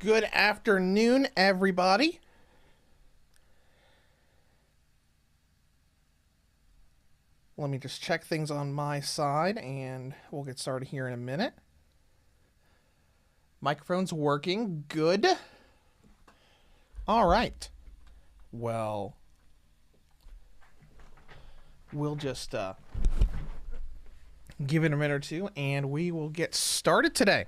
Good afternoon, everybody. Let me just check things on my side and we'll get started here in a minute. Microphone's working. Good. All right. Well, we'll just give it a minute or two and we will get started today.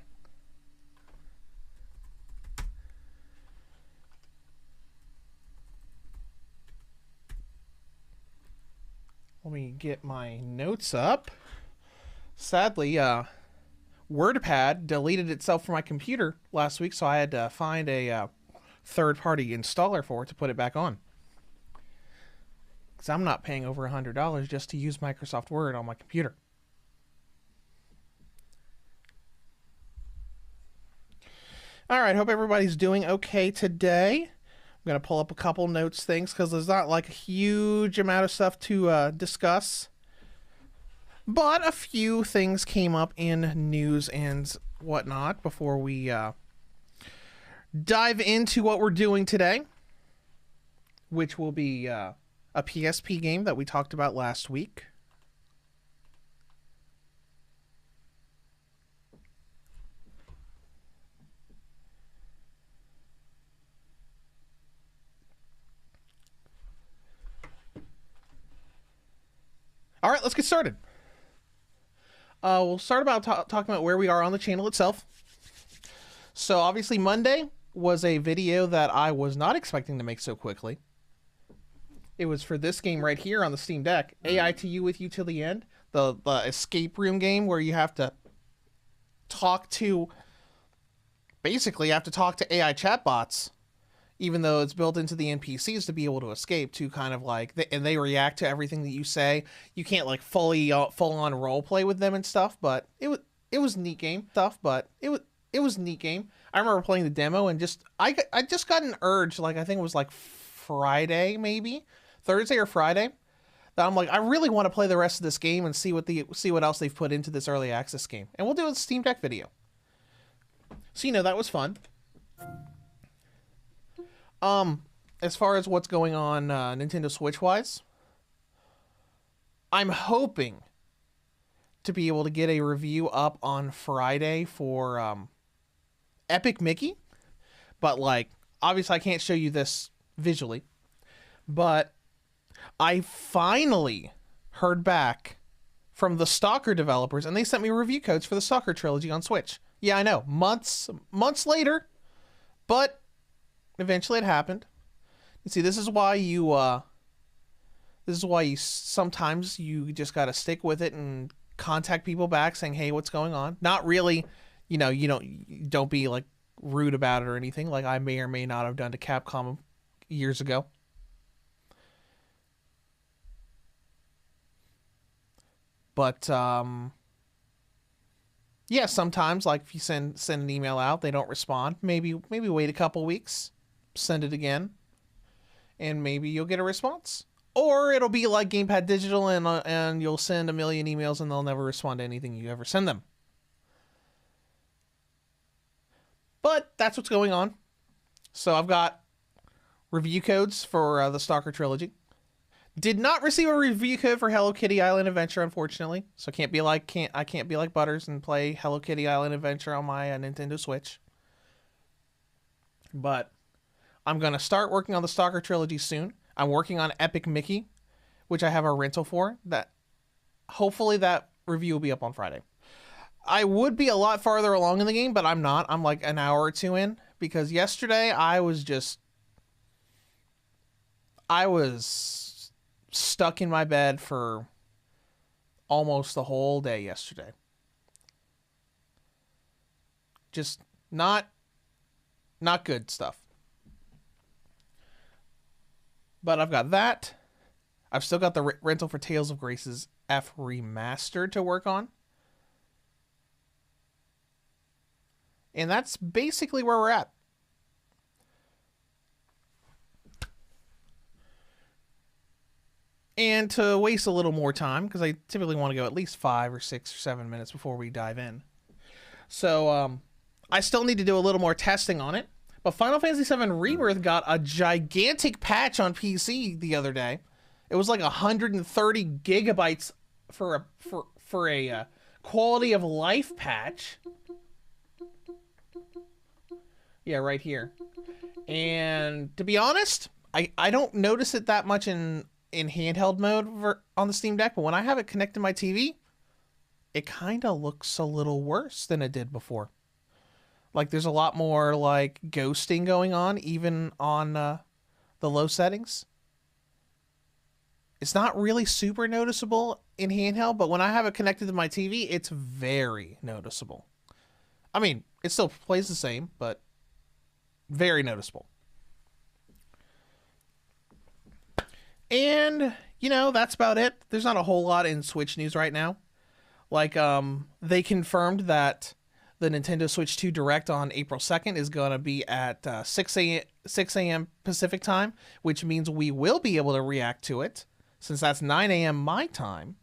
Let me get my notes up. Sadly, WordPad deleted itself from my computer last week, so I had to find a third-party installer for it to put it back on. Because I'm not paying over $100 just to use Microsoft Word on my computer. All right, hope everybody's doing okay today. I'm going to pull up a couple notes things because there's not like a huge amount of stuff to discuss. But a few things came up in news and whatnot before we dive into what we're doing today, which will be a PSP game that we talked about last week. All right, let's get started. We'll start about talking about where we are on the channel itself. So obviously Monday was a video that I was not expecting to make so quickly. It was for this game right here on the Steam Deck, AITU with you till the end, the escape room game where you have to talk to, basically you have to talk to AI chatbots, even though it's built into the NPCs to be able to escape, to kind of like, and they react to everything that you say. You can't like full-on role play with them and stuff, but it was neat game stuff. But it was neat game. I remember playing the demo and I just got an urge, like I think it was like Friday, maybe Thursday or Friday, that I'm like, I really want to play the rest of this game and see what else they've put into this early access game, and we'll do a Steam Deck video. So that was fun. As far as what's going on Nintendo Switch-wise, I'm hoping to be able to get a review up on Friday for Epic Mickey. But, like, obviously I can't show you this visually. But I finally heard back from the Stalker developers, and they sent me review codes for the Stalker trilogy on Switch. Yeah, I know, months later, but eventually it happened. You see, this is why sometimes you just got to stick with it and contact people back saying, hey, what's going on? Not really, don't be like rude about it or anything like I may or may not have done to Capcom years ago. But yeah, sometimes like if you send an email out, they don't respond. Maybe wait a couple weeks, send it again, and maybe you'll get a response. Or it'll be like Gamepad Digital, and you'll send a million emails and they'll never respond to anything you ever send them. But that's what's going on. So I've got review codes for the Stalker trilogy. Did not receive a review code for Hello Kitty Island Adventure, unfortunately. So I can't be like Butters and play Hello Kitty Island Adventure on my Nintendo Switch. But I'm going to start working on the Stalker trilogy soon. I'm working on Epic Mickey, which I have a rental for. That hopefully that review will be up on Friday. I would be a lot farther along in the game, but I'm not. I'm like an hour or two in, because yesterday I was stuck in my bed for almost the whole day yesterday. Just not good stuff. But I've got that. I've still got the rental for Tales of Grace's F Remastered to work on. And that's basically where we're at. And to waste a little more time, because I typically want to go at least 5 or 6 or 7 minutes before we dive in. So I still need to do a little more testing on it. But Final Fantasy VII Rebirth got a gigantic patch on PC the other day. It was like 130 gigabytes for a quality of life patch. Yeah, right here. And to be honest, I don't notice it that much in handheld mode on the Steam Deck, but when I have it connected to my TV, it kind of looks a little worse than it did before. Like, there's a lot more, like, ghosting going on, even on the low settings. It's not really super noticeable in handheld, but when I have it connected to my TV, it's very noticeable. I mean, it still plays the same, but very noticeable. And, you know, that's about it. There's not a whole lot in Switch news right now. Like, they confirmed that the Nintendo Switch 2 Direct on April 2nd is going to be at 6 a.m. Pacific time, which means we will be able to react to it, since that's 9 a.m. my time.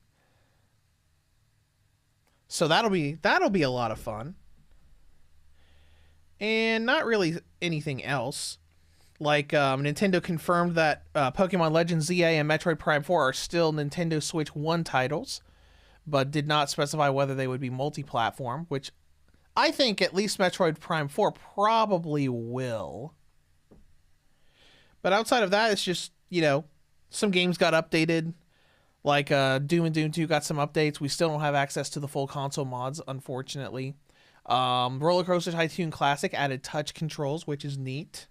So that'll be a lot of fun. And not really anything else. Like, Nintendo confirmed that Pokemon Legends ZA and Metroid Prime 4 are still Nintendo Switch 1 titles, but did not specify whether they would be multi-platform, which I think at least Metroid Prime 4 probably will. But outside of that, it's just, you know, some games got updated. Like, Doom and Doom 2 got some updates. We still don't have access to the full console mods, unfortunately. Roller Coaster Tycoon Classic added touch controls, which is neat.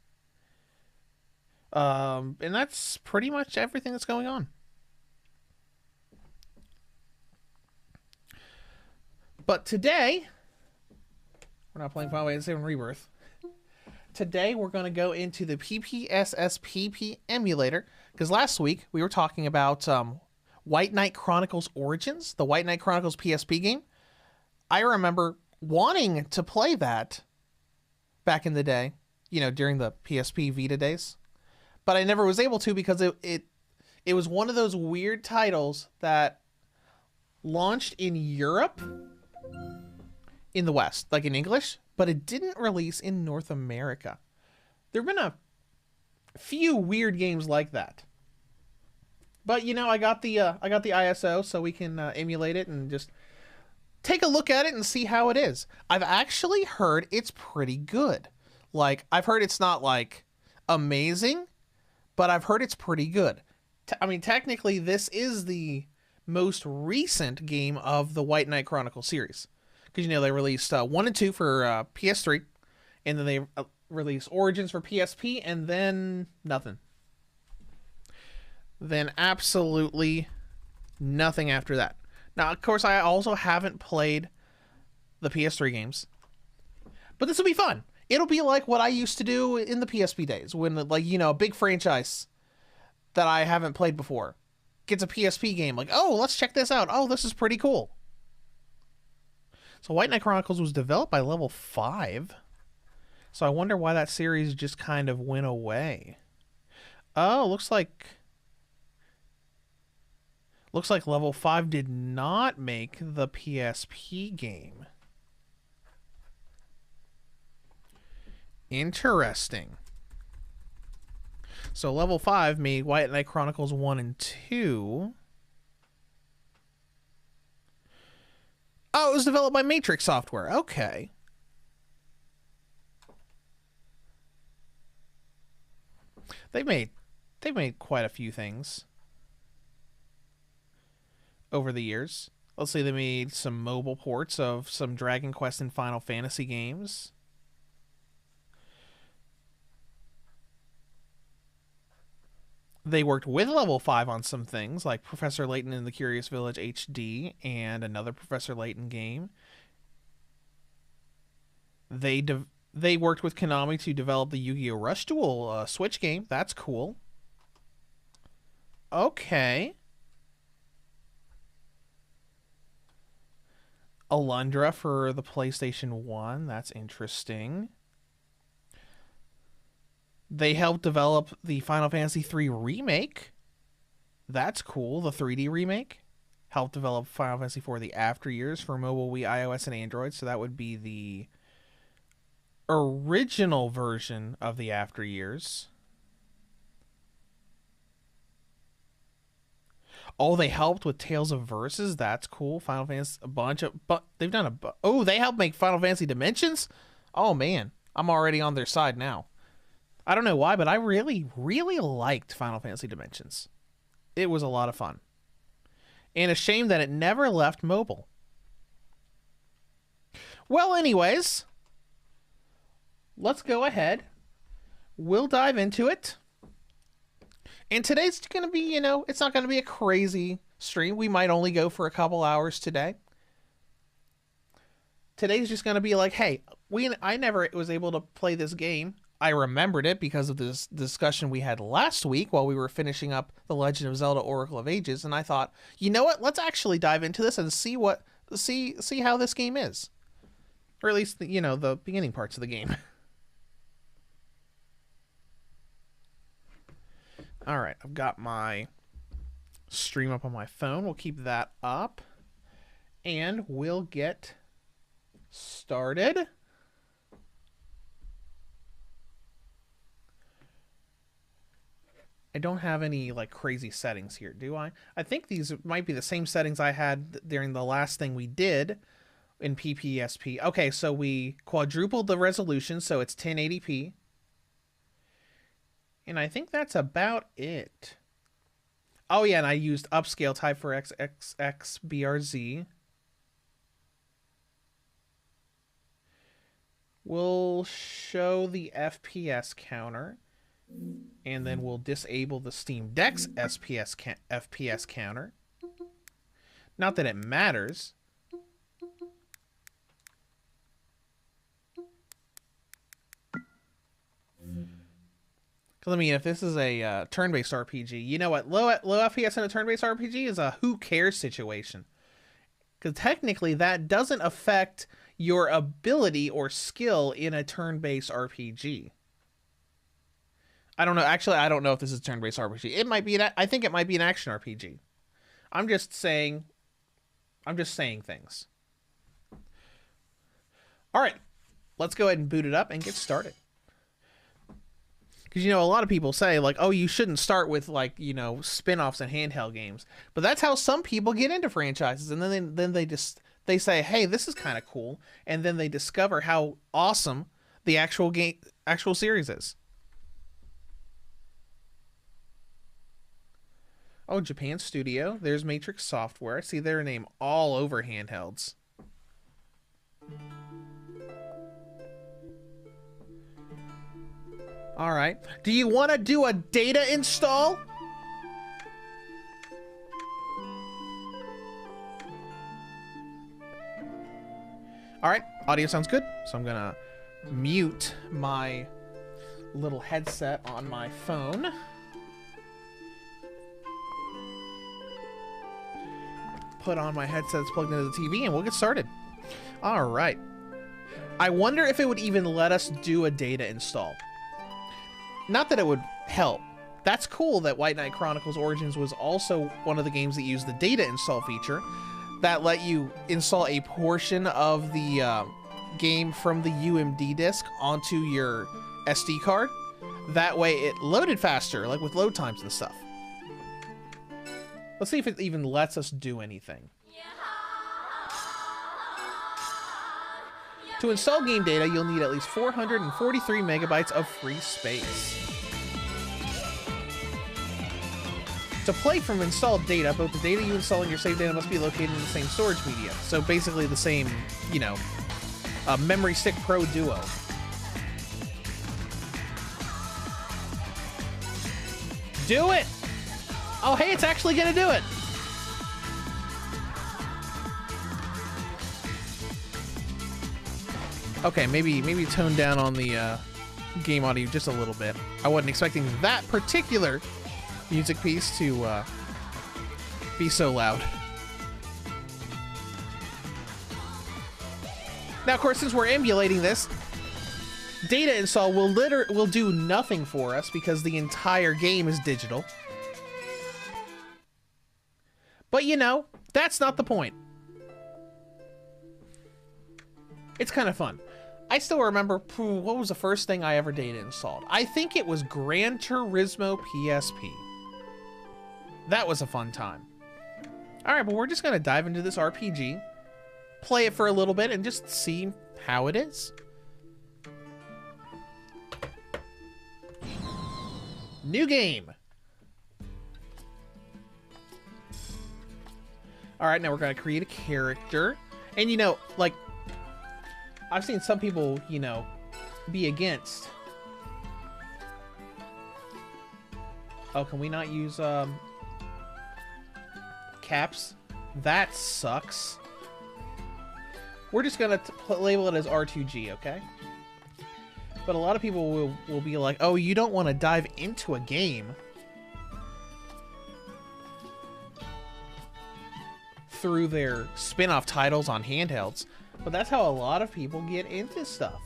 And that's pretty much everything that's going on. But today, we're not playing Final Fantasy VII Rebirth. Today, we're going to go into the PPSSPP emulator, because last week we were talking about White Knight Chronicles Origins, the White Knight Chronicles PSP game. I remember wanting to play that back in the day, you know, during the PSP Vita days, but I never was able to because it was one of those weird titles that launched in Europe in the West, like in English, but it didn't release in North America. There have been a few weird games like that. But, you know, I got the ISO, so we can emulate it and just take a look at it and see how it is. I've actually heard it's pretty good. Like, I've heard it's not, like, amazing, but I've heard it's pretty good. I mean, technically, this is the most recent game of the White Knight Chronicles series. Because, you know, they released 1 and 2 for PS3, and then they released Origins for PSP, and then nothing. Then absolutely nothing after that. Now, of course, I also haven't played the PS3 games, but this will be fun. It'll be like what I used to do in the PSP days when, like, you know, a big franchise that I haven't played before gets a PSP game. Like, oh, let's check this out. Oh, this is pretty cool. So White Knight Chronicles was developed by Level 5. So I wonder why that series just kind of went away. Oh, looks like Level 5 did not make the PSP game. Interesting. So Level 5 made White Knight Chronicles 1 and 2. Oh, it was developed by Matrix Software. Okay. They made quite a few things over the years. Let's say they made some mobile ports of some Dragon Quest and Final Fantasy games. They worked with Level 5 on some things, like Professor Layton in the Curious Village HD and another Professor Layton game. They worked with Konami to develop the Yu-Gi-Oh! Rush Duel Switch game. That's cool. Okay. Alundra for the PlayStation 1. That's interesting. They helped develop the Final Fantasy III remake. That's cool. The 3D remake. Helped develop Final Fantasy IV The After Years for mobile, Wii, iOS, and Android. So that would be the original version of the After Years. Oh, they helped with Tales of Verses. That's cool. Final Fantasy, a bunch of, but they've done oh, they helped make Final Fantasy Dimensions. Oh man, I'm already on their side now. I don't know why, but I really, really liked Final Fantasy Dimensions. It was a lot of fun, and a shame that it never left mobile. Well, anyways, let's go ahead. We'll dive into it. And today's going to be, you know, it's not going to be a crazy stream. We might only go for a couple hours today. Today's just going to be like, hey, I never was able to play this game. I remembered it because of this discussion we had last week while we were finishing up The Legend of Zelda Oracle of Ages, and I thought, you know what? Let's actually dive into this and see how this game is. Or at least, you know, the beginning parts of the game. All right, I've got my stream up on my phone. We'll keep that up, and we'll get started. I don't have any like crazy settings here, do I? I think these might be the same settings I had during the last thing we did in PPSP. Okay, so we quadrupled the resolution, so it's 1080p. And I think that's about it. Oh yeah, and I used upscale type for XXXBRZ. We'll show the FPS counter, and then we'll disable the Steam Deck's FPS counter. Not that it matters. Because, I mean, if this is a turn-based RPG, you know what? Low FPS in a turn-based RPG is a who cares situation. Because technically, that doesn't affect your ability or skill in a turn-based RPG. I don't know. Actually, I don't know if this is a turn-based RPG. It might be. I think it might be an action RPG. I'm just saying things. All right. Let's go ahead and boot it up and get started. Because, you know, a lot of people say, like, oh, you shouldn't start with, like, you know, spin-offs and handheld games. But that's how some people get into franchises. And then they say, hey, this is kind of cool. And then they discover how awesome the actual series is. Oh, Japan Studio. There's Matrix Software. I see their name all over handhelds. All right. Do you want to do a data install? All right. Audio sounds good. So I'm going to mute my little headset on my phone. Put on my headset that's plugged into the TV, and we'll get started. All right. I wonder if it would even let us do a data install. Not that it would help. That's cool that White Knight Chronicles Origins was also one of the games that used the data install feature that let you install a portion of the game from the UMD disk onto your SD card. That way it loaded faster, like with load times and stuff. Let's see if it even lets us do anything. To install game data, you'll need at least 443 megabytes of free space. To play from installed data, both the data you install and your save data must be located in the same storage media. So basically the same, you know, Memory Stick Pro Duo. Do it! Oh, hey, it's actually gonna do it! Okay, maybe tone down on the game audio just a little bit. I wasn't expecting that particular music piece to be so loud. Now, of course, since we're emulating this, data install will do nothing for us because the entire game is digital. But, you know, that's not the point. It's kind of fun. I still remember, what was the first thing I ever data installed? I think it was Gran Turismo PSP. That was a fun time. All right, but we're just going to dive into this RPG, play it for a little bit, and just see how it is. New game. All right, now we're going to create a character. And, you know, like, I've seen some people, you know, be against. Oh, can we not use, caps? That sucks. We're just going to label it as R2G, okay? But a lot of people will be like, oh, you don't want to dive into a game through their spin-off titles on handhelds. But that's how a lot of people get into stuff.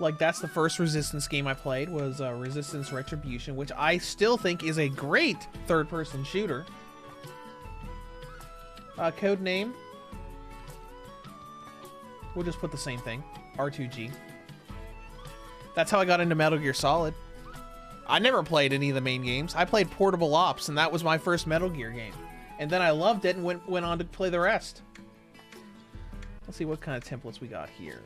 Like, that's the first Resistance game I played, was Resistance Retribution, which I still think is a great third-person shooter. Code name. We'll just put the same thing. R2G. That's how I got into Metal Gear Solid. I never played any of the main games. I played Portable Ops, and that was my first Metal Gear game. And then I loved it and went on to play the rest. Let's see what kind of templates we got here.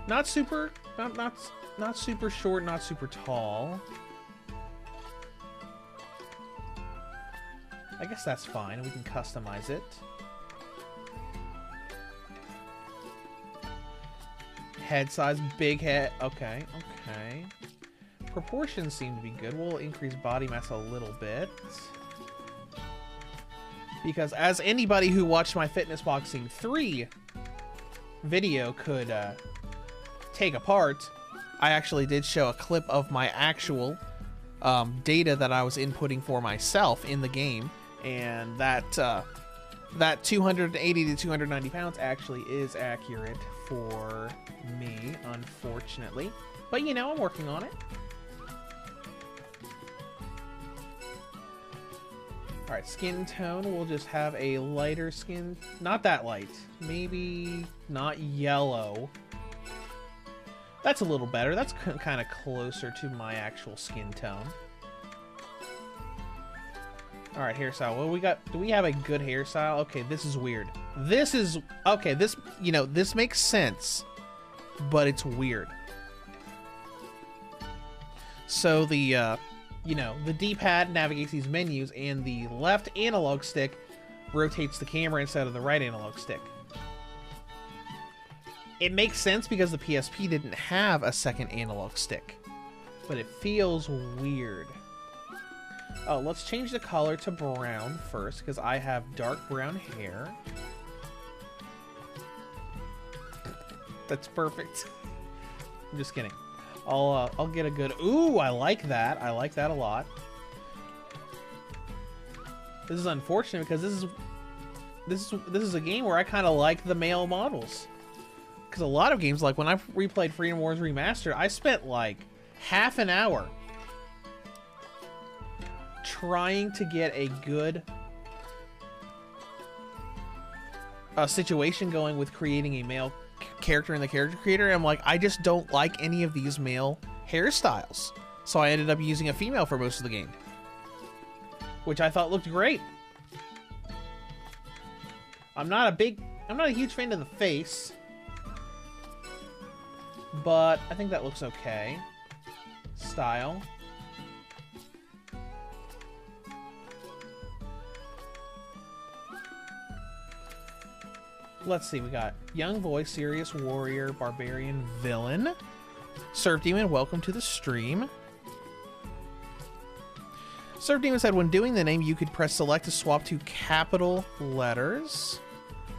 Not super short, not super tall. I guess that's fine. We can customize it. Head size, big head. Okay, okay. Proportions seem to be good. We'll increase body mass a little bit. Because as anybody who watched my Fitness Boxing 3 video could take apart, I actually did show a clip of my actual data that I was inputting for myself in the game. And that 280 to 290 pounds actually is accurate for me, unfortunately. But, you know, I'm working on it. Alright, skin tone, we'll just have a lighter skin. Not that light. Maybe not yellow. That's a little better. That's kind of closer to my actual skin tone. Alright, hairstyle. What we got? Do we have a good hairstyle? Okay, this is weird. This is... Okay, this... You know, this makes sense. But it's weird. So the, you know, the D-pad navigates these menus, and the left analog stick rotates the camera instead of the right analog stick. It makes sense because the PSP didn't have a second analog stick. But it feels weird. Oh, let's change the color to brown first, because I have dark brown hair. That's perfect. I'm just kidding. I'll get a good... Ooh, I like that. I like that a lot. This is unfortunate because this is a game where I kind of like the male models. Because a lot of games, like when I replayed Freedom Wars Remastered, I spent like half an hour trying to get a good situation going with creating a male character in the character creator. And I'm like, I just don't like any of these male hairstyles. So I ended up using a female for most of the game, which I thought looked great. I'm not a huge fan of the face, but I think that looks okay. Style. Let's see, we got young boy, serious warrior, barbarian, villain. Surf Demon, welcome to the stream. Surf Demon said, when doing the name, you could press select to swap to capital letters.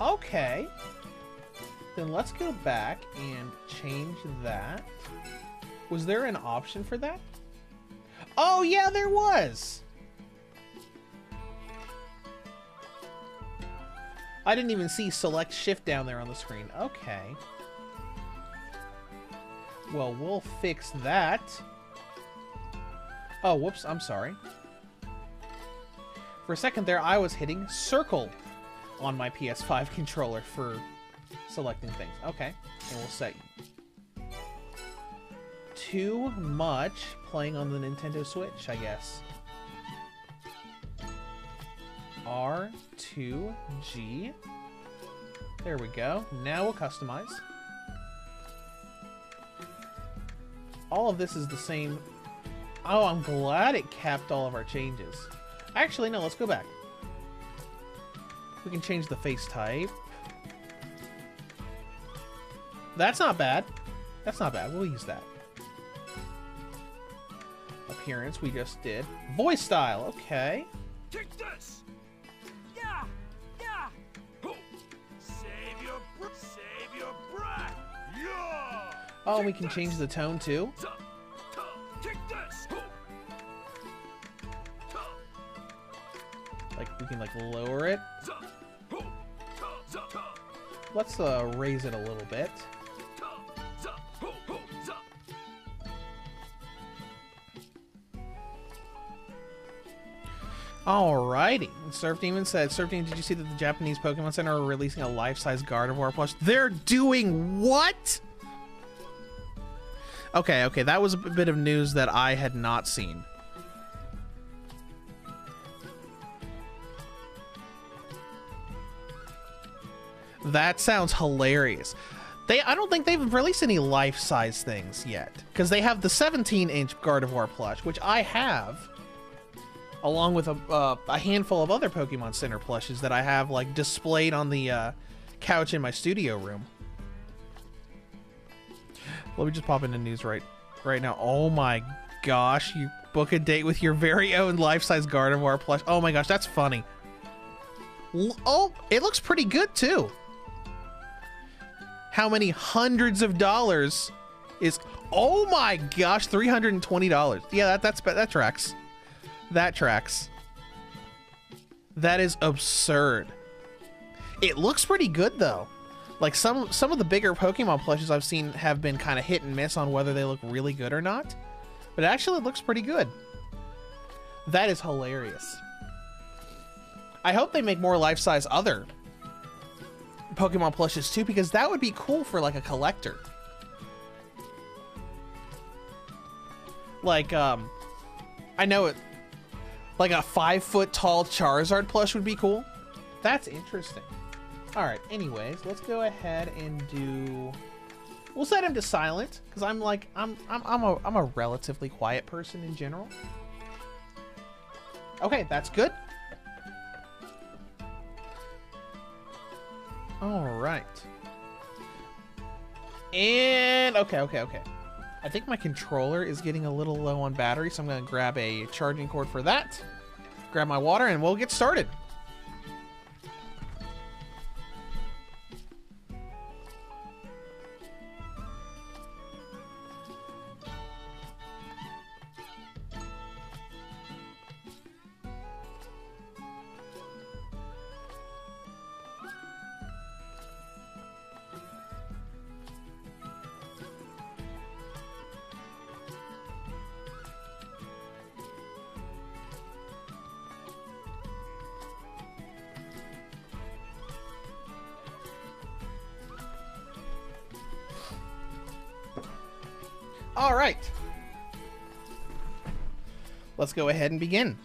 Okay. Then let's go back and change that. Was there an option for that? Oh, yeah, there was. I didn't even see select shift down there on the screen. Okay. Well, we'll fix that. Oh, whoops, I'm sorry. For a second there, I was hitting circle. on my PS5 controller for selecting things. Okay, and we'll set too much playing on the Nintendo Switch, I guess. R2G. There we go. Now we'll customize. All of this is the same. Oh, I'm glad it capped all of our changes. Actually, no, let's go back. We can change the face type. That's not bad. That's not bad. We'll use that. Appearance, we just did. Voice style, okay. Take this! Yeah! Yeah! Save your breath! Yeah! Oh, we can change the tone too. Take this! Like, we can, like, lower it. Let's raise it a little bit. Alrighty. Surf Demon said, Surf Demon, did you see that the Japanese Pokemon Center are releasing a life-size Gardevoir plush? They're doing what? Okay, okay, that was a bit of news that I had not seen. That sounds hilarious. I don't think they've released any life-size things yet, because they have the 17-inch Gardevoir plush, which I have, along with a handful of other Pokemon Center plushes that I have, like, displayed on the couch in my studio room. Let me just pop into news right now. Oh my gosh, you book a date with your very own life-size Gardevoir plush. Oh my gosh, that's funny. Oh, it looks pretty good too. How many hundreds of dollars is... Oh my gosh, $320. Yeah, that tracks. That tracks. That is absurd. It looks pretty good though. Like some of the bigger Pokemon plushes I've seen have been kind of hit and miss on whether they look really good or not. But it actually looks pretty good. That is hilarious. I hope they make more life-size other Pokemon plushes too, because that would be cool for like a collector. Like, I know it, like a 5-foot tall Charizard plush would be cool. That's interesting. All right, anyways, let's go ahead and do, we'll set him to silent, because I'm a relatively quiet person in general. Okay, that's good. All right. And okay. I think my controller is getting a little low on battery, so I'm going to grab a charging cord for that. Grab my water, and we'll get started. All right. Let's go ahead and begin.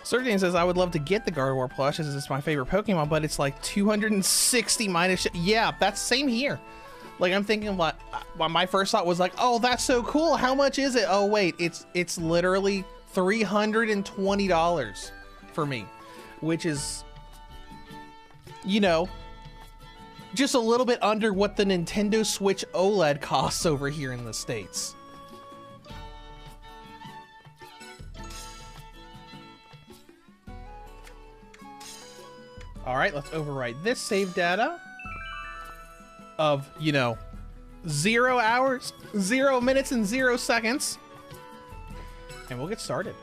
Sergey says, I would love to get the Gardevoir plush as it's my favorite Pokemon, but it's like 260 minus. Yeah, that's same here. Like, I'm thinking, like, my first thought was like, oh, that's so cool. How much is it? Oh, wait, it's literally $320 for me, which is, you know, just a little bit under what the Nintendo Switch OLED costs over here in the States. All right, let's overwrite this save data of, you know, 0 hours, 0 minutes, and 0 seconds. And we'll get started.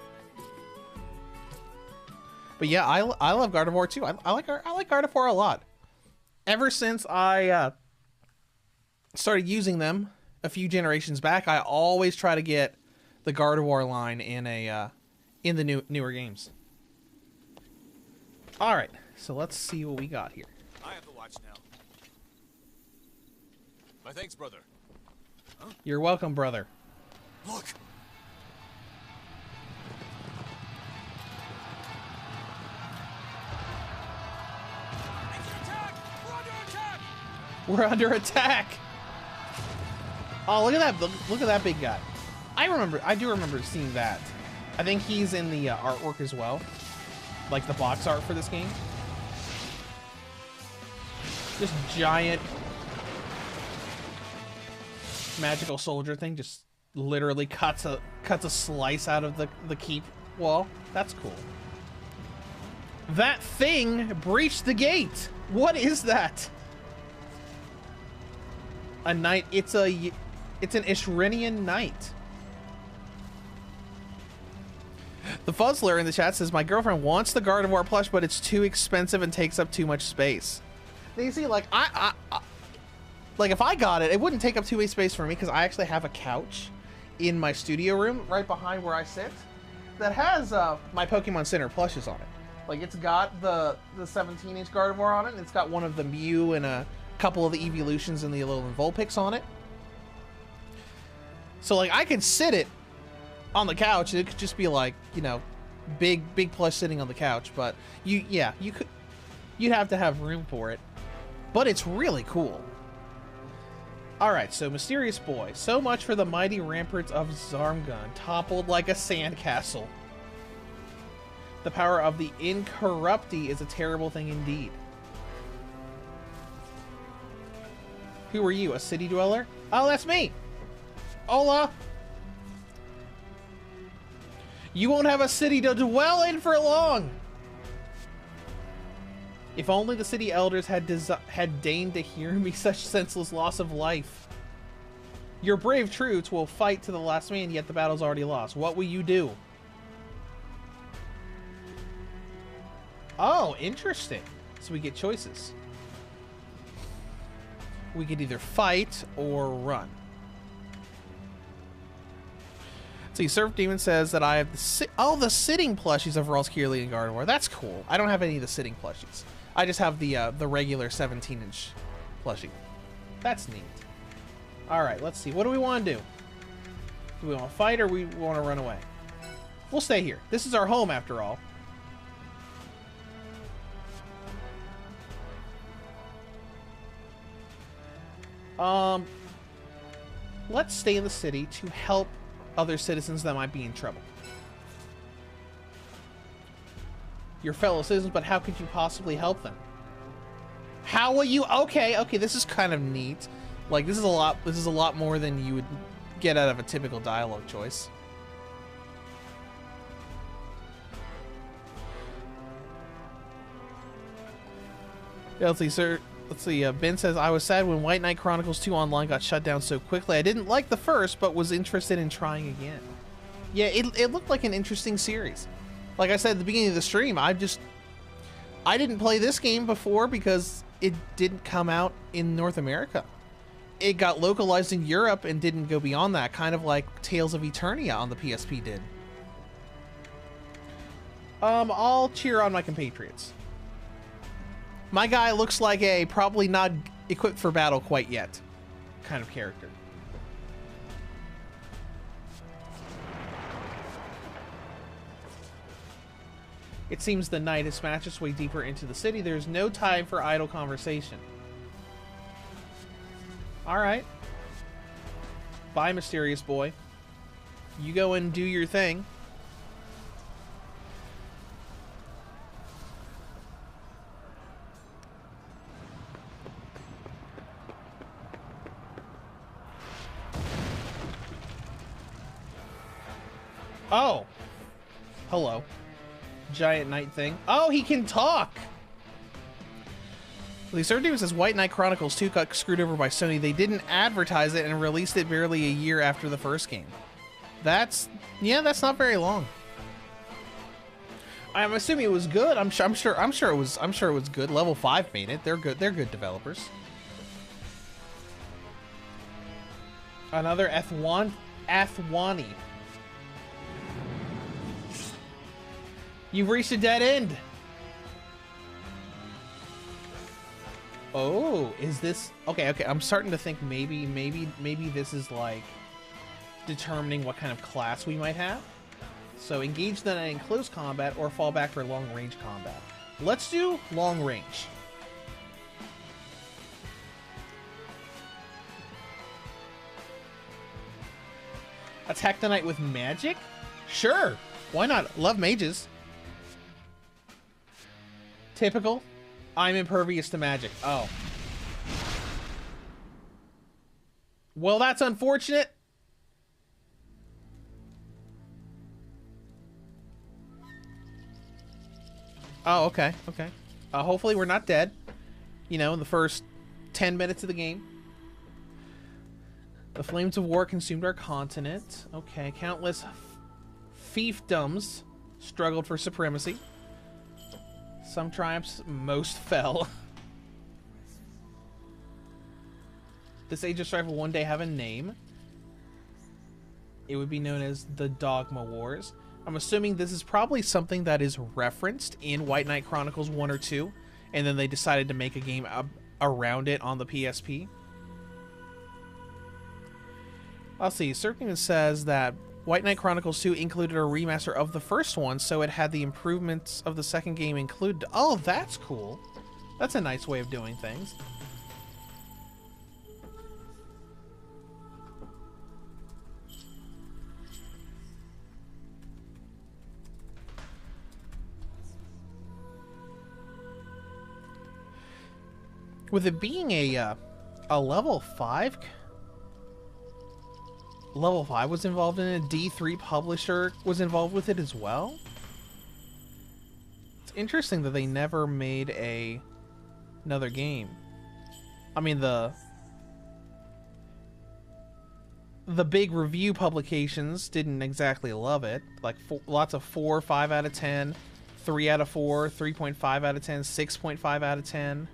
But yeah, I love Gardevoir too. I like Gardevoir a lot. Ever since I started using them a few generations back, I always try to get the Gardevoir line in the newer games. All right, so let's see what we got here. I have the watch now. My thanks, brother. You're welcome, brother. Look. It's an attack! We're under attack! We're under attack. Oh, look at that! Look at that big guy. I do remember seeing that. I think he's in the artwork as well, like the box art for this game. This giant magical soldier thing just literally cuts a slice out of the keep wall. That's cool. That thing breached the gate. What is that? A knight. It's an Ishrenian knight. The Fuzzler in the chat says, my girlfriend wants the Gardevoir plush, but it's too expensive and takes up too much space. Now, you see, like, like, if I got it, it wouldn't take up too much space for me, because I actually have a couch in my studio room right behind where I sit that has my Pokemon Center plushes on it. Like, it's got the 17-inch Gardevoir on it, and it's got one of the Mew and a couple of the Evolutions and the Alolan Vulpix on it. So, like, I could sit it on the couch, and it could just be like, you know, big plush sitting on the couch, but you'd have to have room for it. But it's really cool. Alright, so Mysterious Boy. So much for the mighty ramparts of Zarmgun, toppled like a sandcastle. The power of the Incorrupti is a terrible thing indeed. Who are you, a city dweller? Oh, that's me! Hola! You won't have a city to dwell in for long! If only the city elders had deigned to hear me such senseless loss of life. Your brave troops will fight to the last man, yet the battle's already lost. What will you do? Oh, interesting. So we get choices. We could either fight or run. So Surf Demon says that I have the sitting plushies of Ralskirli and Gardevoir. That's cool. I don't have any of the sitting plushies. I just have the regular 17-inch plushie. That's neat. All right, let's see. What do we want to do? Do we want to fight or we want to run away? We'll stay here. This is our home after all. Let's stay in the city to help other citizens that might be in trouble. Your fellow citizens, but how could you possibly help them? How will you? Okay, this is kind of neat. Like, this is a lot more than you would get out of a typical dialogue choice. Yeah, let's see, sir. Let's see, Ben says, I was sad when White Knight Chronicles 2 Online got shut down so quickly. I didn't like the first, but was interested in trying again. Yeah, it looked like an interesting series. Like I said at the beginning of the stream, I didn't play this game before because it didn't come out in North America. It got localized in Europe and didn't go beyond that, kind of like Tales of Eternia on the PSP did. I'll cheer on my compatriots. My guy looks like a probably not equipped for battle quite yet kind of character. It seems the night has smashed its way deeper into the city. There's no time for idle conversation. Alright. Bye, Mysterious Boy. You go and do your thing. Oh. Hello. Giant knight thing. Oh, he can talk! The Surgeon says White Knight Chronicles 2 got screwed over by Sony. They didn't advertise it and released it barely a year after the first game. That's not very long. I'm assuming it was good. I'm sure it was good. Level 5 made it. They're good developers. Another Athwani. You've reached a dead end. Oh, is this... Okay, okay, I'm starting to think maybe this is, like, determining what kind of class we might have. So, engage the knight in close combat or fall back for long-range combat. Let's do long-range. Attack the knight with magic? Sure, why not? Love mages. Typical. I'm impervious to magic. Oh. Well, that's unfortunate. Oh, okay, okay. Hopefully we're not dead. You know, in the first 10 minutes of the game. The flames of war consumed our continent. Okay, countless fiefdoms struggled for supremacy. Some triumphs, most fell. This age of strife will one day have a name. It would be known as the Dogma Wars. I'm assuming this is probably something that is referenced in White Knight Chronicles 1 or 2, and then they decided to make a game around it on the PSP. I'll see. Certain says that White Knight Chronicles 2 included a remaster of the first one, so it had the improvements of the second game included. Oh, that's cool. That's a nice way of doing things. With it being a level 5... Level 5 was involved in it. D3 publisher was involved with it as well. It's interesting that they never made another game. I mean, the big review publications didn't exactly love it. Like lots of 4, 5 out of 10, 3 out of 4, 3.5 out of 10, 6.5 out of 10.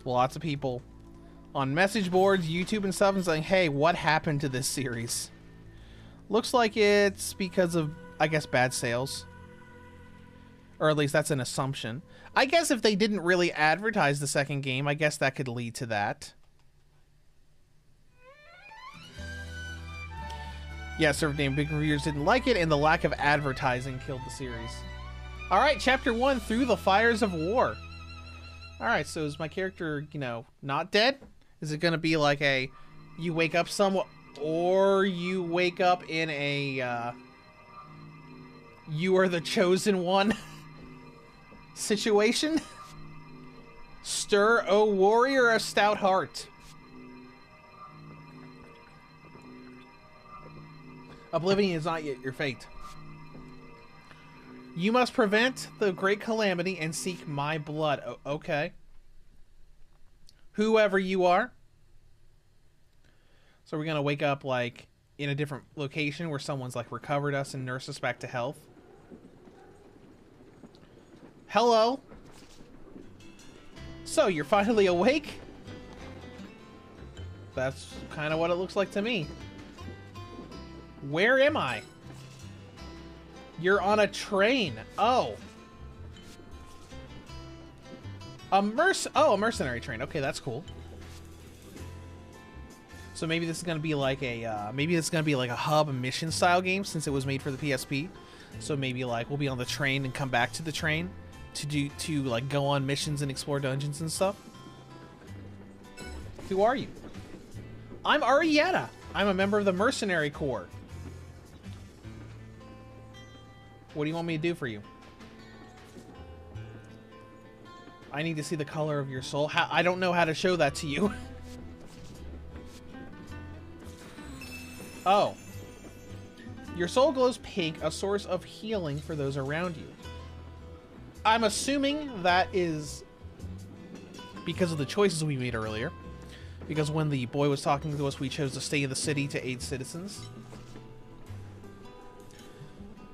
Lots of people on message boards, YouTube and stuff, and saying, hey, what happened to this series? Looks like it's because of, I guess, bad sales. Or at least that's an assumption. I guess if they didn't really advertise the second game, I guess that could lead to that. Yeah, server name big reviewers didn't like it, and the lack of advertising killed the series. Alright, Chapter 1, Through the Fires of War. Alright, so is my character, you know, not dead? Is it gonna be like a, you wake up somewhat, or you wake up in a, you are the chosen one situation? Stir, O warrior, a stout heart. Oblivion is not yet your fate. You must prevent the great calamity and seek my blood. Okay. Whoever you are. So we're going to wake up, like, in a different location where someone's, like, recovered us and nursed us back to health. Hello. So, you're finally awake? That's kind of what it looks like to me. Where am I? You're on a train. Oh. A mercenary train. Okay, that's cool. So maybe this is gonna be like a hub mission style game since it was made for the PSP. So maybe like we'll be on the train and come back to the train to like go on missions and explore dungeons and stuff. Who are you? I'm Arietta. I'm a member of the Mercenary Corps. What do you want me to do for you? I need to see the color of your soul. I don't know how to show that to you. Oh. Your soul glows pink, a source of healing for those around you. I'm assuming that is because of the choices we made earlier. Because when the boy was talking to us, we chose to stay in the city to aid citizens.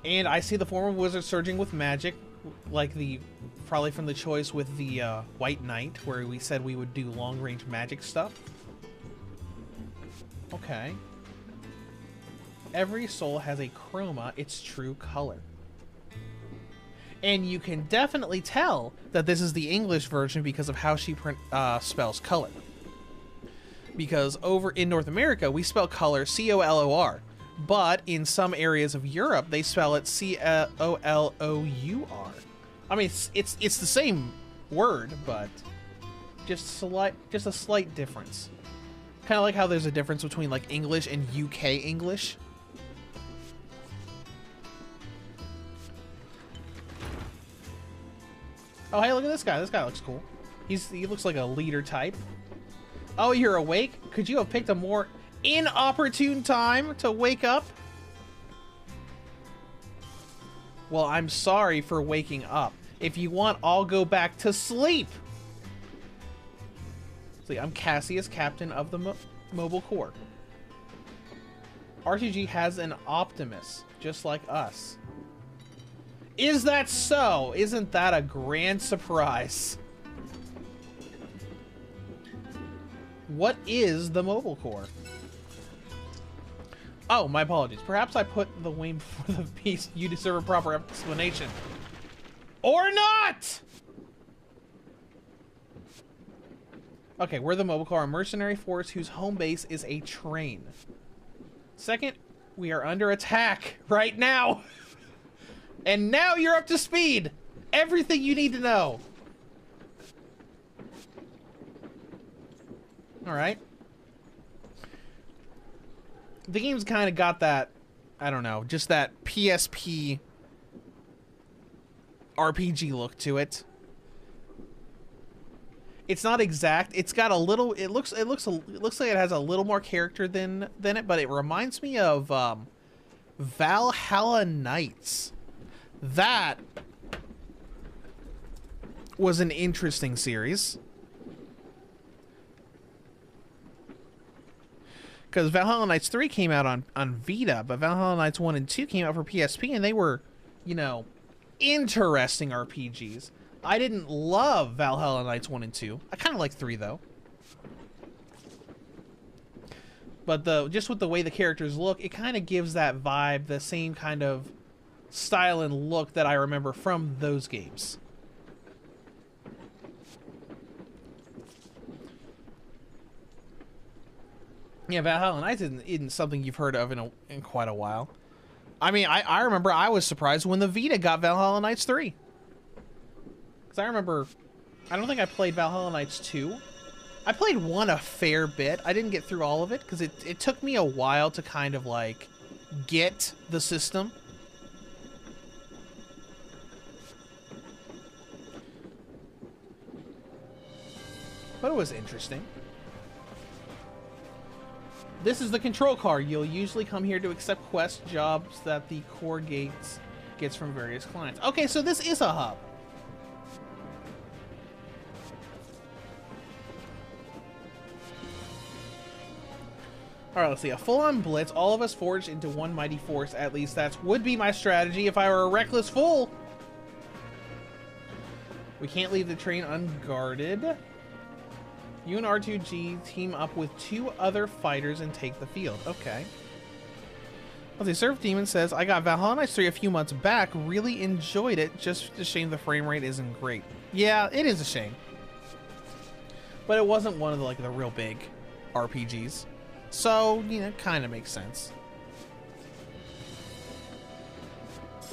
And I see the form of wizard surging with magic, like probably from the choice with the White Knight, where we said we would do long-range magic stuff. Okay. Every soul has a chroma, its true color. And you can definitely tell that this is the English version because of how she spells color. Because over in North America, we spell color C-O-L-O-R. But in some areas of Europe, they spell it C-O-L-O-U-R. I mean, it's the same word, but just a slight difference. Kind of like how there's a difference between like English and UK English. Oh, hey, look at this guy. This guy looks cool. He looks like a leader type. Oh, you're awake? Could you have picked a more inopportune time to wake up? Well, I'm sorry for waking up. If you want, I'll go back to sleep. See, I'm Cassius, captain of the Mobile Corps. R2G has an Optimus, just like us. Is that so? Isn't that a grand surprise? What is the Mobile Corps? Oh, my apologies. Perhaps I put the way before the beast. You deserve a proper explanation. Or not! Okay, we're the Mobile Corps, a mercenary force whose home base is a train. Second, we are under attack right now. And now you're up to speed. Everything you need to know. All right. The game's kind of got that, I don't know, just that PSP RPG look to it. It's not exact. It's got a little. It looks like it has a little more character than it, but it reminds me of Valhalla Knights. That was an interesting series. Because Valhalla Knights 3 came out on Vita, but Valhalla Knights 1 and 2 came out for PSP, and they were, you know, interesting RPGs. I didn't love Valhalla Knights 1 and 2. I kind of like 3, though. But just with the way the characters look, it kind of gives that vibe, the same kind of style and look that I remember from those games. Yeah, Valhalla Knights isn't something you've heard of in quite a while. I mean, I remember I was surprised when the Vita got Valhalla Knights 3. Because I remember, I don't think I played Valhalla Knights 2. I played 1 a fair bit. I didn't get through all of it because it took me a while to kind of like get the system. But it was interesting. This is the control card. You'll usually come here to accept quest jobs that the core gates gets from various clients. Okay, so this is a hub. Alright, let's see. A full-on blitz. All of us forged into one mighty force. At least that would be my strategy if I were a reckless fool. We can't leave the train unguarded. You and R2G team up with 2 other fighters and take the field. Okay. Let's see. Surf Demon says, I got Valhalla Knights 3 a few months back. Really enjoyed it. Just a shame the frame rate isn't great. Yeah, it is a shame. But it wasn't one of the real big RPGs. So, you know, kind of makes sense.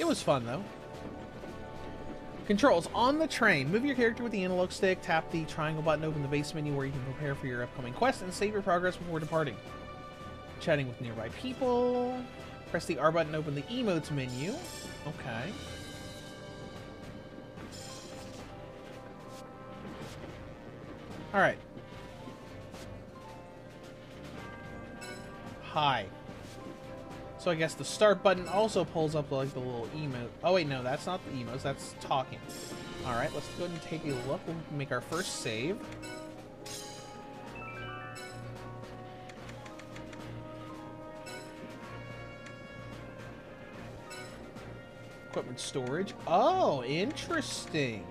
It was fun, though. Controls. On the train. Move your character with the analog stick. Tap the triangle button. Open the base menu where you can prepare for your upcoming quest and save your progress before departing. Chatting with nearby people. Press the R button. Open the emotes menu. Okay. Alright. Hi. So I guess the start button also pulls up like the little emote. Oh wait, no, that's not the emotes, that's talking. Alright, let's go ahead and take a look. We'll make our first save. Equipment storage. Oh, interesting.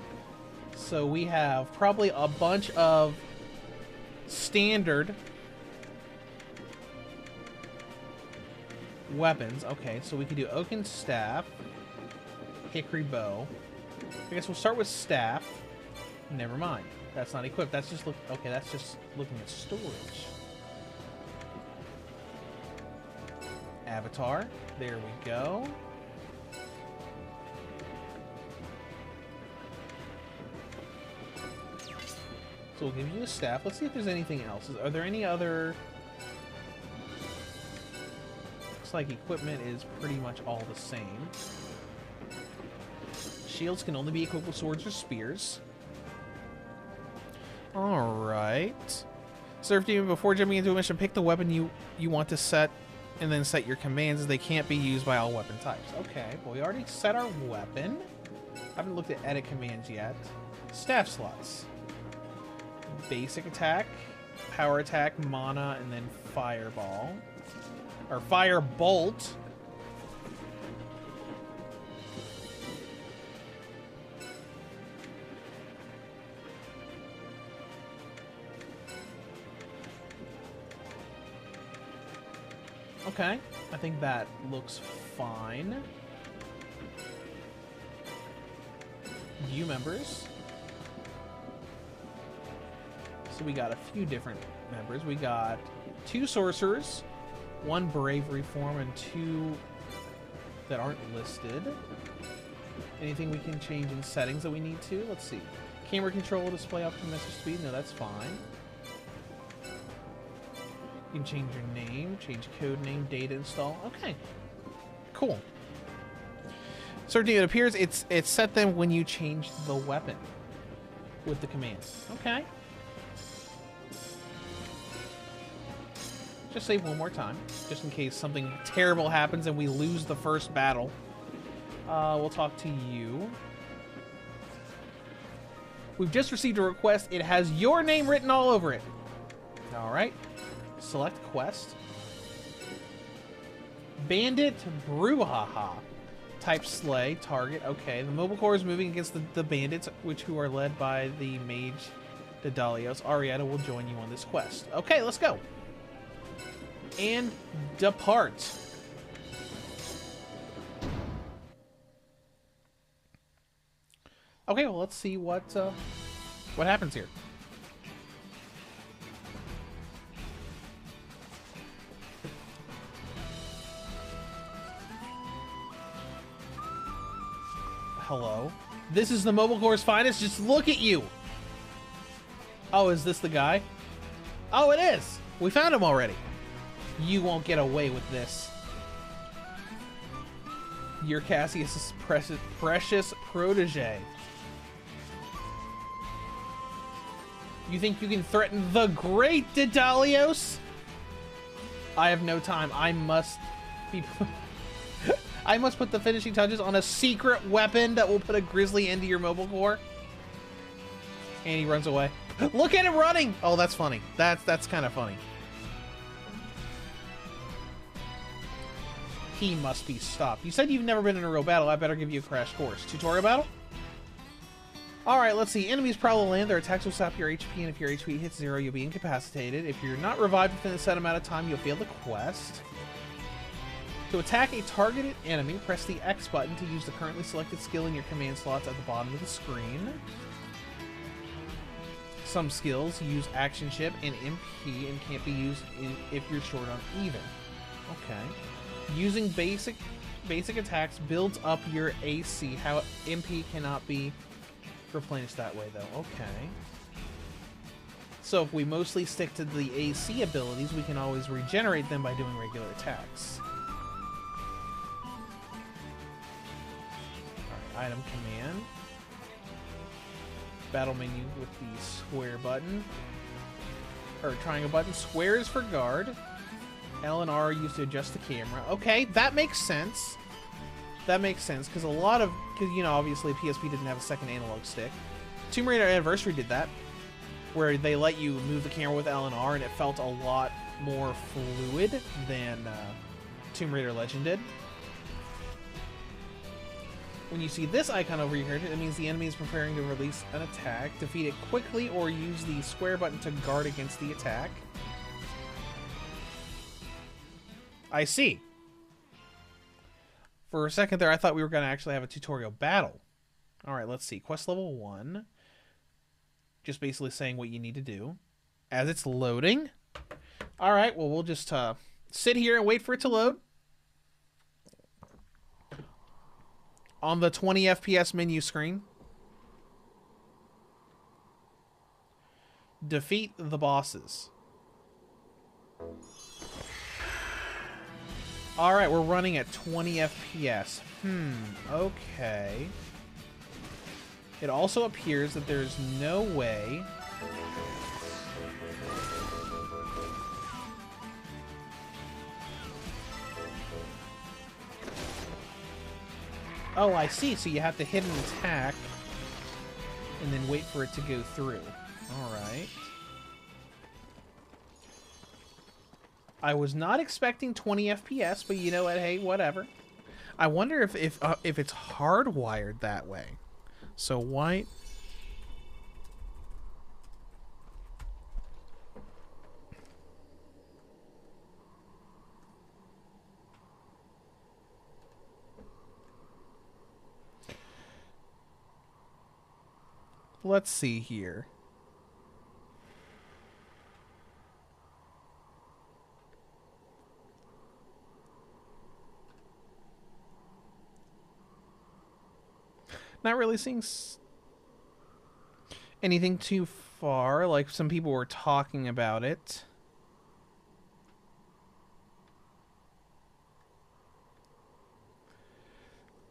So we have probably a bunch of standard weapons. Okay, so we could do oaken staff, hickory bow. I guess we'll start with staff. Never mind. That's not equipped. That's just okay, that's just looking at storage. Avatar. There we go. So we'll give you a staff. Let's see if there's anything else. Are there any other... Looks like equipment is pretty much all the same. Shields can only be equipped with swords or spears. Alright. Serve team, before jumping into a mission, pick the weapon you want to set, and then set your commands as they can't be used by all weapon types. Okay, well we already set our weapon. Haven't looked at edit commands yet. Staff slots. Basic attack, power attack, mana, and then fireball. Or firebolt. Okay, I think that looks fine. View members. So we got a few different members. We got 2 sorcerers, 1 bravery form, and 2 that aren't listed. Anything we can change in settings that we need to? Let's see. Camera control, display optical message speed. No, that's fine. You can change your name, change code name, data install. Okay, cool. Certainly, it appears it's set them when you change the weapon with the commands. Okay. Just save one more time, just in case something terrible happens and we lose the first battle. We'll talk to you. We've just received a request. It has your name written all over it. All right. Select quest. Bandit Brouhaha. Type slay. Target. Okay. The mobile corps is moving against the bandits, who are led by the mage Dedalios. Arietta will join you on this quest. Okay, let's go. And depart. Okay, well, let's see what happens here. Hello. This is the mobile corps' finest. Just look at you. Oh, is this the guy? Oh, it is. We found him already. You won't get away with this. You're Cassius's precious protege. You think you can threaten the great Dedalios? I have no time. I must be... I must put the finishing touches on a secret weapon that will put a grisly end to your mobile core. And he runs away. Look at him running! Oh, that's funny. That's kind of funny. He must be stopped. You said you've never been in a real battle. I better give you a crash course. Tutorial battle? Alright, let's see. Enemies prowl the land. Their attacks will sap your HP, and if your HP hits 0, you'll be incapacitated. If you're not revived within a set amount of time, you'll fail the quest. To attack a targeted enemy, press the X button to use the currently selected skill in your command slots at the bottom of the screen. Some skills use Action Chip and MP and can't be used if you're short on even. Okay. Using basic attacks builds up your AC. How MP cannot be replenished that way, though. Okay. So if we mostly stick to the AC abilities, we can always regenerate them by doing regular attacks. Alright, item command. Battle menu with the square button. Or triangle button. Square is for guard. L and R are used to adjust the camera. Okay, that makes sense. That makes sense, because you know, obviously PSP didn't have a second analog stick. Tomb Raider Anniversary did that, where they let you move the camera with L and R, and it felt a lot more fluid than Tomb Raider Legend did. When you see this icon over here, it means the enemy is preparing to release an attack. Defeat it quickly or use the square button to guard against the attack. I see. For a second there, I thought we were going to actually have a tutorial battle. Alright, let's see. Quest level 1. Just basically saying what you need to do. As it's loading. Alright, well, we'll just sit here and wait for it to load. On the 20 FPS menu screen. Defeat the bosses. Alright, we're running at 20 FPS. Okay. It also appears that there's no way... Oh, I see. So you have to hit an attack and then wait for it to go through. Alright. I was not expecting 20 FPS, but you know what? Hey, whatever. I wonder if it's hardwired that way. So White. Let's see here. Not really seeing anything too far. Like, some people were talking about it.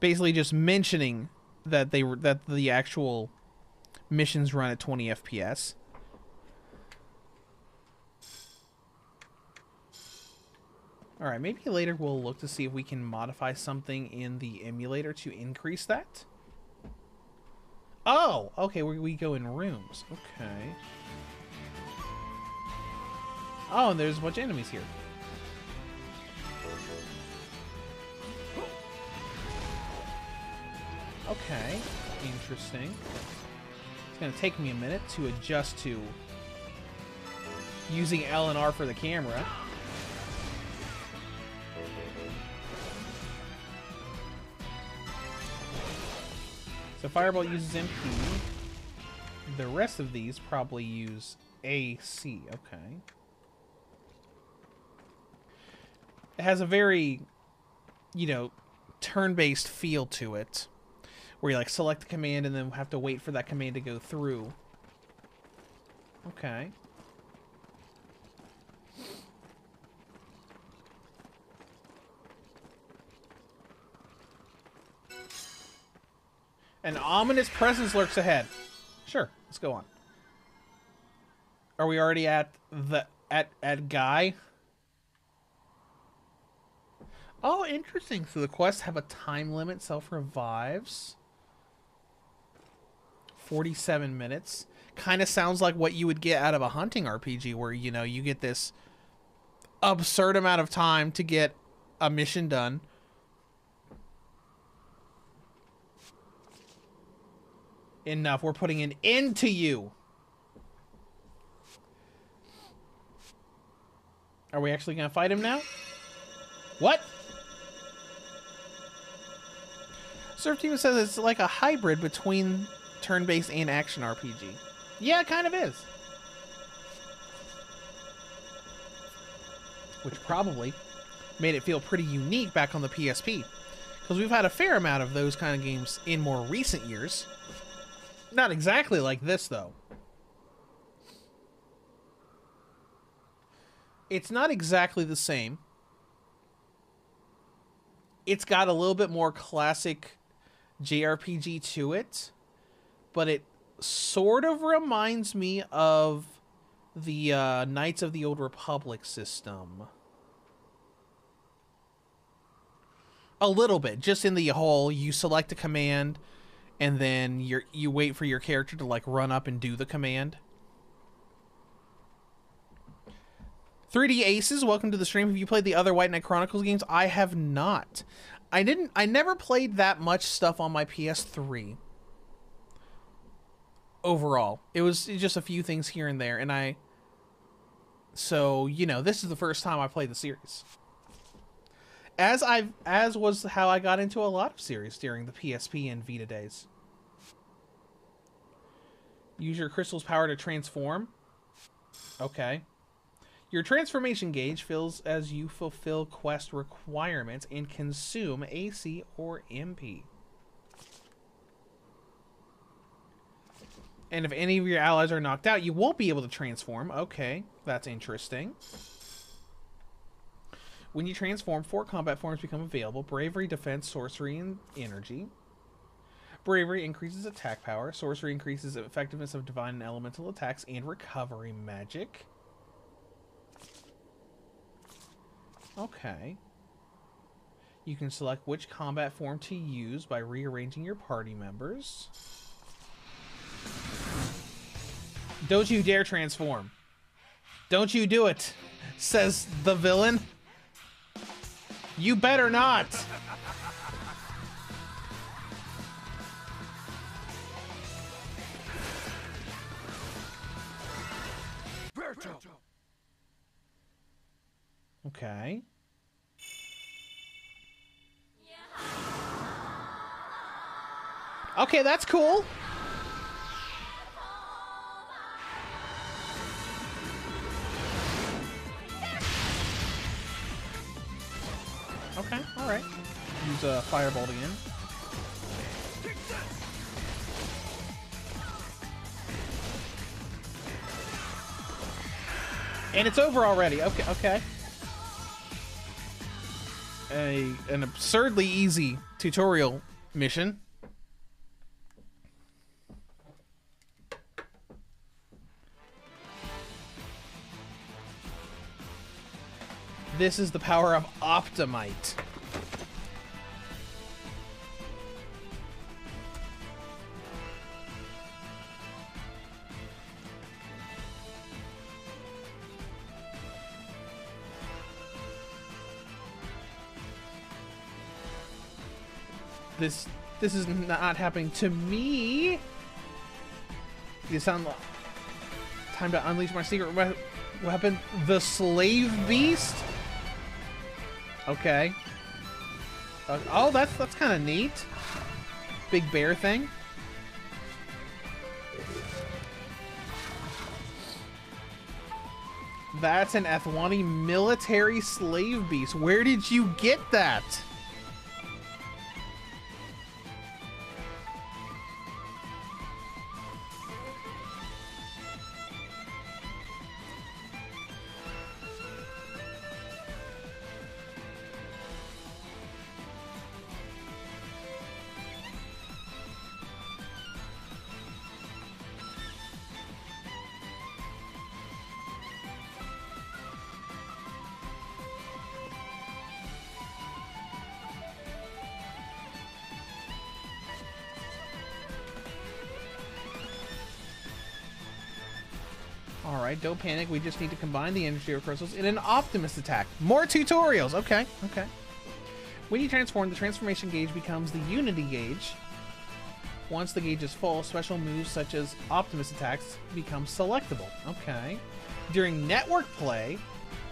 Basically just mentioning that the actual missions run at 20 FPS. Alright, maybe later we'll look to see if we can modify something in the emulator to increase that. Oh, okay, we go in rooms. Okay. Oh, and there's a bunch of enemies here. Okay, interesting. It's gonna take me a minute to adjust to using L and R for the camera. So Firebolt uses MP. The rest of these probably use AC. Okay. It has a very, you know, turn-based feel to it. Where you like select the command and then have to wait for that command to go through. Okay. An ominous presence lurks ahead. Sure, let's go on. Are we already at the at Guy? Oh, interesting. So the quests have a time limit. Self-revives. 47 minutes. Kind of sounds like what you would get out of a hunting RPG where, you know, you get this absurd amount of time to get a mission done. Enough. We're putting an end to you. Are we actually going to fight him now? What? Surf Team says it's like a hybrid between turn-based and action RPG. Yeah, it kind of is. Which probably made it feel pretty unique back on the PSP. Because we've had a fair amount of those kind of games in more recent years. Not exactly like this, though. It's not exactly the same. It's got a little bit more classic JRPG to it, but it sort of reminds me of the Knights of the Old Republic system. A little bit, just in the whole, you select a command, and then you wait for your character to like run up and do the command. 3D Aces, welcome to the stream. Have you played the other White Knight Chronicles games? I have not. I never played that much stuff on my PS3. Overall, it was just a few things here and there, and so, you know, this is the first time I played the series. As was how I got into a lot of series during the PSP and Vita days. Use your crystal's power to transform. Okay. Your transformation gauge fills as you fulfill quest requirements and consume AC or MP. And if any of your allies are knocked out, you won't be able to transform. Okay, that's interesting. When you transform, 4 combat forms become available. Bravery, Defense, Sorcery, and Energy. Bravery increases attack power. Sorcery increases the effectiveness of divine and elemental attacks and recovery magic. Okay. You can select which combat form to use by rearranging your party members. Don't you dare transform. Don't you do it, says the villain. You better not. Okay. Okay, that's cool. Okay, alright. Use a firebolt again. And it's over already. Okay, okay. An absurdly easy tutorial mission. This is the power of Optimite. This is not happening to me. You sound like time to unleash my secret weapon, the Slave Beast. Okay. Oh, that's kind of neat. Big bear thing. That's an Athwani military slave beast. Where did you get that? Alright, don't panic. We just need to combine the energy of crystals in an Optimus attack. More tutorials! Okay, okay. When you transform, the transformation gauge becomes the Unity gauge. Once the gauge is full, special moves such as Optimus attacks become selectable. Okay. During network play,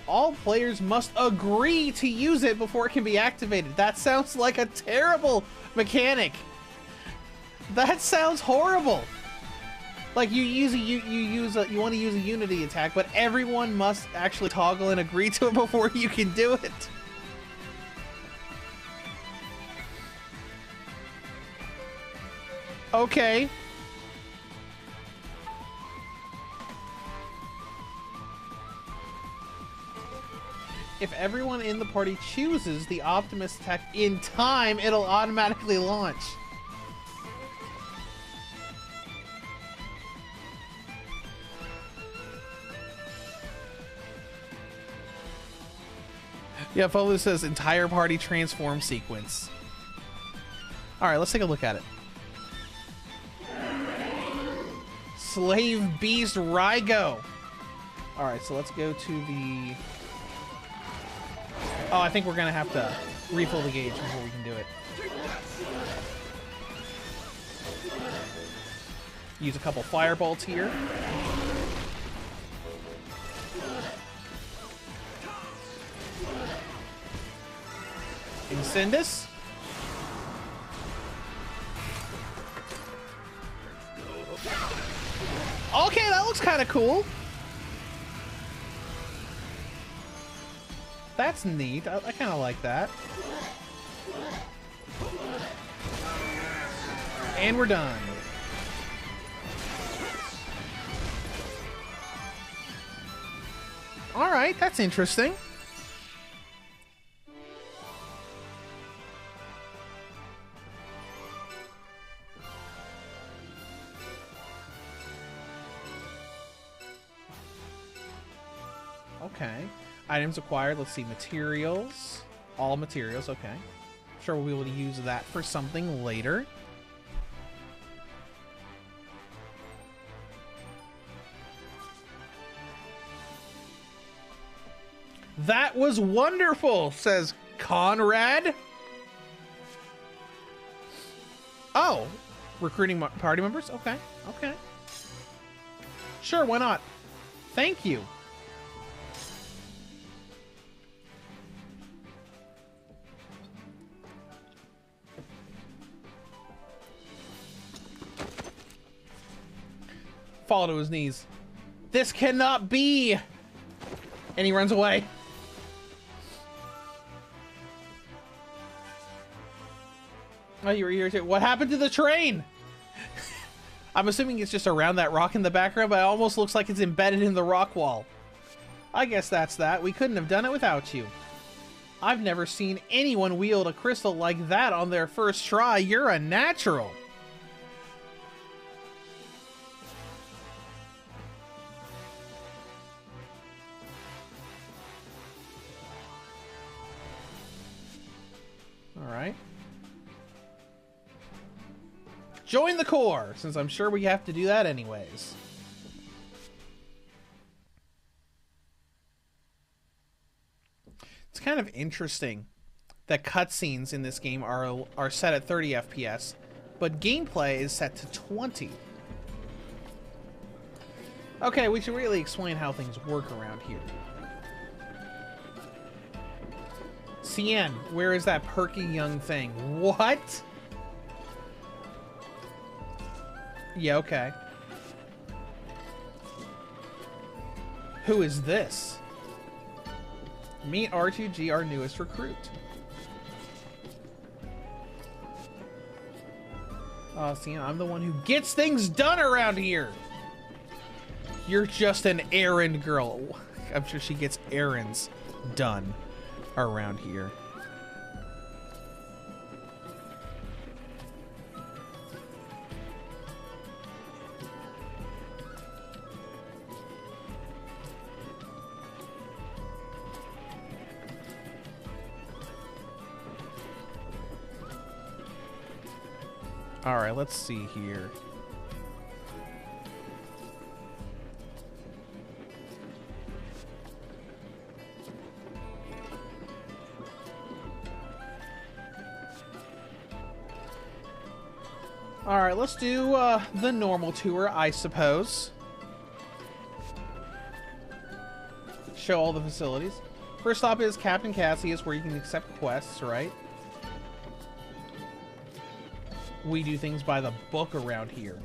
all players must agree to use it before it can be activated. That sounds like a terrible mechanic. That sounds horrible. Like you want to use a Unity attack, but everyone must actually toggle and agree to it before you can do it. Okay. If everyone in the party chooses the Optimus attack in time, it'll automatically launch. Yeah, Follow says entire party transform sequence. Alright, let's take a look at it. Slave Beast Rygo. Alright, so let's go to the... Oh, I think we're gonna have to refill the gauge before we can do it. Use a couple firebolts here. Incendus. Okay, that looks kind of cool. That's neat. I kind of like that. And we're done. All right, that's interesting. Okay. Items acquired. Let's see. Materials. All materials. Okay. Sure, we'll be able to use that for something later. That was wonderful, says Conrad. Oh, recruiting party members? Okay, okay. Sure, why not? Thank you. Fall to his knees. This cannot be! And he runs away. Oh, you were irritated. What happened to the train? I'm assuming it's just around that rock in the background, but it almost looks like it's embedded in the rock wall. I guess that's that. We couldn't have done it without you. I've never seen anyone wield a crystal like that on their first try. You're a natural. All right. Join the Corps, since I'm sure we have to do that anyways. It's kind of interesting that cutscenes in this game are set at 30 FPS, but gameplay is set to 20. Okay, we should really explain how things work around here. Cien, where is that perky young thing? What? Yeah, okay. Who is this? Meet R2G, our newest recruit. Cien, I'm the one who gets things done around here. You're just an errand girl. I'm sure she gets errands done around here. All right, let's see here. All right, let's do the normal tour, I suppose. Show all the facilities. First stop is Captain Cassius, where you can accept quests, right? We do things by the book around here.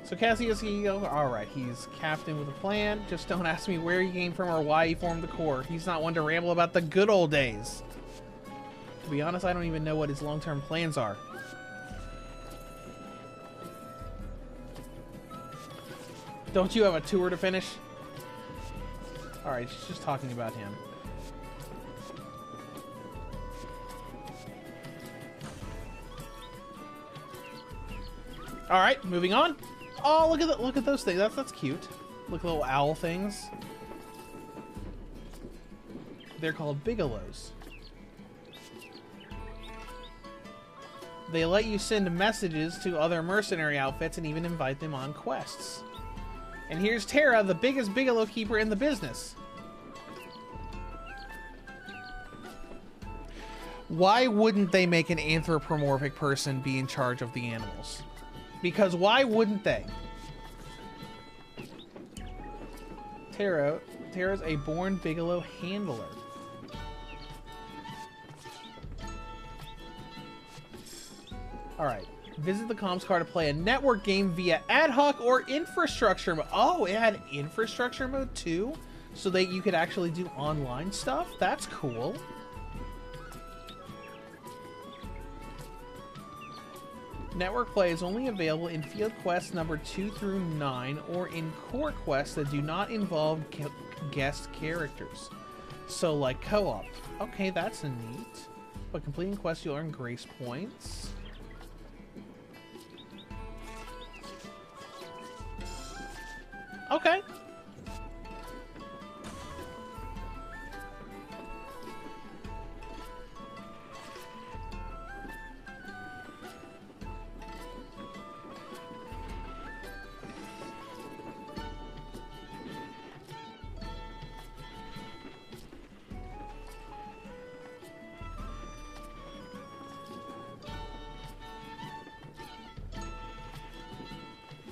So Cassius, alright, he's captain with a plan. Just don't ask me where he came from or why he formed the Corps. He's not one to ramble about the good old days. To be honest, I don't even know what his long-term plans are. Don't you have a tour to finish? Alright, she's just talking about him. All right, moving on. Oh, look at those things. That's cute. Look, little owl things. They're called bigelows. They let you send messages to other mercenary outfits and even invite them on quests. And here's Tara, the biggest bigelow keeper in the business. Why wouldn't they make an anthropomorphic person be in charge of the animals? Because why wouldn't they? Tara's a born Bigelow handler. Alright. Visit the comms car to play a network game via ad hoc or infrastructure mode. Oh, it had infrastructure mode too? So that you could actually do online stuff? That's cool. Network play is only available in field quests number 2 through 9 or in core quests that do not involve guest characters. So like co-op. Okay, that's a neat. But completing quests you'll earn grace points. Okay.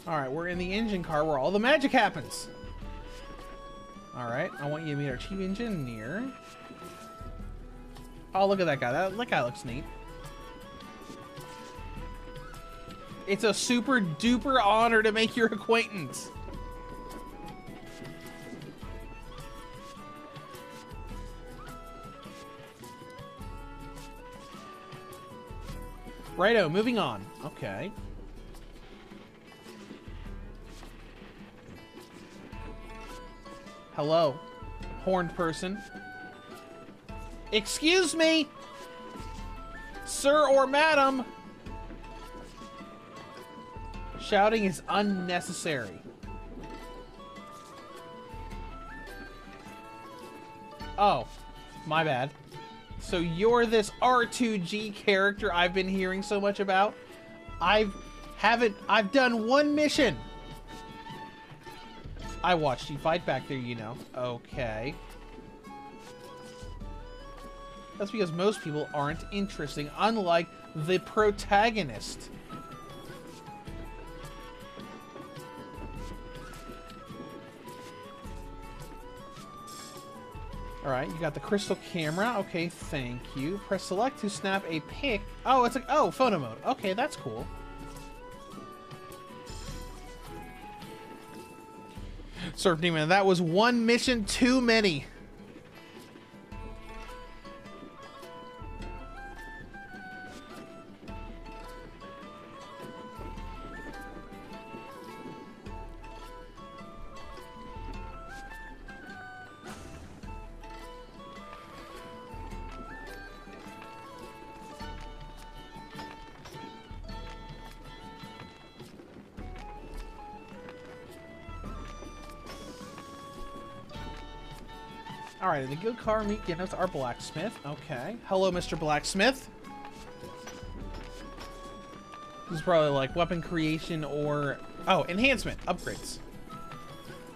Alright, we're in the engine car where all the magic happens. Alright, I want you to meet our chief engineer. Oh, look at that guy. That guy looks neat. It's a super duper honor to make your acquaintance. Righto, moving on. Okay. Hello, horned person. Excuse me, sir or madam. Shouting is unnecessary. Oh, my bad. So you're this R2G character I've been hearing so much about? I've done one mission. I watched you fight back there, you know. Okay. That's because most people aren't interesting, unlike the protagonist. Alright, you got the crystal camera. Okay, thank you. Press select to snap a pic. Oh, it's like, oh, photo mode. Okay, that's cool. Surf Demon, that was one mission too many. Alright, the good car meet getting us our blacksmith. Okay. Hello, Mr. Blacksmith. This is probably like weapon creation or... Oh, enhancement. Upgrades.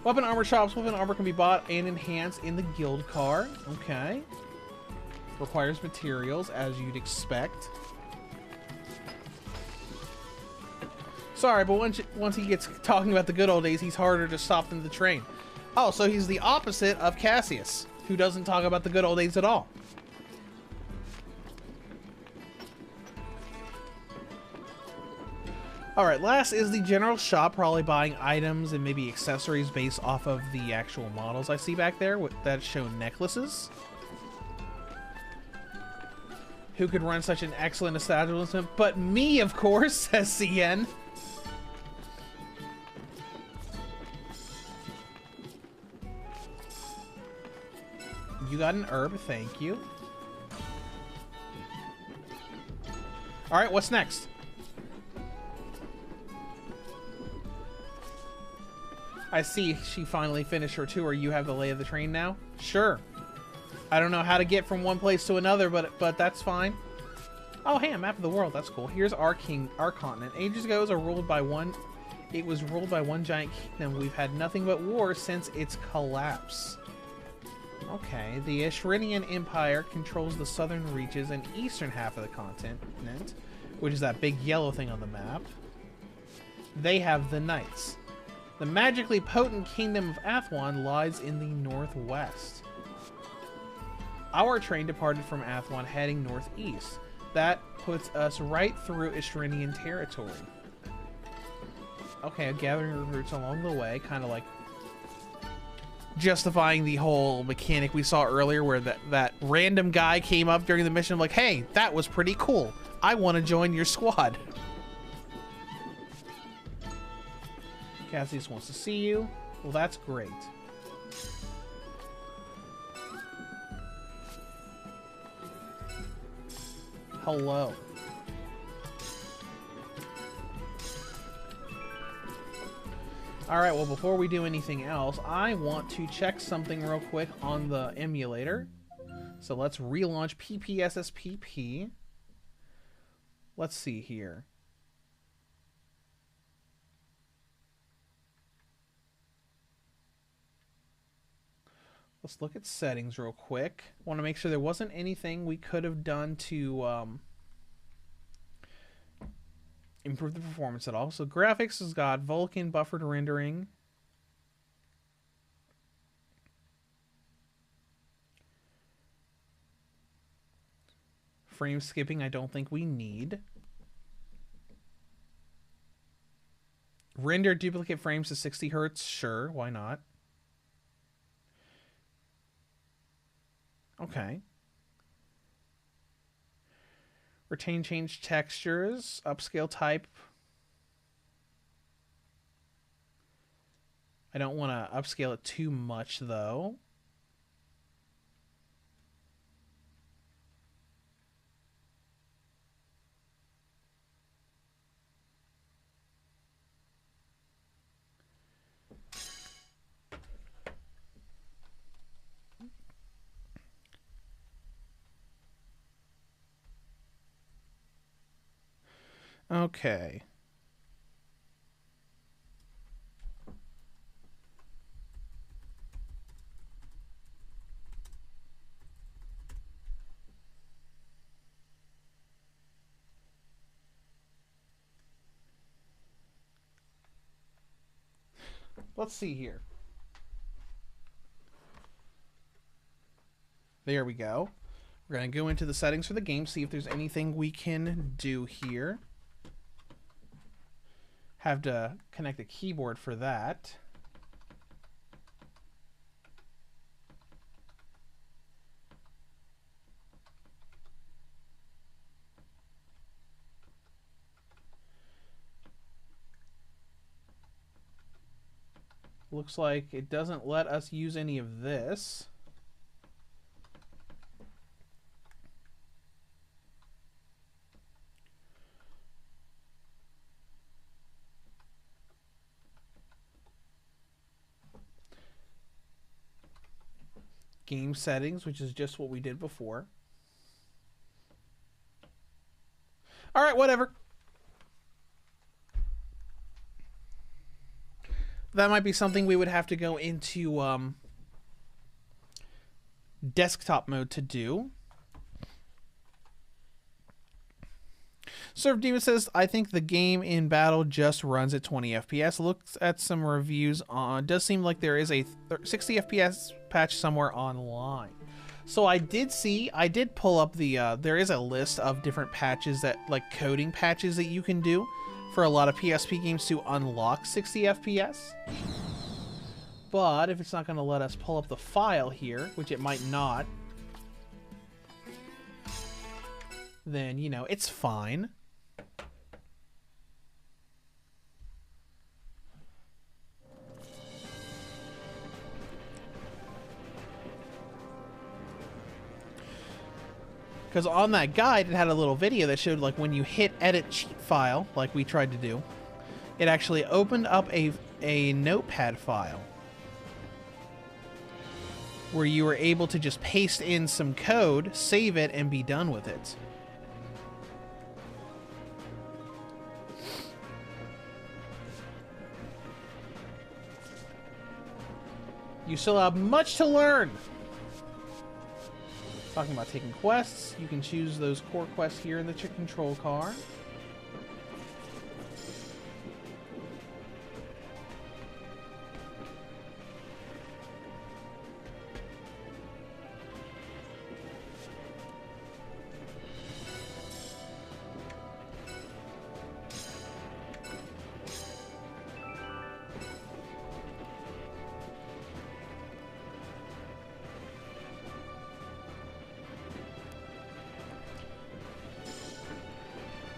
Weapon armor shops. Weapon armor can be bought and enhanced in the guild car. Okay. Requires materials, as you'd expect. Sorry, but once he gets talking about the good old days, he's harder to stop than the train. Oh, so he's the opposite of Cassius, who doesn't talk about the good old days at all. Alright, last is the general shop, probably buying items and maybe accessories based off of the actual models I see back there that show necklaces. Who could run such an excellent establishment? But me, of course, says CN. You got an herb, thank you. Alright, what's next? I see she finally finished her tour. You have the lay of the train now? Sure. I don't know how to get from one place to another, but that's fine. Oh, hey, a map of the world. That's cool. Here's our continent. Ages ago, it was ruled by one giant kingdom. We've had nothing but war since its collapse. Okay, the Ashrinian Empire controls the southern reaches and eastern half of the continent, which is that big yellow thing on the map. They have the Knights. The magically potent kingdom of Athwan lies in the northwest. Our train departed from Athwan heading northeast. That puts us right through Ashrinian territory. Okay, gathering recruits along the way, kind of like justifying the whole mechanic we saw earlier where that random guy came up during the mission like, hey, that was pretty cool. I want to join your squad. Cassius wants to see you. Well, that's great. Hello. Alright, well, before we do anything else, I want to check something real quick on the emulator. So let's relaunch PPSSPP. Let's see here. Let's look at settings real quick. Want to make sure there wasn't anything we could have done to improve the performance at all. So graphics has got Vulkan buffered rendering. Frame skipping I don't think we need. Render duplicate frames to 60 Hertz, sure, why not? Okay. Retain change textures, upscale type. I don't want to upscale it too much though. Okay. Let's see here. There we go. We're going to go into the settings for the game, see if there's anything we can do here. Have to connect a keyboard for that. Looks like it doesn't let us use any of this. Game settings, which is just what we did before. All right, whatever. That might be something we would have to go into desktop mode to do. Surf Demon says, I think the game in battle just runs at 20 FPS. Looks at some reviews on. Does seem like there is a 60 FPS patch somewhere online. So I did pull up the, there is a list of different patches that, like coding patches that you can do for a lot of PSP games to unlock 60 FPS. But if it's not going to let us pull up the file here, which it might not, then, you know, it's fine. Because on that guide, it had a little video that showed, like, when you hit edit cheat file, like we tried to do, it actually opened up a notepad file where you were able to just paste in some code, save it, and be done with it. You still have much to learn. Talking about taking quests, you can choose those core quests here in the control car.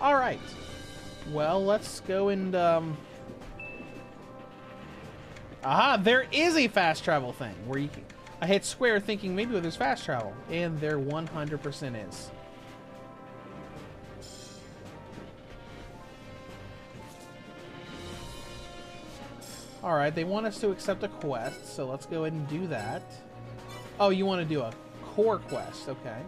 Alright. Well, let's go and, Aha! There is a fast travel thing where you can... I hit square thinking maybe there's fast travel. And there 100% is. Alright, they want us to accept a quest, so let's go ahead and do that. Oh, you want to do a core quest, okay.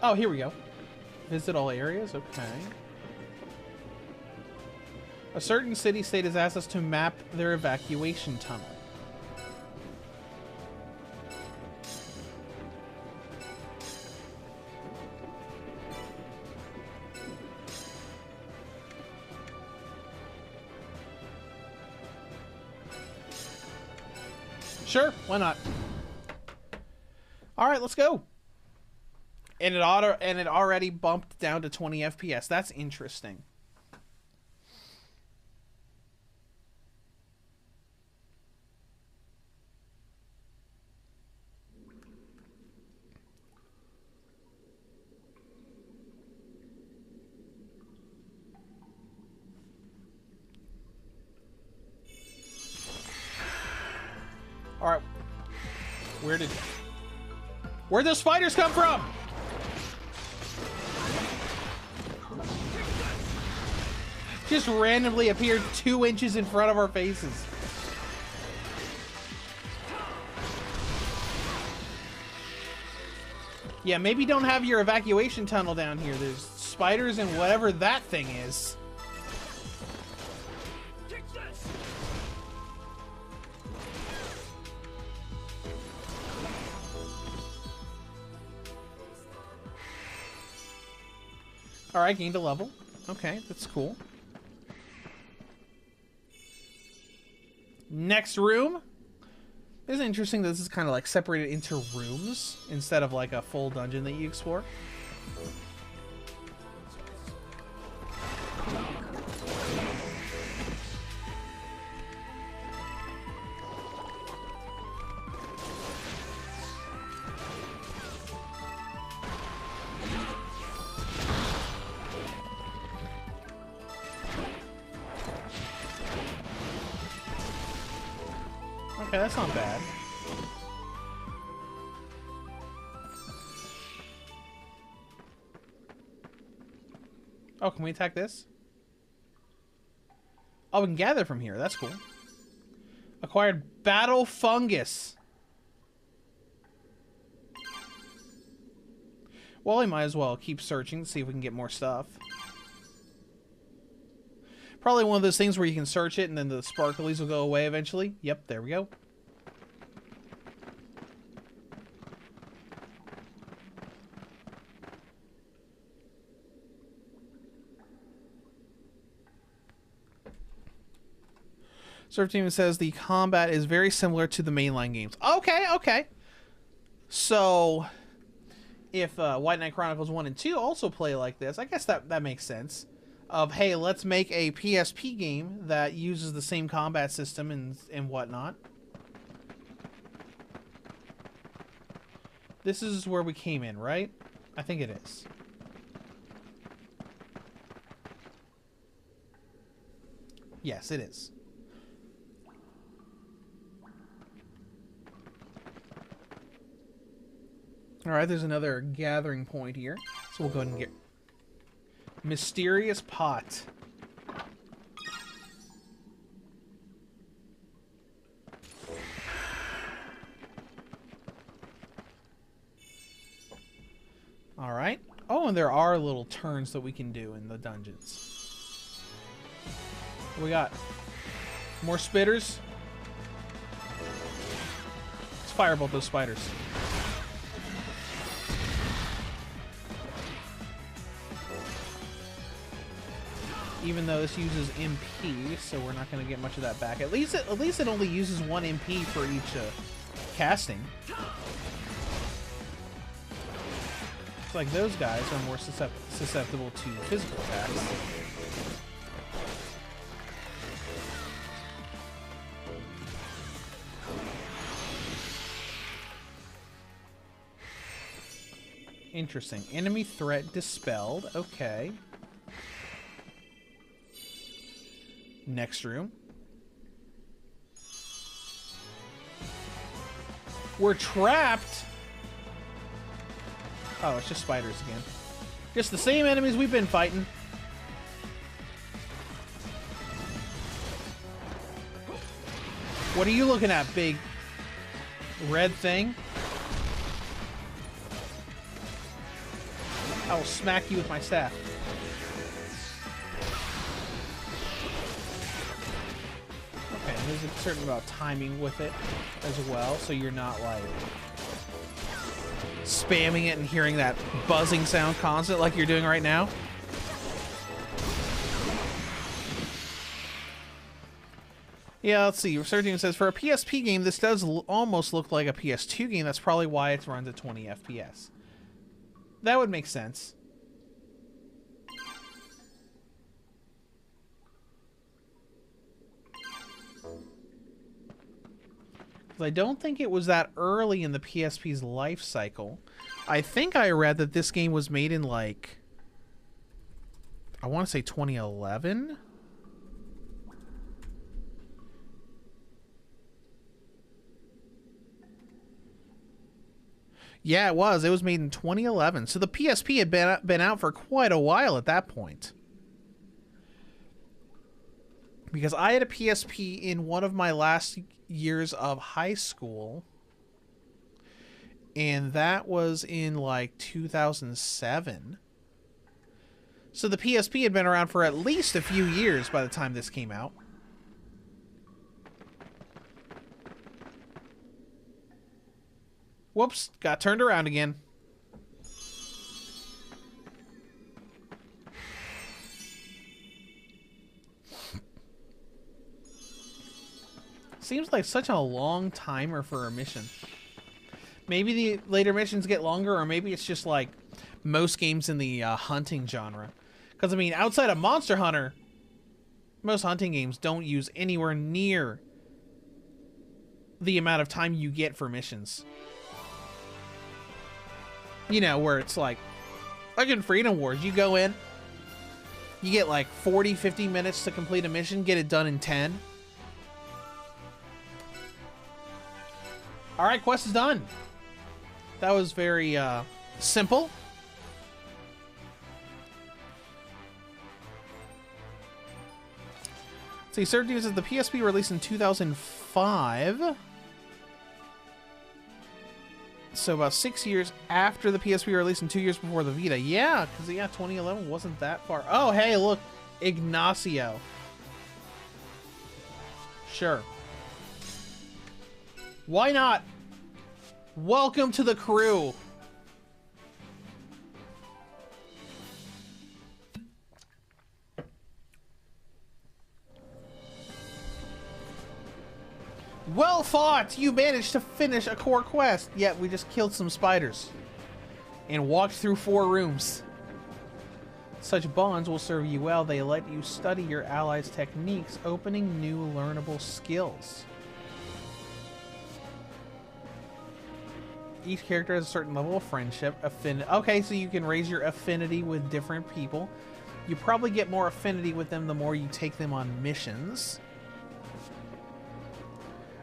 Oh, here we go. Visit all areas, okay. A certain city-state has asked us to map their evacuation tunnel. Sure, why not? All right, let's go. And it already bumped down to 20 FPS. That's interesting. All right. Where'd those spiders come from? Just randomly appeared 2 inches in front of our faces. Yeah, maybe don't have your evacuation tunnel down here. There's spiders and whatever that thing is. Alright, gained a level. Okay, that's cool. Next room. It's interesting that this is kind of like separated into rooms instead of like a full dungeon that you explore. Okay, that's not bad. Oh, can we attack this? Oh, we can gather from here. That's cool. Acquired battle fungus. Well, I might as well keep searching to see if we can get more stuff. Probably one of those things where you can search it and then the sparklies will go away eventually. Yep, there we go. Surf Team says the combat is very similar to the mainline games. Okay, okay. So, if White Knight Chronicles 1 and 2 also play like this, I guess that makes sense. Of, hey, let's make a PSP game that uses the same combat system and whatnot. This is where we came in, right? I think it is. Yes, it is. Alright, there's another gathering point here. So we'll go ahead and get... Mysterious pot. Alright. Oh, and there are little turns that we can do in the dungeons. What we got? More spitters? Let's firebolt those spiders. Even though this uses MP, so we're not going to get much of that back. At least it only uses 1 MP for each casting. It's like those guys are more susceptible to physical attacks. Interesting. Enemy threat dispelled. Okay. Next room. We're trapped. Oh, it's just spiders again. Just the same enemies we've been fighting. What are you looking at, big red thing? I will smack you with my staff. Okay, there's a certain amount of timing with it as well, so you're not like spamming it and hearing that buzzing sound constant like you're doing right now. Yeah, let's see. Researching says, for a PSP game, this does almost look like a PS2 game. That's probably why it runs at 20 FPS. That would make sense. I don't think it was that early in the PSP's life cycle. I think I read that this game was made in, like, I want to say 2011? Yeah, it was. It was made in 2011. So the PSP had been out for quite a while at that point. Because I had a PSP in one of my last years of high school. And that was in like 2007. So the PSP had been around for at least a few years by the time this came out. Whoops, got turned around again. Seems like such a long timer for a mission. Maybe the later missions get longer, or maybe it's just like most games in the hunting genre. Because, I mean, outside of Monster Hunter, most hunting games don't use anywhere near the amount of time you get for missions. You know, where it's like in Freedom Wars, you go in, you get like 40, 50 minutes to complete a mission, get it done in 10. Alright, quest is done. That was very simple. So, Sir Dude says the PSP released in 2005. So about 6 years after the PSP released and 2 years before the Vita. Yeah, because, yeah, 2011 wasn't that far. Oh, hey, look. Ignacio. Sure. Why not? Welcome to the crew. Well fought! You managed to finish a core quest, yet we just killed some spiders and walked through 4 rooms. Such bonds will serve you well. They let you study your allies' techniques, opening new learnable skills. Each character has a certain level of friendship. Okay, so you can raise your affinity with different people. You probably get more affinity with them the more you take them on missions.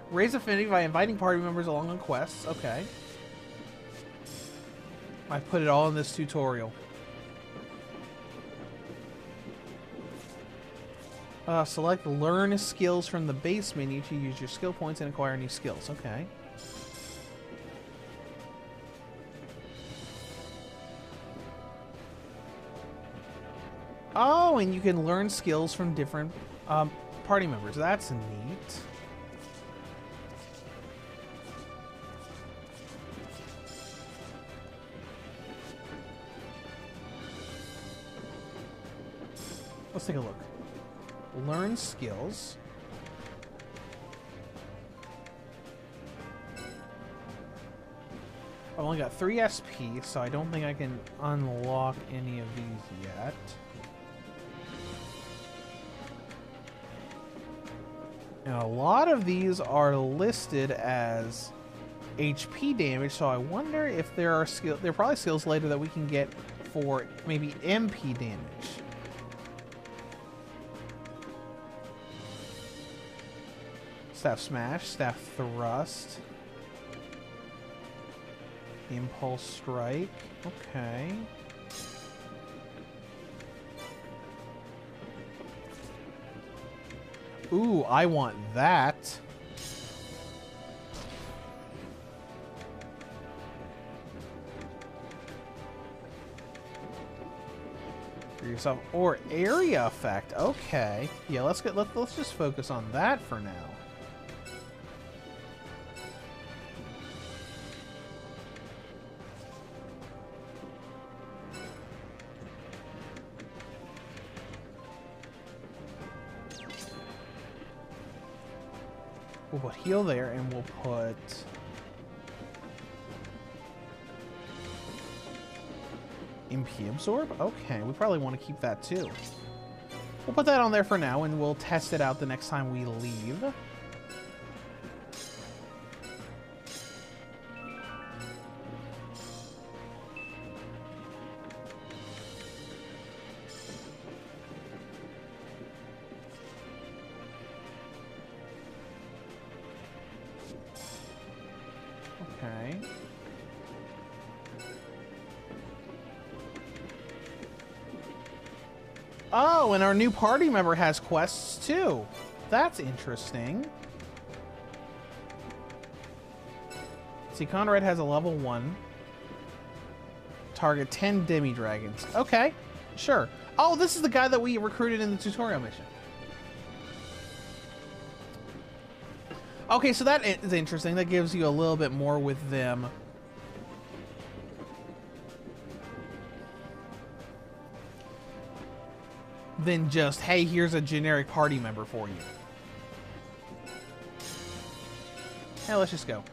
Raise affinity by inviting party members along on quests. Okay. I put it all in this tutorial. Select learn skills from the base menu to use your skill points and acquire new skills. Okay. Oh, and you can learn skills from different party members. That's neat. Let's take a look. Learn skills. I've only got 3 SP, so I don't think I can unlock any of these yet. And a lot of these are listed as HP damage, so I wonder if there are there are probably skills later that we can get for maybe MP damage. Staff Smash, Staff Thrust, Impulse Strike, okay. Ooh, I want that. For yourself, or area effect. Okay, yeah. Let's just focus on that for now. We'll put heal there, and we'll put MP absorb. Okay, we probably want to keep that too. We'll put that on there for now, and we'll test it out the next time we leave. Okay. Oh, and our new party member has quests too. That's interesting. See, Conrad has a level 1. Target 10 demi-dragons. Okay, sure. Oh, this is the guy that we recruited in the tutorial mission. Okay, so that is interesting. That gives you a little bit more with them. Than just, hey, here's a generic party member for you. Hey, let's just go.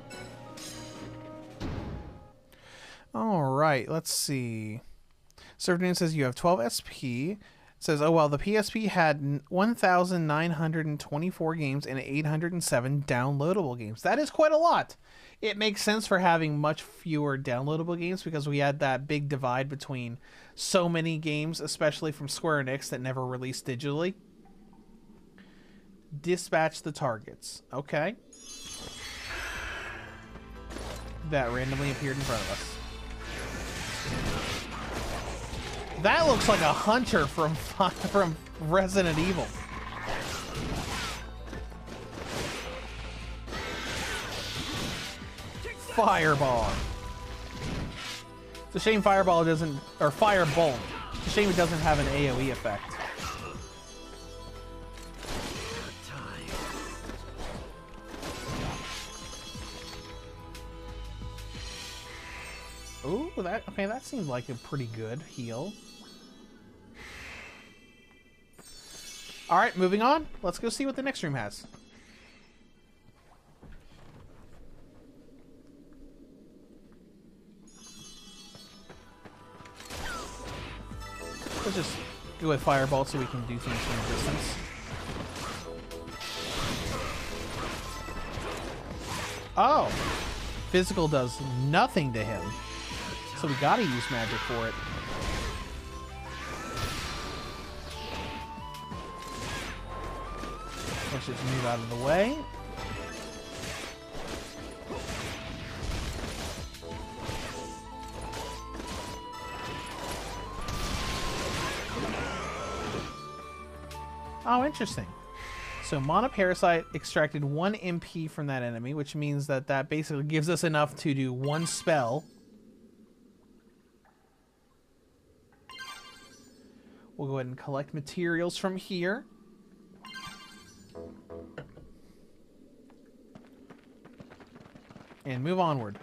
Alright, let's see. Server says you have 12 SP. It says, oh, well, the PSP had 1,924 games and 807 downloadable games. That is quite a lot. It makes sense for having much fewer downloadable games because we had that big divide between so many games, especially from Square Enix, that never released digitally. Dispatch the targets. Okay. That randomly appeared in front of us. That looks like a hunter from Resident Evil. Fireball. It's a shame Fireball doesn't, or Firebolt. It's a shame it doesn't have an AoE effect. Ooh, that seemed like a pretty good heal. All right, moving on. Let's go see what the next room has. Let's just go with Fireball so we can do things from a distance. Oh, physical does nothing to him, so we gotta use magic for it. Let's just move out of the way. Oh, interesting. So Mana Parasite extracted 1 MP from that enemy, which means that basically gives us enough to do 1 spell. We'll go ahead and collect materials from here. And move onward.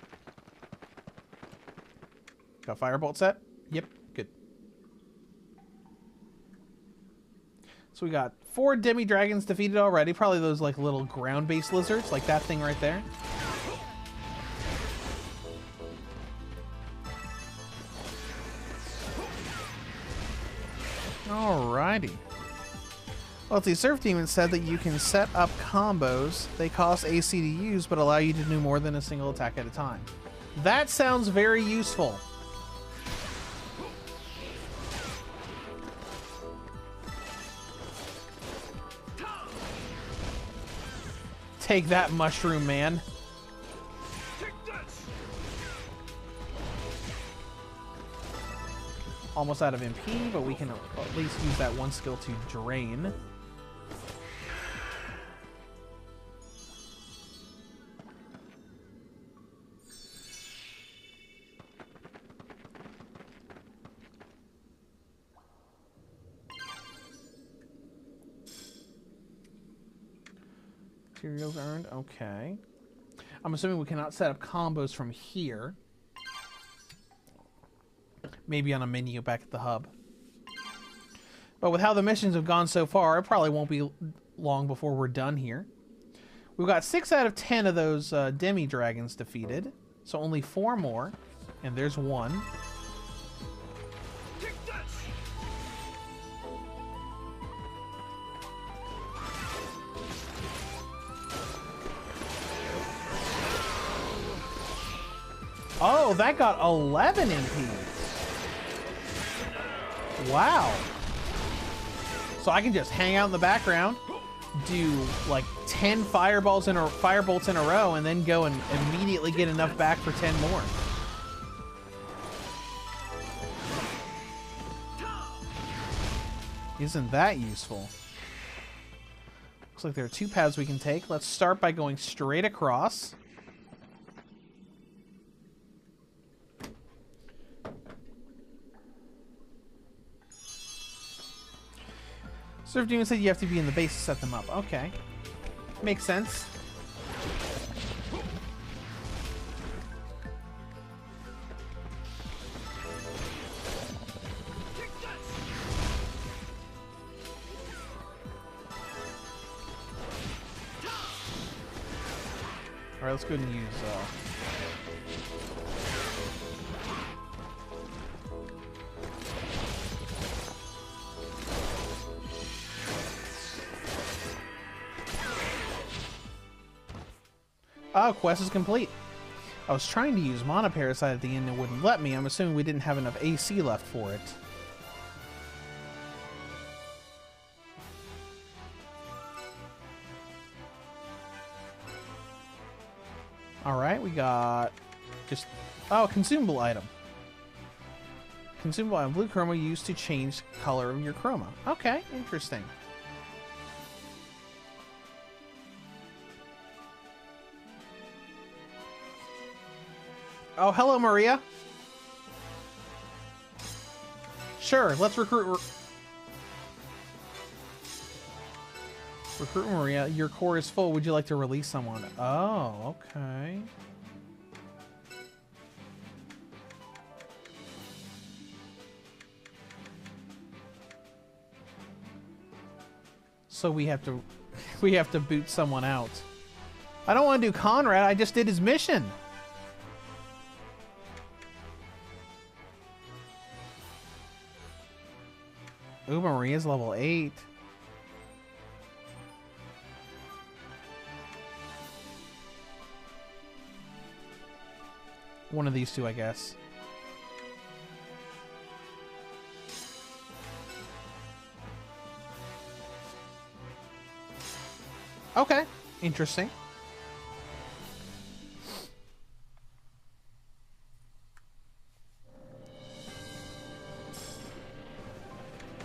Got firebolt set? Yep, good. So we got 4 demi-dragons defeated already. Probably those like little ground-based lizards, like that thing right there. Alrighty. Well, the Surf Demon said that you can set up combos. They cost AC to use, but allow you to do more than a single attack at a time. That sounds very useful. Take that, mushroom man. Almost out of MP, but we can at least use that one skill to drain. Materials earned, okay. I'm assuming we cannot set up combos from here. Maybe on a menu back at the hub. But with how the missions have gone so far, it probably won't be long before we're done here. We've got 6 out of 10 of those demi-dragons defeated. So only 4 more. And there's 1. Oh, that got 11 MP. Wow. So I can just hang out in the background, do like 10 firebolts in a row, and then go and immediately get enough back for 10 more. Isn't that useful? Looks like there are 2 paths we can take. Let's start by going straight across. Surf Demon said you have to be in the base to set them up. Okay. Makes sense. Alright, let's go ahead and use... Oh, quest is complete. I was trying to use Mana Parasite at the end and it wouldn't let me. I'm assuming we didn't have enough AC left for it. Alright, we got just... Oh, consumable item. Consumable item. Blue chroma used to change color of your chroma. Okay, interesting. Oh, hello, Maria. Sure, let's recruit... Recruit Maria. Your core is full. Would you like to release someone? Oh, okay. So we have to boot someone out. I don't want to do Conrad. I just did his mission. Ooh, Maria's level 8. One of these two, I guess. Okay, interesting.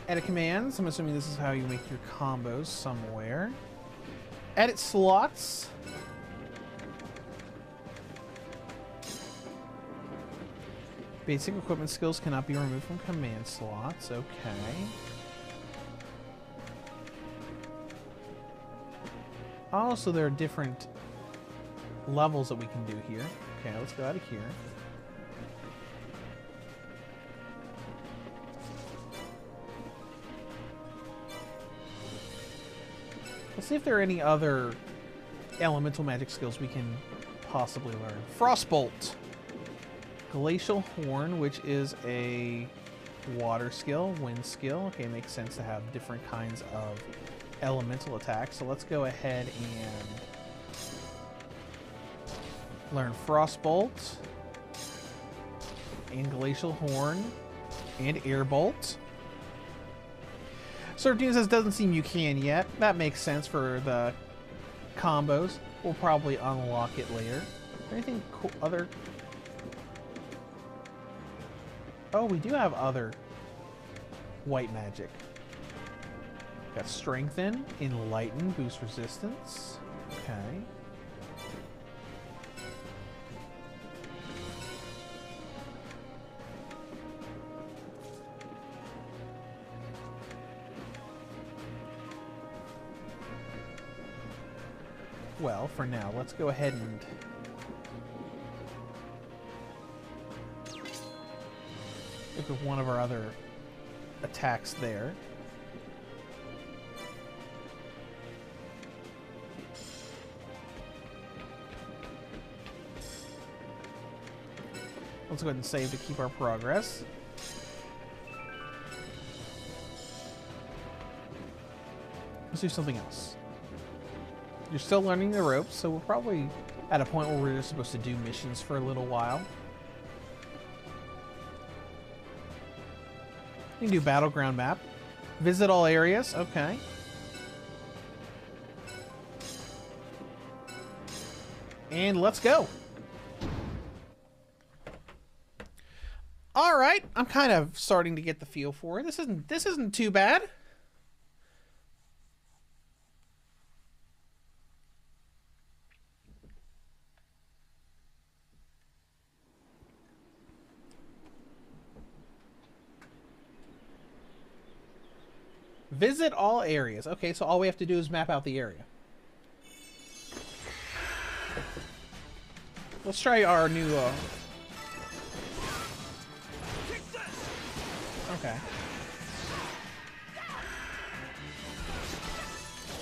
Edit commands. I'm assuming this is how you make your combos somewhere. Edit slots. Basic equipment skills cannot be removed from command slots. Okay. Oh, so there are different levels that we can do here. Okay, let's go out of here. Let's see if there are any other elemental magic skills we can possibly learn. Frostbolt. Glacial Horn, which is a water skill, wind skill. Okay, it makes sense to have different kinds of elemental attacks. So let's go ahead and learn Frostbolt and Glacial Horn and Airbolt. Serpentine says doesn't seem you can yet. That makes sense for the combos. We'll probably unlock it later. Anything cool other? Oh, we do have other white magic. Got Strengthen, Enlighten, boost resistance. Okay. Well, for now, let's go ahead and look at one of our other attacks there. Let's go ahead and save to keep our progress. Let's do something else. You're still learning the ropes, so we're probably at a point where we're just supposed to do missions for a little while. You can do battleground map. Visit all areas. Okay. And let's go. All right, I'm kind of starting to get the feel for it. This isn't too bad. Visit all areas. Okay, so all we have to do is map out the area. Let's try our new... Okay.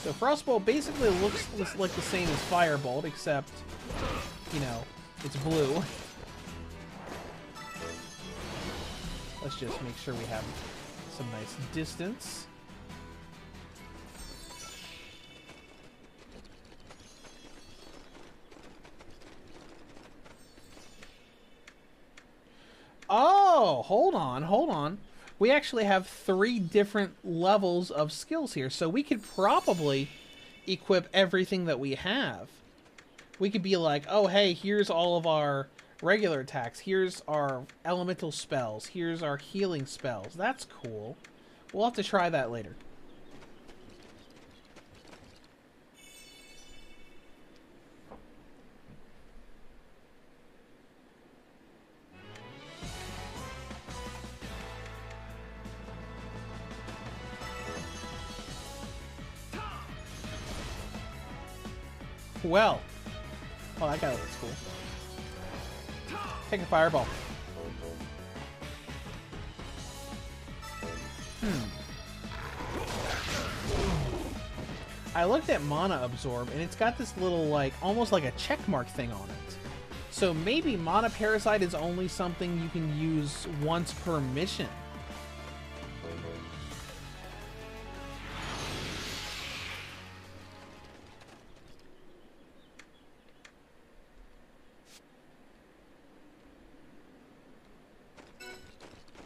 So Frostbolt basically looks like the same as Firebolt, except, you know, it's blue. Let's just make sure we have some nice distance. Oh, hold on. We actually have 3 different levels of skills here, so we could probably equip everything that we have. We could be like, oh, hey, here's all of our regular attacks. Here's our elemental spells. Here's our healing spells. That's cool. We'll have to try that later. Well, oh, that guy looks cool. Take a fireball. I looked at Mana Absorb, and it's got this little, like, almost like a checkmark thing on it. So maybe Mana Parasite is only something you can use once per mission.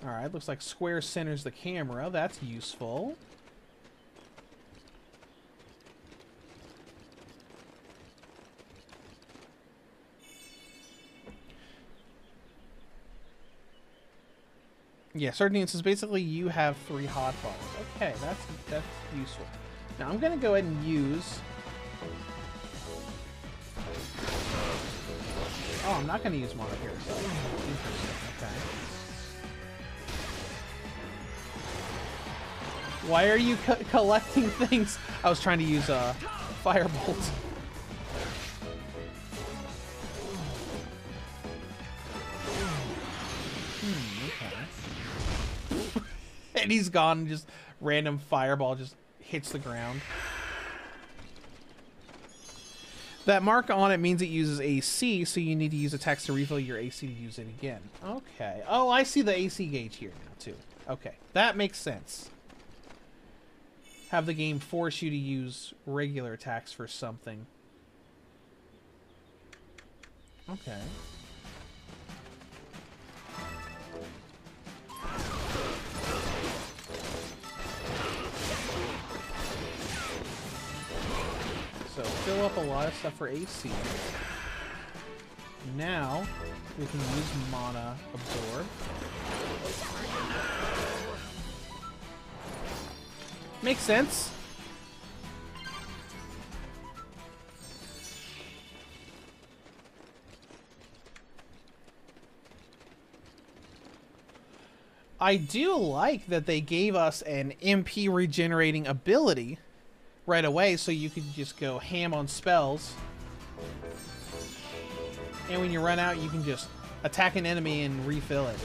Alright, looks like square centers the camera. That's useful. Yeah, Sardine says basically you have 3 hot bars. Okay, that's useful. Now I'm gonna go ahead and use... Oh, I'm not gonna use Mana Parasite. Interesting, okay. Why are you collecting things? I was trying to use Firebolt. Okay. And he's gone. Just random fireball just hits the ground. That mark on it means it uses AC, so you need to use attacks to refill your AC to use it again. Okay. Oh, I see the AC gauge here now, too. Okay. That makes sense. Have the game force you to use regular attacks for something. Okay. So fill up a lot of stuff for AC. Now we can use Mana Absorb. Makes sense. I do like that they gave us an MP regenerating ability right away, so you could just go ham on spells. And when you run out, you can just attack an enemy and refill it.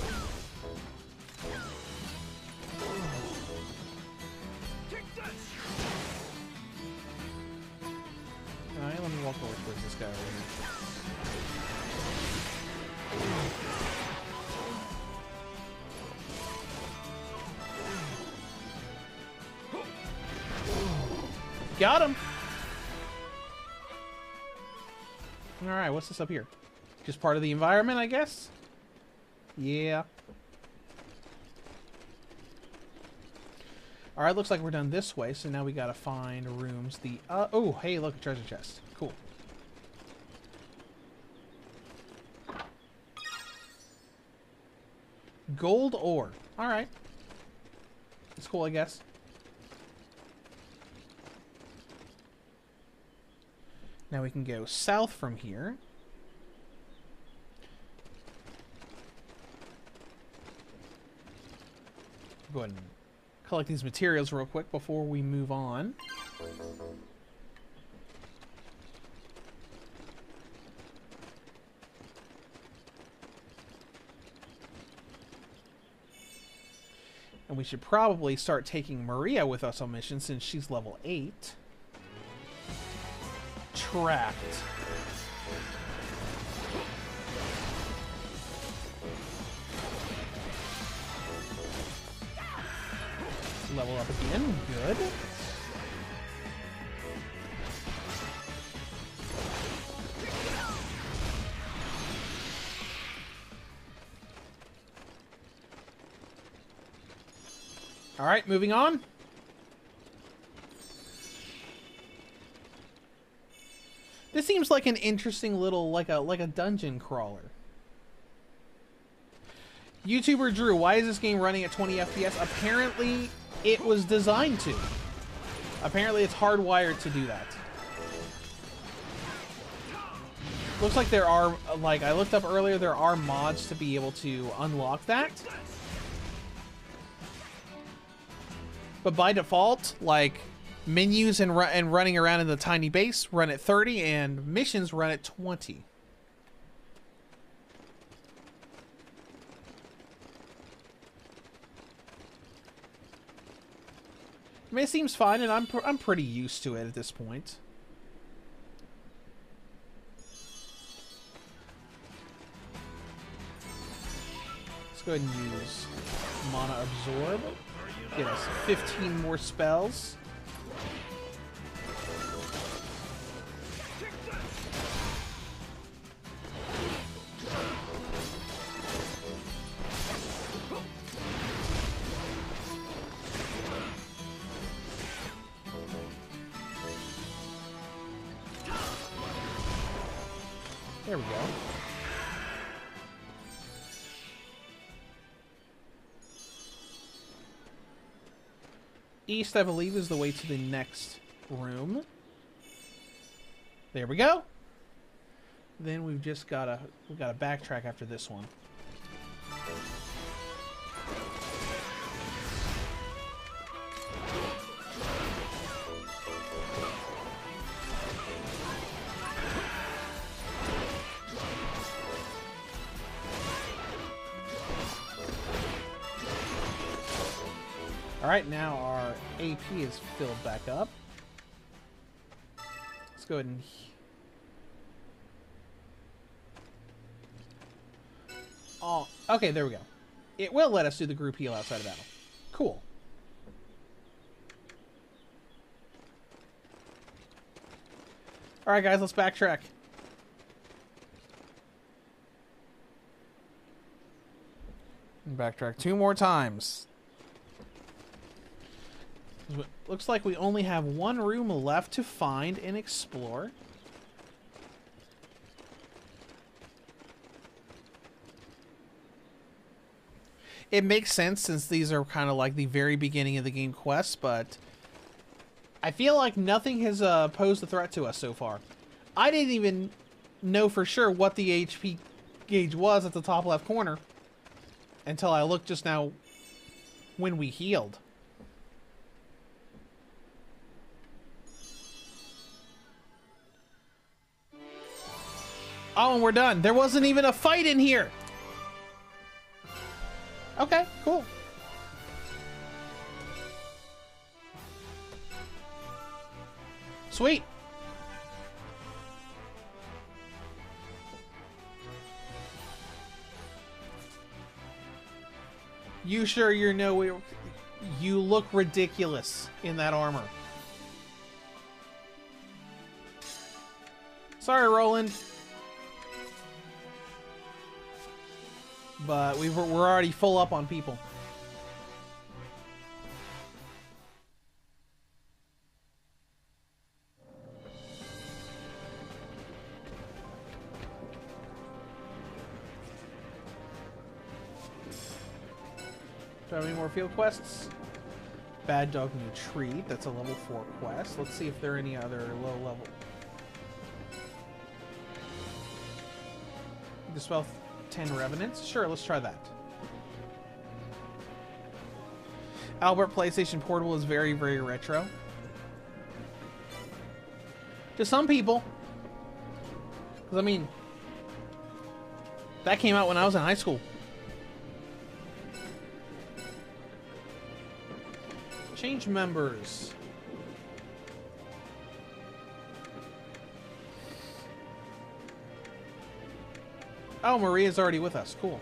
Alright, let me walk over towards this guy over here. Got him! Alright, what's this up here? Just part of the environment, I guess? Yeah. Alright, looks like we're done this way, so now we gotta find rooms. Oh, hey, look, a treasure chest. Cool. Gold ore. Alright. It's cool, I guess. Now we can go south from here. Go ahead and collect these materials real quick before we move on. And we should probably start taking Maria with us on mission since she's level 8. Trapped. Level up again. Good. All right, moving on. This seems like an interesting little, like a dungeon crawler. YouTuber Drew, why is this game running at 20 FPS? Apparently, it was designed to. Apparently, it's hardwired to do that. Looks like there are, like I looked up earlier, there are mods to be able to unlock that. But by default, like, menus and running around in the tiny base run at 30, and missions run at 20. I mean, it seems fine, and I'm pretty used to it at this point. Let's go ahead and use Mana Absorb. Get us 15 more spells. There we go. East, I believe, is the way to the next room. There we go. Then we've got to backtrack after this one. Alright, now our AP is filled back up. Let's go ahead and... Oh, okay, there we go. It will let us do the group heal outside of battle. Cool. Alright guys, let's backtrack. Backtrack 2 more times. Looks like we only have 1 room left to find and explore. It makes sense since these are kind of like the very beginning of the game quests, but I feel like nothing has posed a threat to us so far. I didn't even know for sure what the HP gauge was at the top left corner until I looked just now when we healed. Oh, and we're done. There wasn't even a fight in here. Okay, cool. Sweet. You sure you know you look ridiculous in that armor. Sorry, Roland. But we're already full up on people. Do I have any more field quests? Bad Dog New Treat. That's a level 4 quest. Let's see if there are any other low level. Dispel 10 Revenants? Sure, let's try that. Albert PlayStation Portable is very, very retro. To some people. Because, I mean, that came out when I was in high school. Change members. Oh, Maria's already with us. Cool.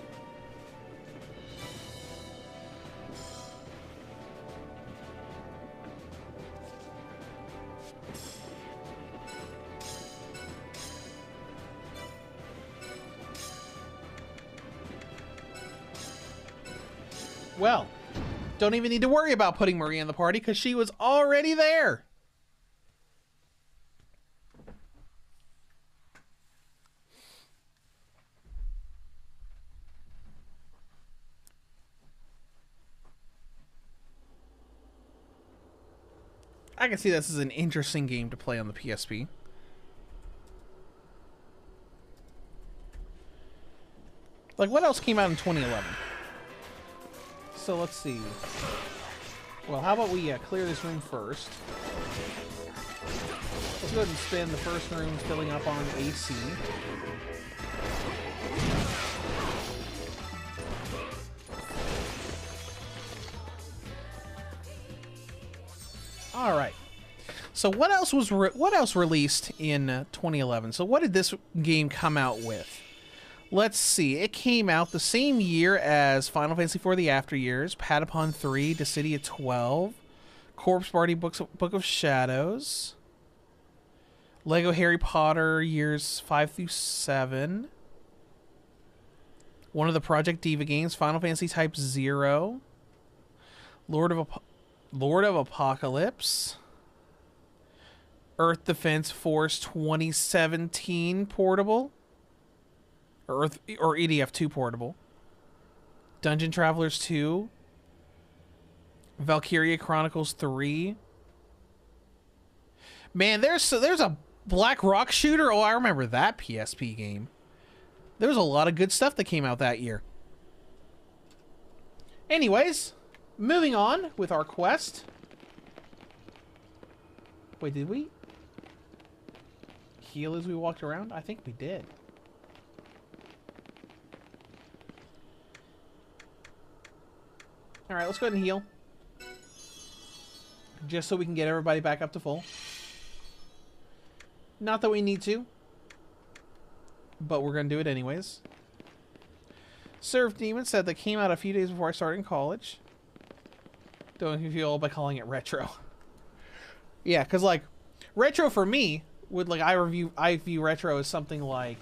Well, don't even need to worry about putting Maria in the party because she was already there. I can see this is an interesting game to play on the PSP. Like, what else came out in 2011? So, let's see. Well, how about we clear this room first. Let's go ahead and spin the first room, filling up on AC. All right. So what else released in 2011? So what did this game come out with? Let's see. It came out the same year as Final Fantasy IV: The After Years, Patapon 3, Dissidia 12, Corpse Party Book of Shadows, Lego Harry Potter Years 5 through 7, one of the Project Diva games, Final Fantasy Type 0, Lord of Apocalypse, Earth Defense Force 2017 Portable, or EDF2 Portable, Dungeon Travelers 2, Valkyria Chronicles 3. Man, there's a Black Rock shooter. Oh, I remember that PSP game. There was a lot of good stuff that came out that year. Anyways, moving on with our quest. Wait, did we heal as we walked around? I think we did. Alright, let's go ahead and heal. just so we can get everybody back up to full. Not that we need to, but we're going to do it anyways. Surf Demon said that came out a few days before I started in college. Don't know if you feel by calling it retro. Yeah, because like retro for me would like I view retro as something like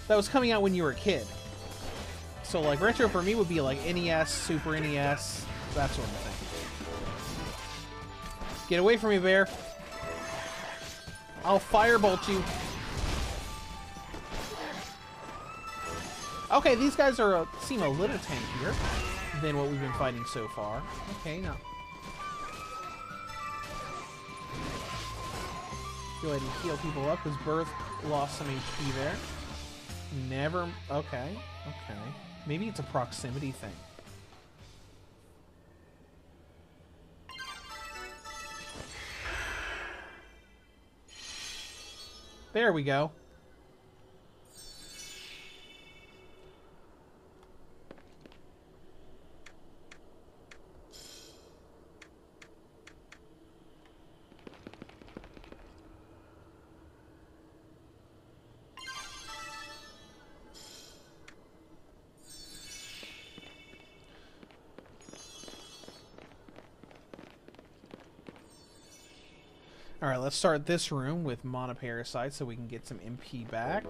that was coming out when you were a kid. So like retro for me would be like NES, Super NES, that sort of thing. Get away from me, bear. I'll firebolt you. Okay, these guys are seem a little tankier than what we've been fighting so far. Okay, now go ahead and heal people up because Birth lost some HP there. Never. Okay. Okay. Maybe it's a proximity thing. There we go. Alright, let's start this room with monoparasites so we can get some MP back.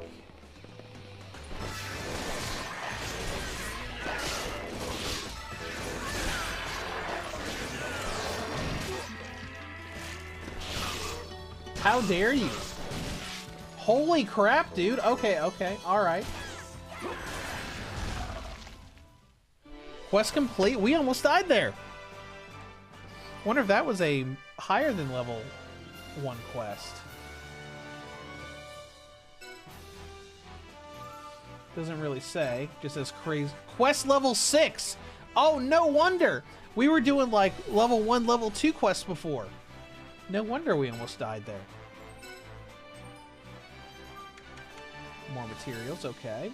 How dare you? Holy crap, dude. Okay, okay, alright. Quest complete. We almost died there. Wonder if that was a higher than level 1 quest. Doesn't really say. Just says crazy. Quest level 6! Oh, no wonder! We were doing like level 1, level 2 quests before. No wonder we almost died there. More materials, okay.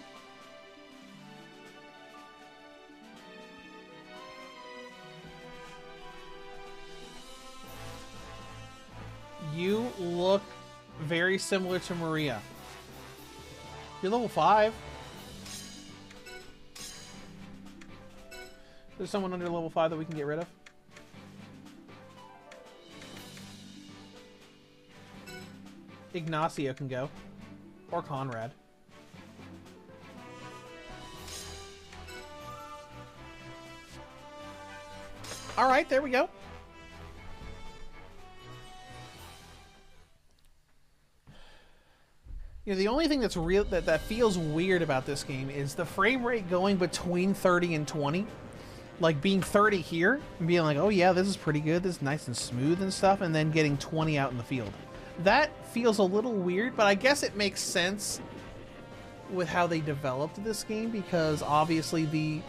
You look very similar to Maria. You're level 5. There's someone under level 5 that we can get rid of. Ignacio can go. Or Conrad. Alright, there we go. You know, the only thing that's real that feels weird about this game is the frame rate going between 30 and 20. Like being 30 here and being like, oh yeah, this is pretty good, this is nice and smooth and stuff, and then getting 20 out in the field. That feels a little weird, but I guess it makes sense with how they developed this game because obviously the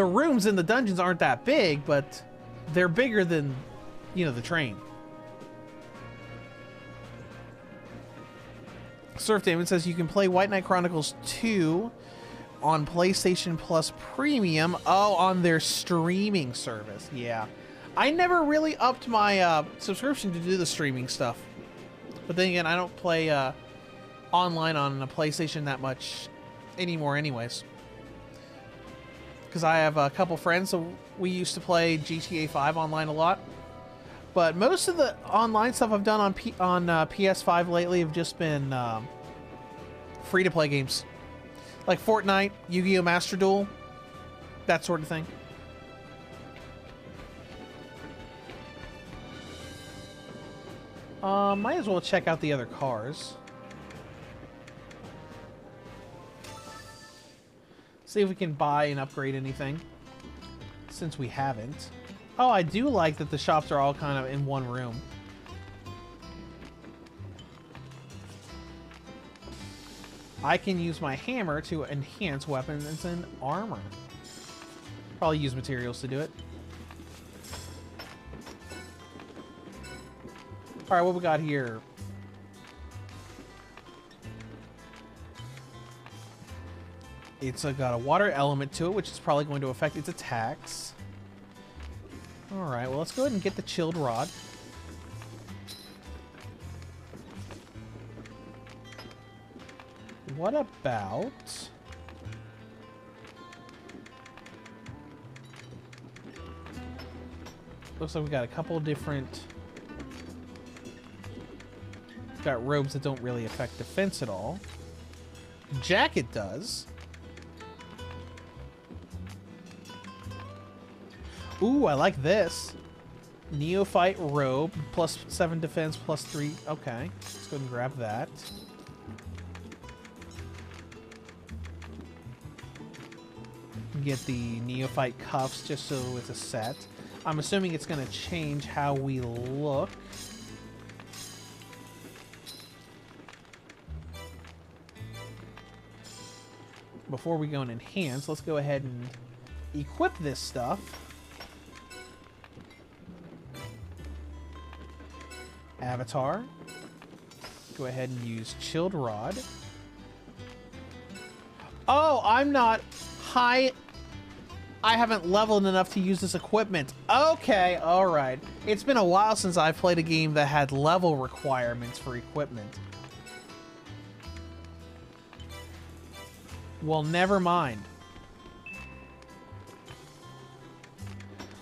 rooms in the dungeons aren't that big, but they're bigger than, you know, the train. Surf Damon says you can play White Knight Chronicles 2 on PlayStation Plus Premium. Oh, on their streaming service. Yeah. I never really upped my subscription to do the streaming stuff. But then again, I don't play online on a PlayStation that much anymore anyways. Because I have a couple friends, so we used to play GTA 5 online a lot. But most of the online stuff I've done on PS5 lately have just been free-to-play games. Like Fortnite, Yu-Gi-Oh! Master Duel, that sort of thing. Might as well check out the other cars. See if we can buy and upgrade anything, since we haven't. Oh, I do like that the shops are all kind of in one room. I can use my hammer to enhance weapons and armor. Probably use materials to do it. Alright, what we got here? It's got a water element to it, which is probably going to affect its attacks. Alright, well, let's go ahead and get the chilled rod. What about... Looks like we got a couple different... Got robes that don't really affect defense at all. Jacket does. Ooh, I like this. Neophyte robe, plus 7 defense, plus 3. Okay, let's go ahead and grab that. Get the Neophyte cuffs just so it's a set. I'm assuming it's going to change how we look. Before we go and enhance, let's go ahead and equip this stuff. Avatar. Go ahead and use Chilled Rod. Oh, I'm not high. I haven't leveled enough to use this equipment. Okay, alright. It's been a while since I've played a game that had level requirements for equipment. Well, never mind.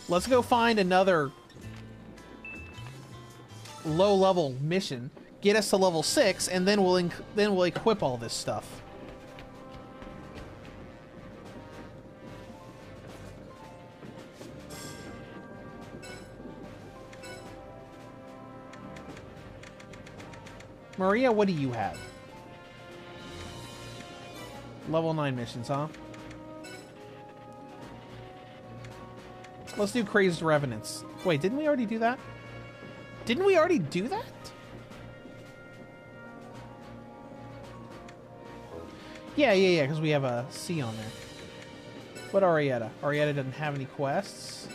Let's go find another low-level mission, get us to level 6, and then we'll equip all this stuff. Maria, what do you have? Level 9 missions, huh? Let's do Crazed Revenants. Wait, didn't we already do that? Didn't we already do that? Yeah, because we have a C on there. What Arietta? Arietta doesn't have any quests.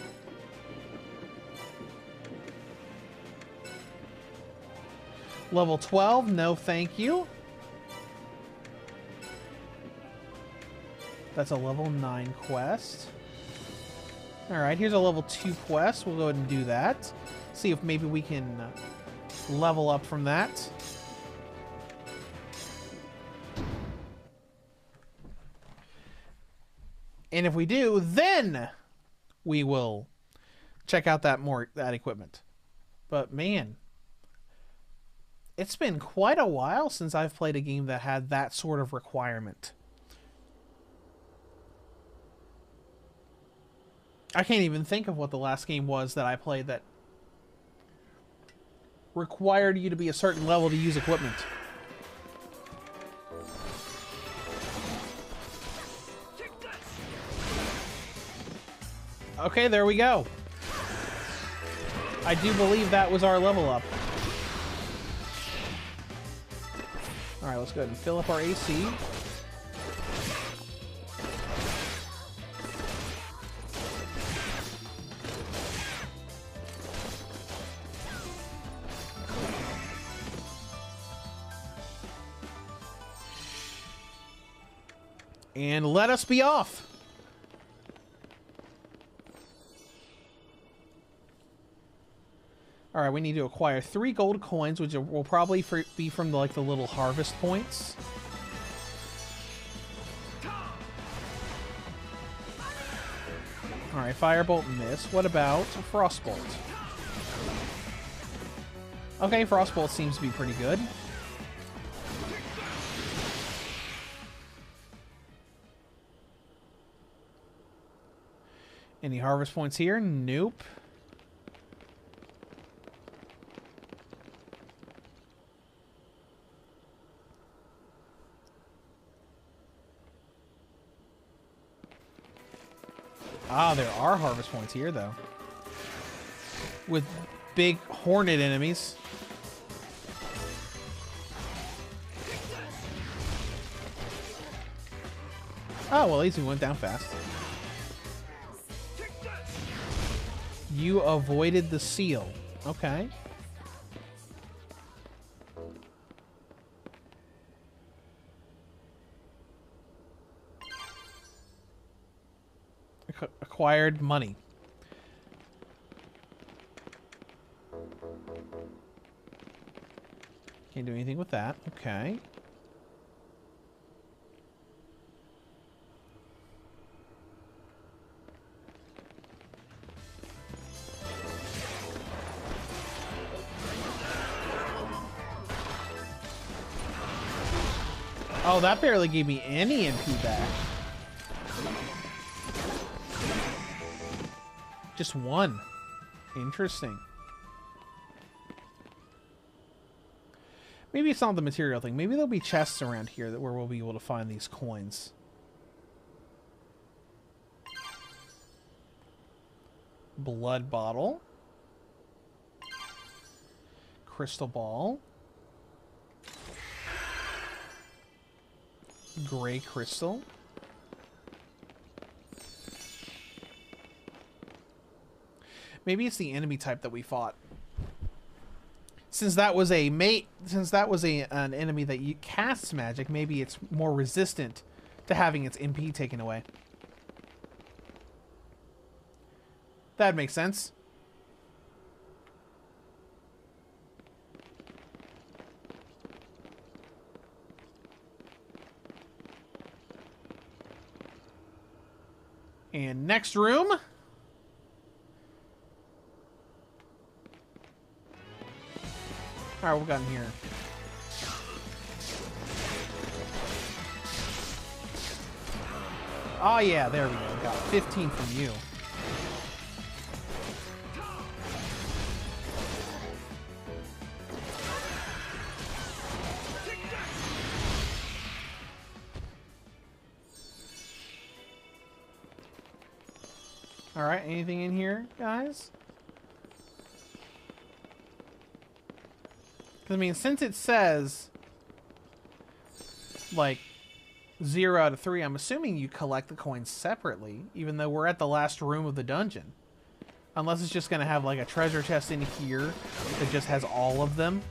Level 12, no thank you. That's a level 9 quest. Alright, here's a level 2 quest. We'll go ahead and do that. See if maybe we can level up from that. And if we do, then we will check out that equipment. But man, it's been quite a while since I've played a game that had that sort of requirement. I can't even think of what the last game was that I played that required you to be a certain level to use equipment. Okay, there we go. I do believe that was our level up. Alright, let's go ahead and fill up our AC. And let us be off. All right, we need to acquire 3 gold coins, which will probably be from the little harvest points. All right, Firebolt miss. What about Frostbolt? Okay, Frostbolt seems to be pretty good. Any harvest points here? Nope. Ah, there are harvest points here, though. With big hornet enemies. Oh, well, at least we went down fast. You avoided the seal. Okay. Acquired money. Can't do anything with that. Okay. Oh, that barely gave me any MP back. Just one. Interesting. Maybe it's not the material thing. Maybe there'll be chests around here where we'll be able to find these coins. Blood bottle. Crystal ball. Gray crystal. Maybe it's the enemy type that we fought. Since that was an enemy that casts magic, maybe it's more resistant to having its MP taken away. That makes sense. And next room. Alright, what we got in here? Oh yeah, there we go. Got 15 from you. Alright, anything in here, guys? I mean, since it says, like, 0 out of 3, I'm assuming you collect the coins separately, even though we're at the last room of the dungeon. Unless it's just going to have, like, a treasure chest in here that just has all of them.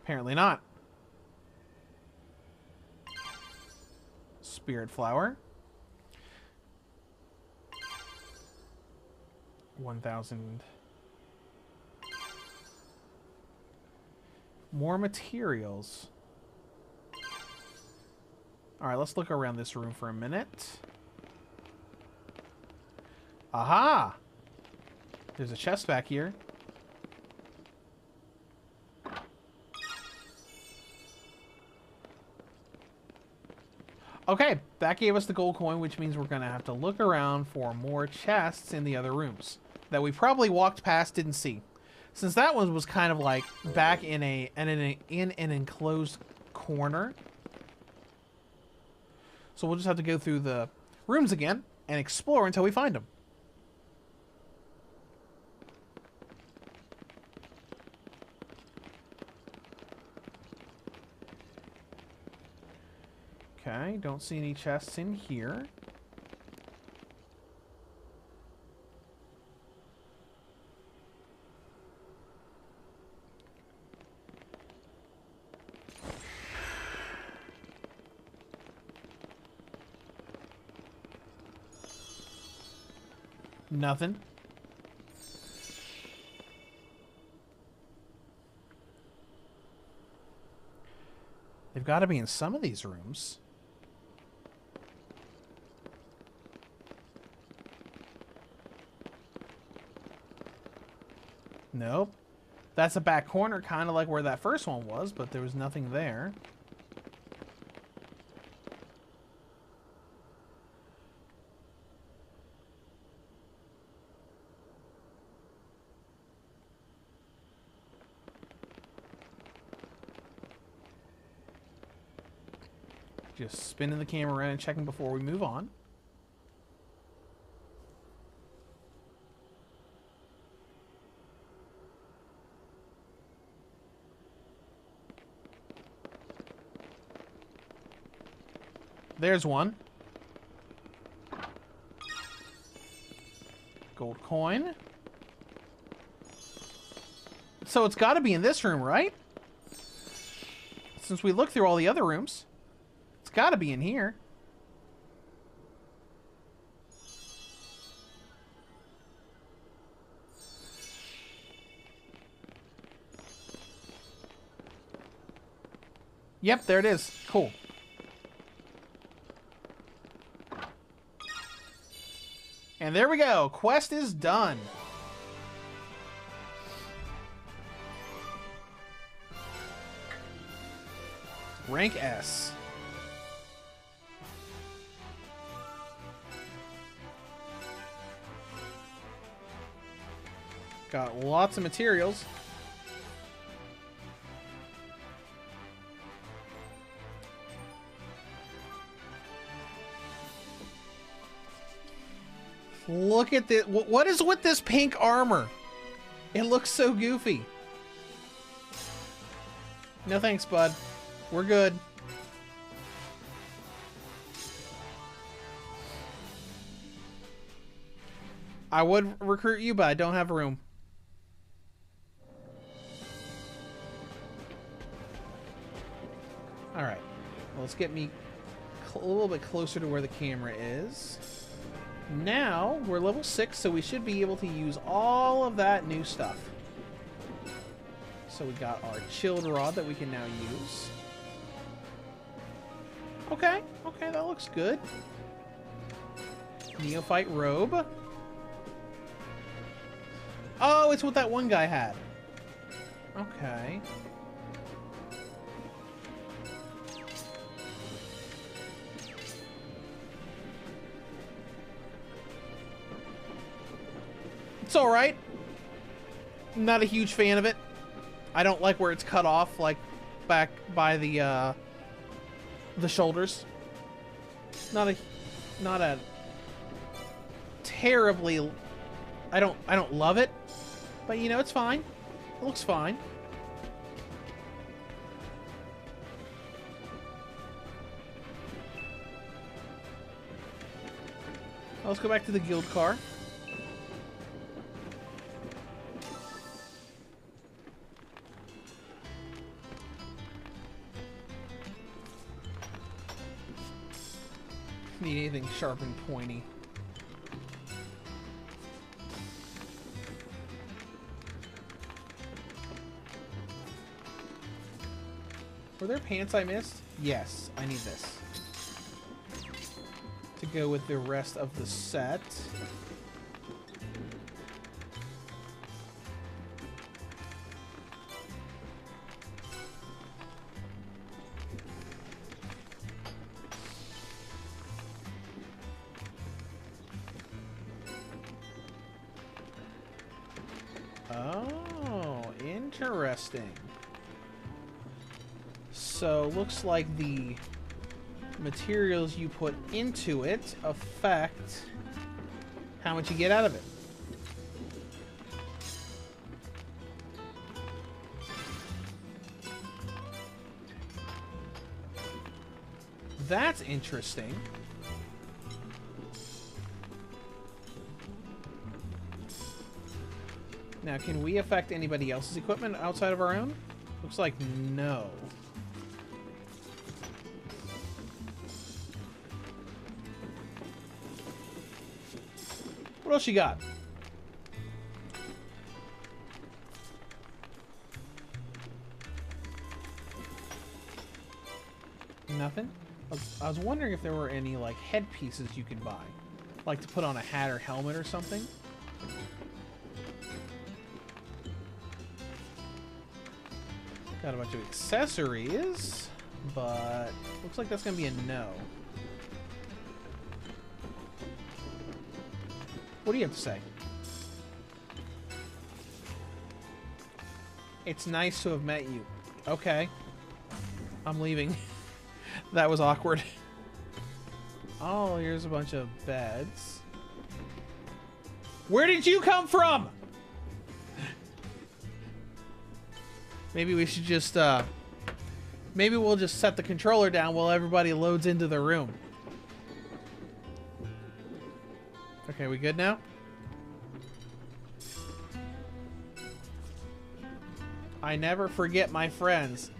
Apparently not. Spirit flower. 1,000. More materials. Alright, let's look around this room for a minute. Aha! There's a chest back here. Okay, that gave us the gold coin, which means we're going to have to look around for more chests in the other rooms that we probably walked past, didn't see. Since that one was kind of like back in an enclosed corner. So we'll just have to go through the rooms again and explore until we find them. Okay, don't see any chests in here. Nothing. They've got to be in some of these rooms. Nope. That's a back corner, kind of like where that first one was, but there was nothing there. Just spinning the camera around and checking before we move on. There's one. Gold coin. So it's got to be in this room, right? Since we looked through all the other rooms, it's got to be in here. Yep, there it is. Cool. And there we go. Quest is done. Rank S. Got lots of materials. Look at this. What is with this pink armor? It looks so goofy. No thanks, bud. We're good. I would recruit you, but I don't have room. Alright. Well, let's get me a little bit closer to where the camera is. Now, we're level 6, so we should be able to use all of that new stuff. So we got our chilled rod that we can now use. Okay, okay, that looks good. Neophyte robe. Oh, it's what that one guy had. Okay. It's alright. Not a huge fan of it. I don't like where it's cut off, like, back by the shoulders. Not a terribly... I don't love it, but, you know, it's fine. It looks fine. Let's go back to the guild car. Need anything sharp and pointy. Were there pants I missed? Yes, I need this to go with the rest of the set. Oh, interesting. So, looks like the materials you put into it affect how much you get out of it. That's interesting. Now, can we affect anybody else's equipment outside of our own? Looks like no. What else you got? Nothing? I was wondering if there were any, like, headpieces you could buy. Like to put on a hat or helmet or something. Got a bunch of accessories, but looks like that's going to be a no. What do you have to say? It's nice to have met you. Okay. I'm leaving. That was awkward. Oh, here's a bunch of beds. Where did you come from? Maybe we should just, maybe we'll just set the controller down while everybody loads into the room. Okay, we good now? I never forget my friends.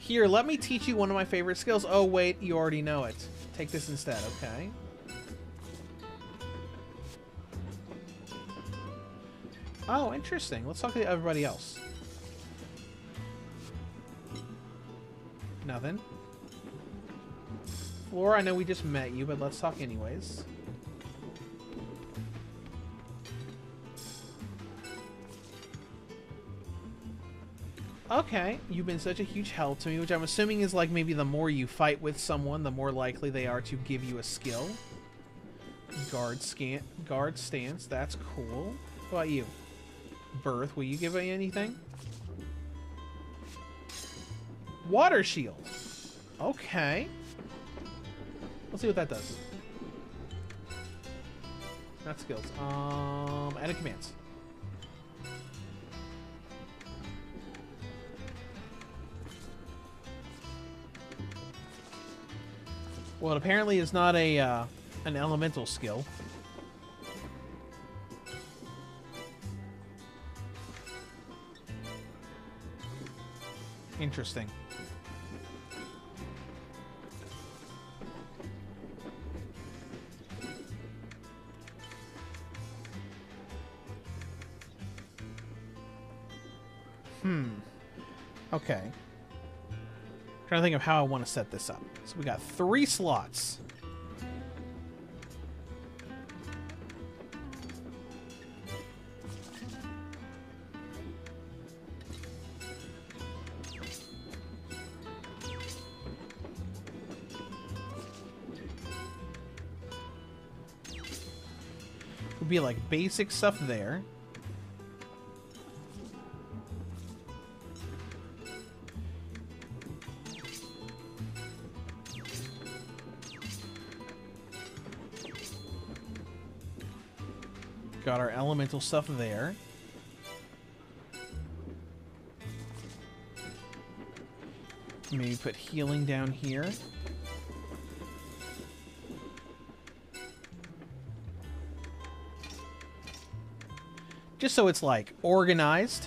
Here, let me teach you one of my favorite skills. Oh, wait, you already know it. Take this instead, okay? Oh, interesting. Let's talk to everybody else. Nothing. Flora, I know we just met you, but let's talk anyways. Okay, you've been such a huge help to me, which I'm assuming is like maybe the more you fight with someone, the more likely they are to give you a skill. Guard stance, that's cool. What about you? Birth, will you give me anything? Water shield. Okay. Let's see what that does. Not skills. Edit commands. Well, it apparently is not a an elemental skill. Interesting. Okay. Trying to think of how I want to set this up. So we got 3 slots. Would be like basic stuff there. Got our elemental stuff there. Maybe put healing down here. Just so it's like organized.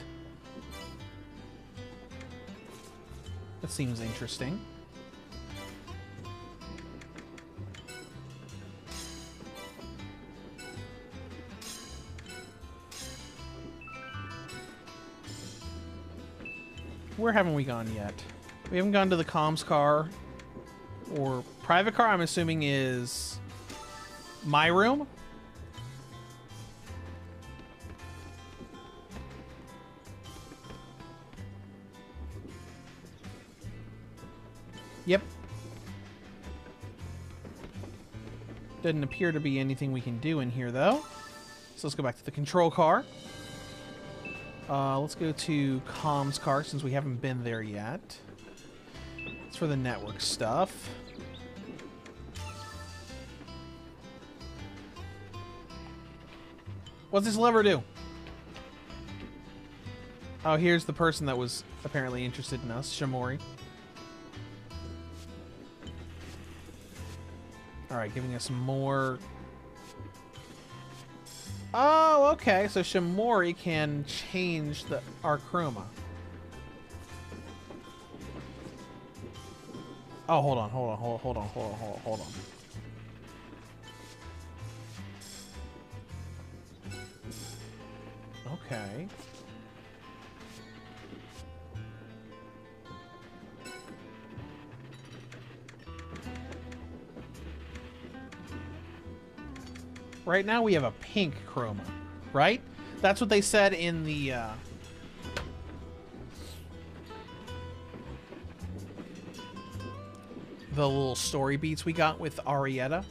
That seems interesting. Where haven't we gone yet? We haven't gone to the comms car or private car. I'm assuming is my room. Yep. Doesn't appear to be anything we can do in here though. So let's go back to the control car. Let's go to comms car since we haven't been there yet. It's for the network stuff. What's this lever do? Oh, here's the person that was apparently interested in us, Shamori. Alright, giving us more... Oh, okay. So Shamori can change our chroma. Oh, hold on. Okay. Right now we have a pink chroma, right? That's what they said in the little story beats we got with Arietta.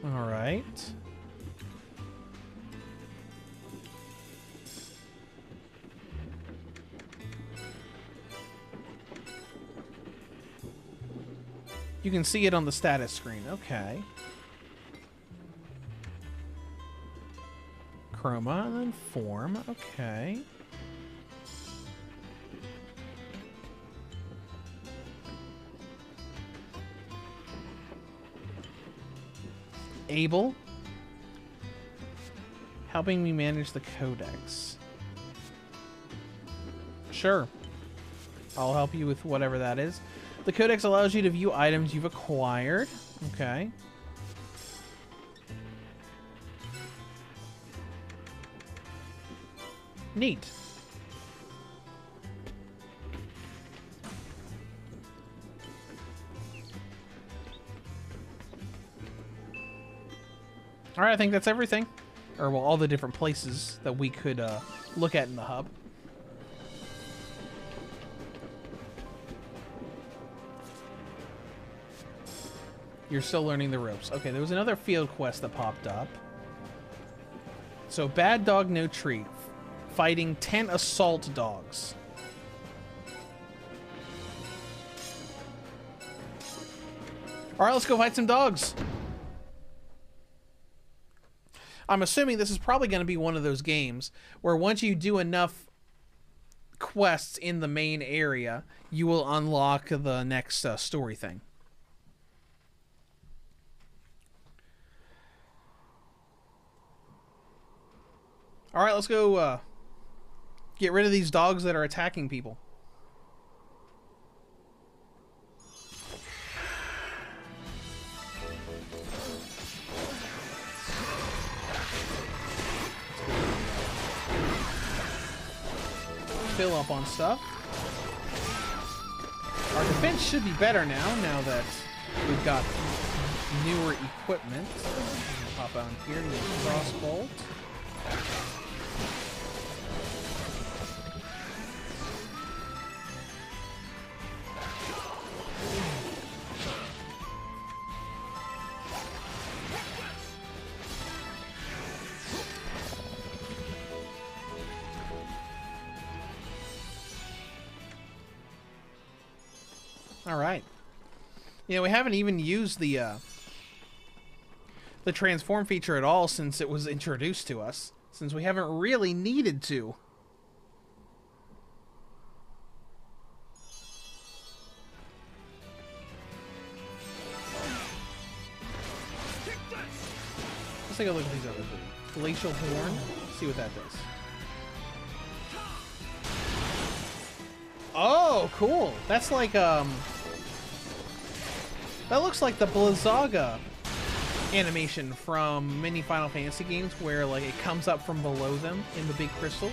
All right. You can see it on the status screen. Okay. Chroma and then form. Okay. Able. Helping me manage the codex. Sure. I'll help you with whatever that is. The codex allows you to view items you've acquired. Okay. Neat. Alright, I think that's everything. Or, well, all the different places that we could look at in the hub. You're still learning the ropes. Okay, there was another field quest that popped up. So, bad dog, no treat. Fighting 10 assault dogs. Alright, let's go fight some dogs. I'm assuming this is probably going to be one of those games where once you do enough quests in the main area, you will unlock the next story thing. Alright, let's go get rid of these dogs that are attacking people. Fill up on stuff. Our defense should be better now that we've got newer equipment. Pop on here, use crossbolt. All right. You know, we haven't even used the transform feature at all since it was introduced to us, since we haven't really needed to. Let's take a look at these other three. Glacial Horn. See what that does. Oh, cool. That's like, that looks like the Blizzaga animation from many Final Fantasy games where, like, it comes up from below them in the big crystals.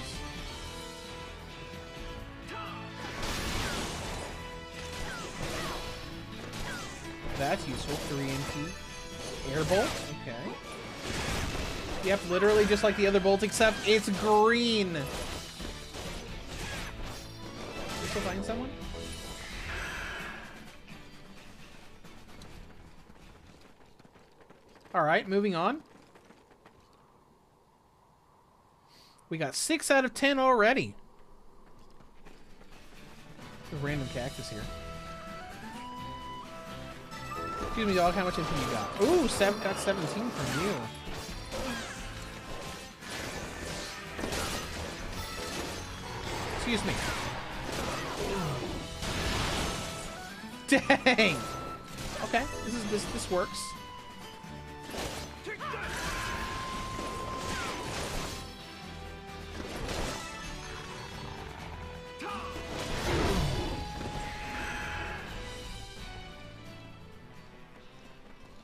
That's useful. 3 MP. Airbolt. Okay. Yep, literally just like the other bolt, except it's green. Still find someone? Alright, moving on. We got 6 out of 10 already. A random cactus here. Excuse me, dog, how much info you got? Ooh, got 17 from you. Excuse me. Dang! Okay, this works.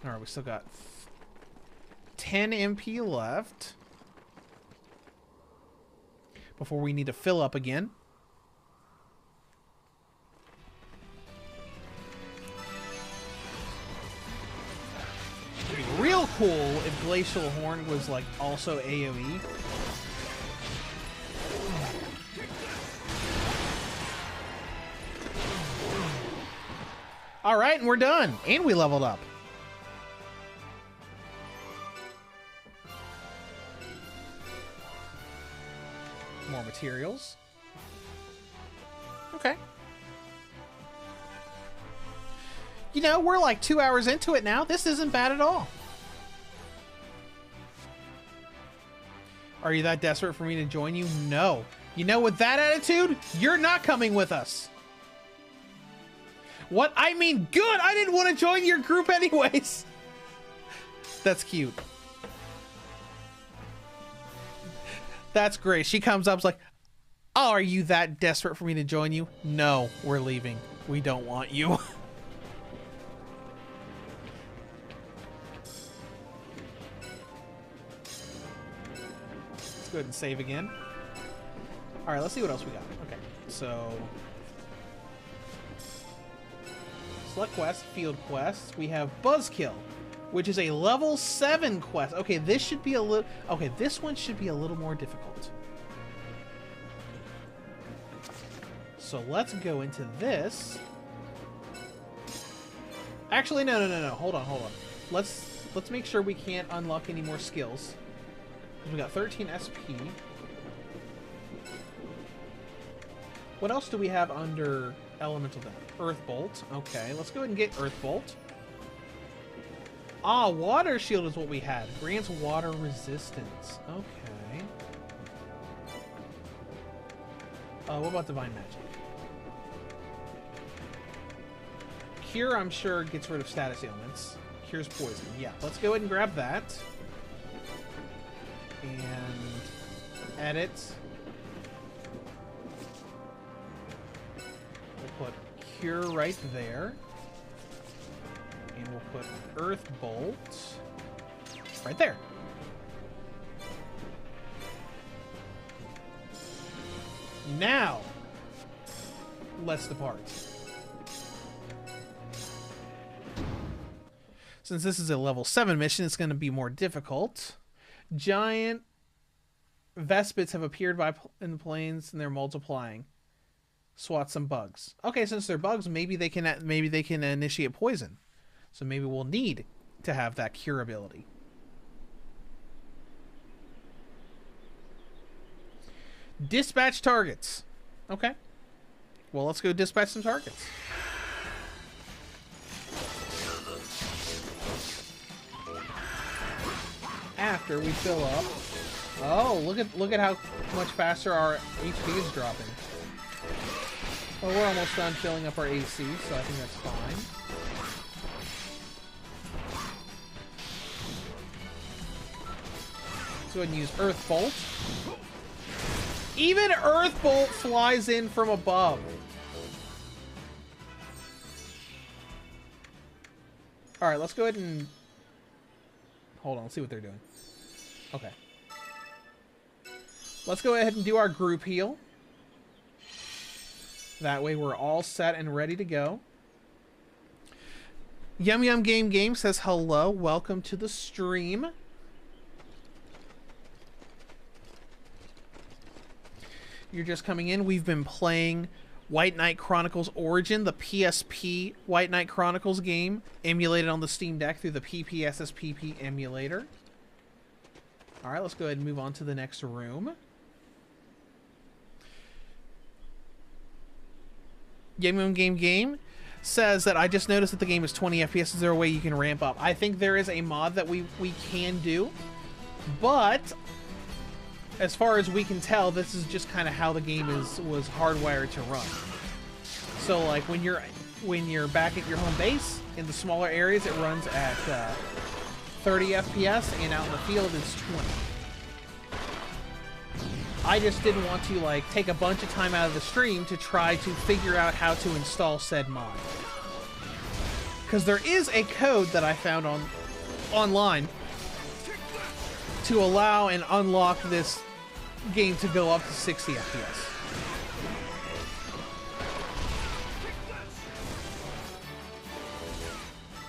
Alright, we still got 10 MP left before we need to fill up again. It'd be real cool if Glacial Horn was like also AoE. Alright, and we're done. And we leveled up. More materials. Okay. You know, we're like 2 hours into it now. This isn't bad at all. Are you that desperate for me to join you? No. You know, with that attitude, you're not coming with us. What? I mean, good! I didn't want to join your group anyways! That's cute. That's great. She comes up, like, oh, are you that desperate for me to join you? No, we're leaving. We don't want you. Let's go ahead and save again. All right, let's see what else we got. Okay, so select quest, field quests. We have Buzzkill, which is a level 7 quest. Okay, this should be a little. Okay, this one should be a little more difficult. So let's go into this. Actually, no. Hold on. Let's make sure we can't unlock any more skills. Because we got 13 SP. What else do we have under Elemental Damage? Earth Bolt. Okay, let's go ahead and get Earth Bolt. Ah, Water Shield is what we had. Grants water resistance. Okay. What about Divine Magic? Cure, I'm sure, gets rid of status ailments. Cures poison. Yeah, let's go ahead and grab that. And edit. We'll put Cure right there. And we'll put Earth Bolt right there. Now, let's depart. Since this is a level 7 mission, it's going to be more difficult. Giant Vespids have appeared in the plains, and they're multiplying. Swat some bugs. Okay, since they're bugs, maybe they can initiate poison. So maybe we'll need to have that cure ability. Dispatch targets. Okay. Well, let's go dispatch some targets. After we fill up. Oh, look at how much faster our HP is dropping. Well, we're almost done filling up our AC, so I think that's fine. Let's go ahead and use Earth Bolt. Even Earth Bolt flies in from above. Alright, let's go ahead and... Hold on, let's see what they're doing. Okay. Let's go ahead and do our group heal. That way we're all set and ready to go. Yum Yum Game says hello. Welcome to the stream. You're just coming in. We've been playing White Knight Chronicles Origin, the PSP White Knight Chronicles game, emulated on the Steam Deck through the PPSSPP emulator. Alright, let's go ahead and move on to the next room. Game says that I just noticed that the game is 20 FPS. Is there a way you can ramp up? I think there is a mod that we can do, but as far as we can tell, this is just kind of how the game was hardwired to run. So like when you're back at your home base in the smaller areas, it runs at 30 FPS, and out in the field it's 20. I just didn't want to like take a bunch of time out of the stream to try to figure out how to install said mod. Because there is a code that I found online to allow and unlock this game to go up to 60 FPS.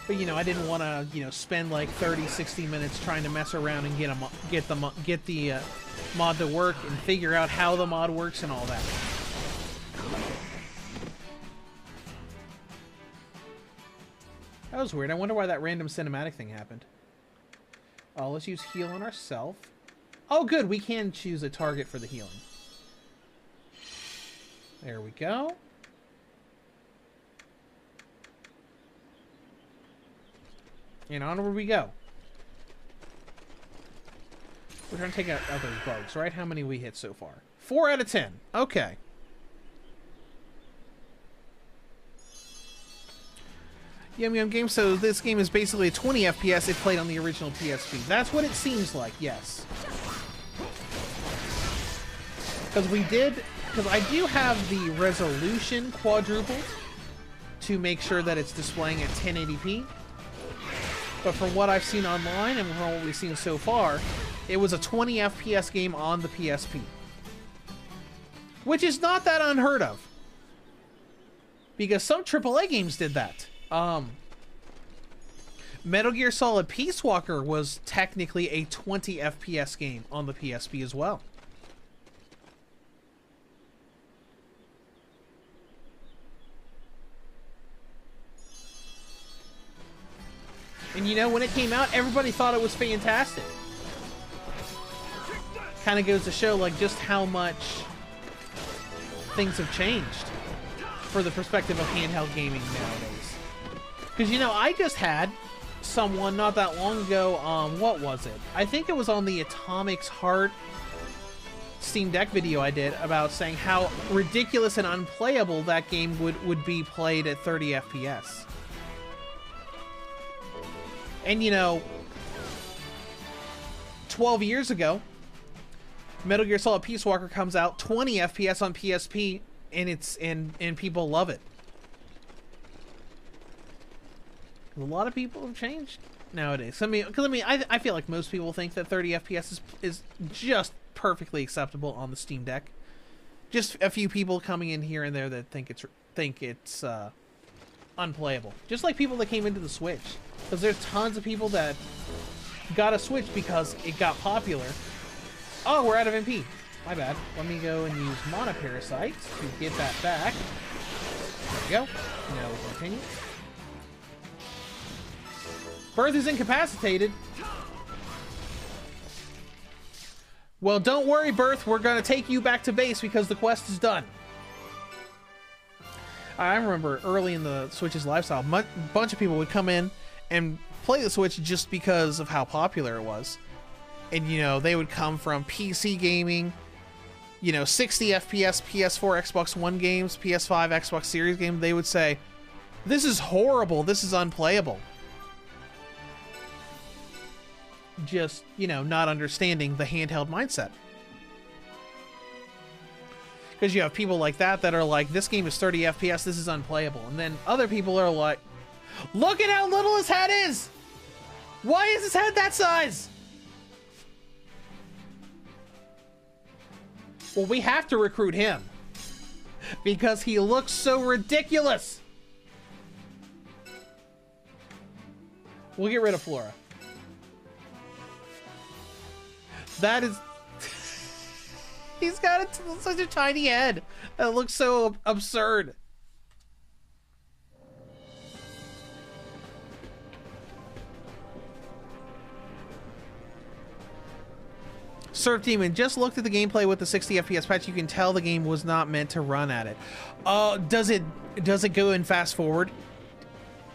But you know, I didn't want to, you know, spend like 30-60 minutes trying to mess around and get the mod to work and figure out how the mod works and all that. That was weird. I wonder why that random cinematic thing happened. Oh, let's use heal on ourselves. Oh, good. We can choose a target for the healing. There we go. And onward we go. We're trying to take out those bugs, right? How many we hit so far? 4 out of 10. Okay. Yum Yum Game, so this game is basically a 20 FPS if played on the original PSP. That's what it seems like, yes. Because I do have the resolution quadrupled to make sure that it's displaying at 1080p. But from what I've seen online and from what we've seen so far, it was a 20 FPS game on the PSP. Which is not that unheard of. Because some AAA games did that. Metal Gear Solid Peace Walker was technically a 20 FPS game on the PSP as well. And you know, when it came out, everybody thought it was fantastic. Kind of goes to show like just how much things have changed for the perspective of handheld gaming nowadays. Because, you know, I just had someone not that long ago, what was it? I think it was on the Atomic's Heart Steam Deck video I did about saying how ridiculous and unplayable that game would be played at 30 FPS. And, you know, 12 years ago, Metal Gear Solid Peace Walker comes out 20 FPS on PSP, and people love it. A lot of people have changed nowadays. I mean, I feel like most people think that 30 FPS is just perfectly acceptable on the Steam Deck. Just a few people coming in here and there that think it's unplayable. Just like people that came into the Switch, because there's tons of people that got a Switch because it got popular. Oh, we're out of MP. My bad. Let me go and use Monoparasite to get that back. There we go. Now we'll continue. Birth is incapacitated. Well, don't worry, Birth. We're going to take you back to base because the quest is done. I remember early in the Switch's lifestyle, a bunch of people would come in and play the Switch just because of how popular it was. And, you know, they would come from PC gaming, you know, 60 FPS, PS4, Xbox One games, PS5, Xbox Series games. They would say, this is horrible. This is unplayable. Just, you know, not understanding the handheld mindset. Because you have people like that are like, this game is 30 FPS, this is unplayable. And then other people are like, look at how little his head is! Why is his head that size? Well, we have to recruit him. Because he looks so ridiculous! We'll get rid of Flora. That is... He's got such a tiny head that looks so absurd. Surf Demon, just looked at the gameplay with the 60 FPS patch. You can tell the game was not meant to run at it. Does it go in fast forward?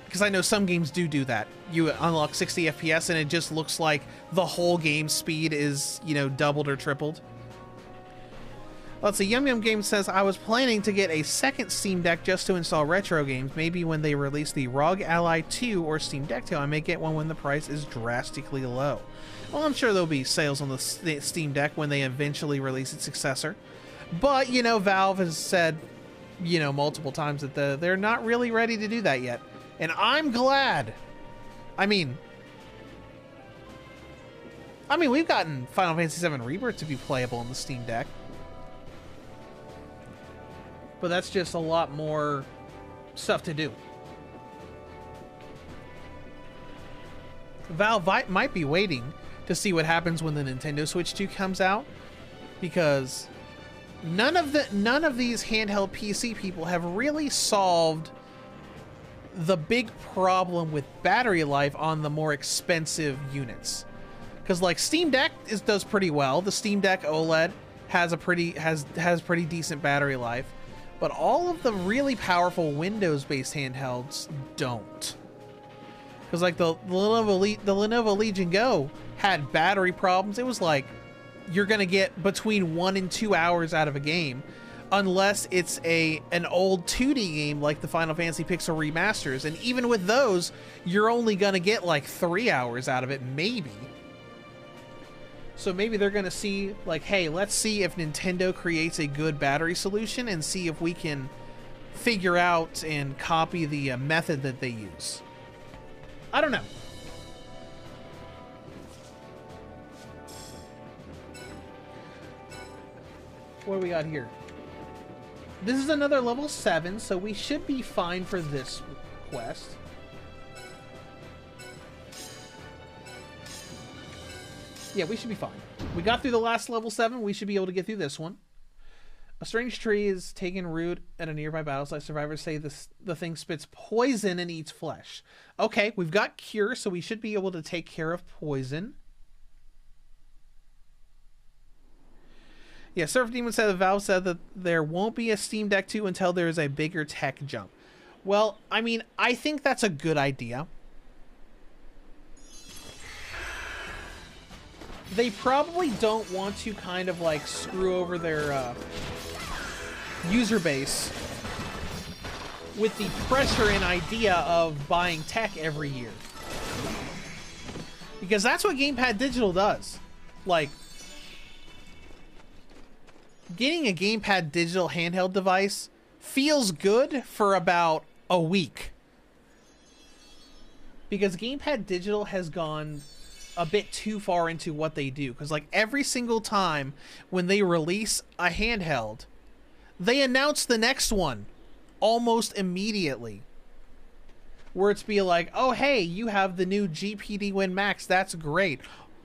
Because I know some games do that. You unlock 60 FPS and it just looks like the whole game speed is, you know, doubled or tripled. Let's see, Yum Yum Game says, I was planning to get a second Steam Deck just to install retro games. Maybe when they release the ROG Ally 2 or Steam Deck 2, I may get one when the price is drastically low. Well, I'm sure there'll be sales on the Steam Deck when they eventually release its successor. But, you know, Valve has said, you know, multiple times that they're not really ready to do that yet. And I'm glad. I mean, we've gotten Final Fantasy VII Rebirth to be playable on the Steam Deck. But that's just a lot more stuff to do. Valve might be waiting to see what happens when the Nintendo Switch 2 comes out, because none of these handheld PC people have really solved the big problem with battery life on the more expensive units. Because like Steam Deck does pretty well. The Steam Deck OLED has pretty decent battery life. But all of the really powerful Windows-based handhelds don't. Because like the Lenovo Legion Go had battery problems. It was like you're going to get between 1 and 2 hours out of a game. unless it's an old 2D game like the Final Fantasy Pixel Remasters. And even with those, you're only gonna get like 3 hours out of it, maybe. So maybe they're gonna see, like, hey, let's see if Nintendo creates a good battery solution and see if we can figure out and copy the method that they use. I don't know. What do we got here? This is another level 7, so we should be fine for this quest. Yeah, we should be fine. We got through the last level 7. We should be able to get through this one. A strange tree is taking root at a nearby battle site. Survivors say the thing spits poison and eats flesh. Okay, we've got cure, so we should be able to take care of poison. Yeah, Surf Demon said that Valve said that there won't be a Steam Deck 2 until there is a bigger tech jump. Well, I mean, I think that's a good idea. They probably don't want to kind of like screw over their user base with the pressure and idea of buying tech every year. Because that's what Gamepad Digital does. Like, getting a Gamepad Digital handheld device feels good for about a week. Because Gamepad Digital has gone a bit too far into what they do. Because like every single time when they release a handheld, they announce the next one almost immediately. Where it's be like, oh hey, you have the new GPD Win Max, that's great.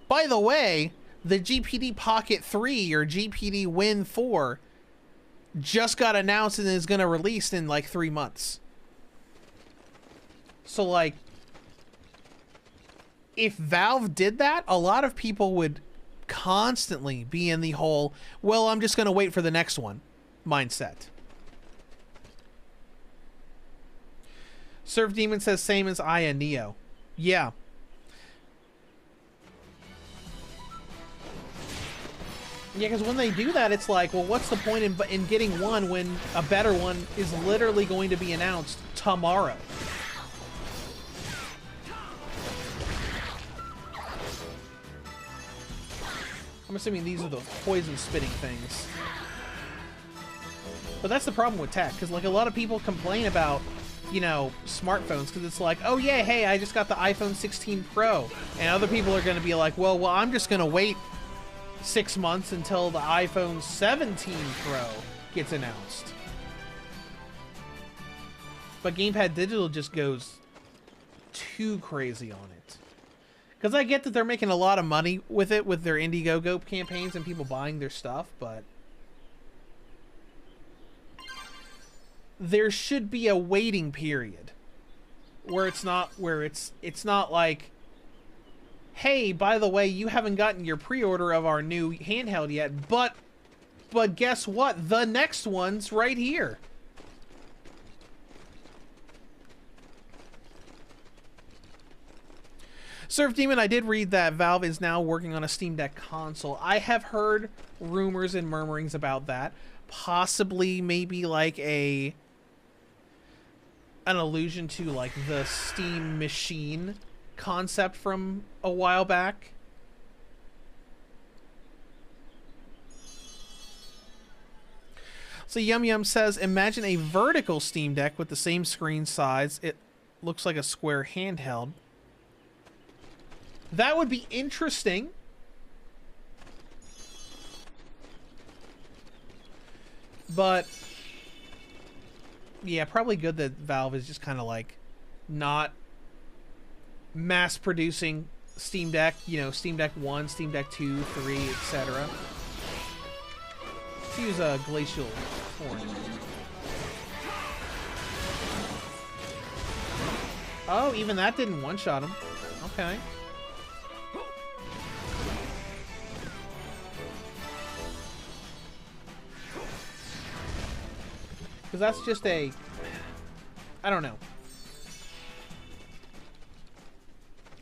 By the way, the GPD Pocket 3 or GPD Win 4 just got announced and is going to release in like 3 months. So like, if Valve did that, a lot of people would constantly be in the whole, well, I'm just going to wait for the next one mindset. Surf Demon says same as Aya Neo. Yeah. Yeah, because when they do that, it's like, well, what's the point in getting one when a better one is literally going to be announced tomorrow? I'm assuming these are the poison-spitting things. But that's the problem with tech, because like a lot of people complain about, you know, smartphones, because it's like, oh yeah, hey, I just got the iPhone 16 Pro. And other people are going to be like, well, I'm just going to wait 6 months until the iPhone 17 Pro gets announced. But Gamepad Digital just goes too crazy on it. Because I get that they're making a lot of money with it, with their Indiegogo campaigns and people buying their stuff, but there should be a waiting period where it's not like, hey, by the way, you haven't gotten your pre-order of our new handheld yet, but guess what? The next one's right here. Surf Demon, I did read that Valve is now working on a Steam Deck console. I have heard rumors and murmurings about that. Possibly maybe like an allusion to like the Steam Machine concept from a while back. So Yum Yum says, imagine a vertical Steam Deck with the same screen size. It looks like a square handheld. That would be interesting. But yeah, probably good that Valve is just kind of like not mass producing Steam Deck, you know, Steam Deck 1, Steam Deck 2, 3, etc. Let's use a glacial form. Oh, even that didn't one-shot him. Okay. Because that's just a... I don't know.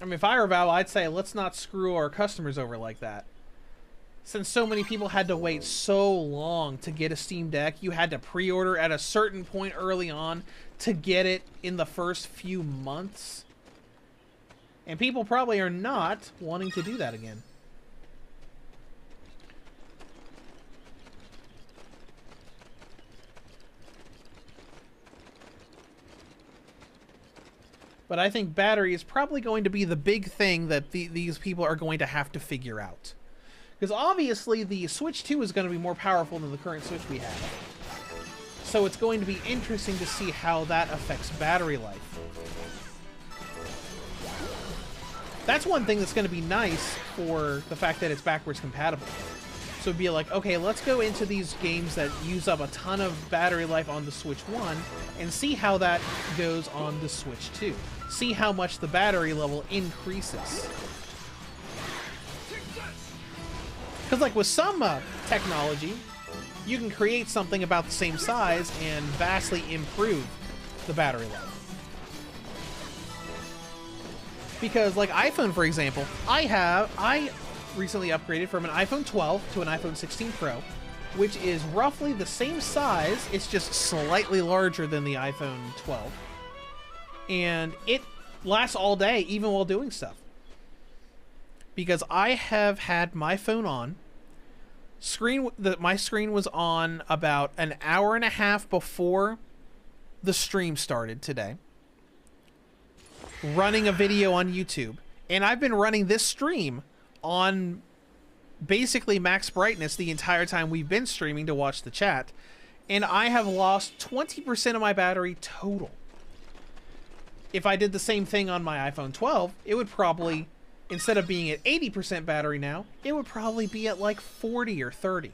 I mean, if I were Valve, I'd say, let's not screw our customers over like that. since so many people had to wait so long to get a Steam Deck, you had to pre-order at a certain point early on to get it in the first few months. And people probably are not wanting to do that again. But I think battery is probably going to be the big thing that these people are going to have to figure out. Because obviously the Switch 2 is going to be more powerful than the current Switch we have. So it's going to be interesting to see how that affects battery life. That's one thing that's going to be nice for the fact that it's backwards compatible. So it'd be like, okay, let's go into these games that use up a ton of battery life on the Switch 1 and see how that goes on the Switch 2. See how much the battery level increases. Because like with some technology, you can create something about the same size and vastly improve the battery life. Because like iPhone, for example, I recently upgraded from an iPhone 12 to an iPhone 16 Pro, which is roughly the same size. It's just slightly larger than the iPhone 12. And it lasts all day, even while doing stuff. Because I have had my phone on. My screen was on about an hour and a half before the stream started today. Running a video on YouTube. And I've been running this stream on basically max brightness the entire time we've been streaming to watch the chat. And I have lost 20% of my battery total. If I did the same thing on my iPhone 12, it would probably, instead of being at 80% battery now, it would probably be at like 40 or 30.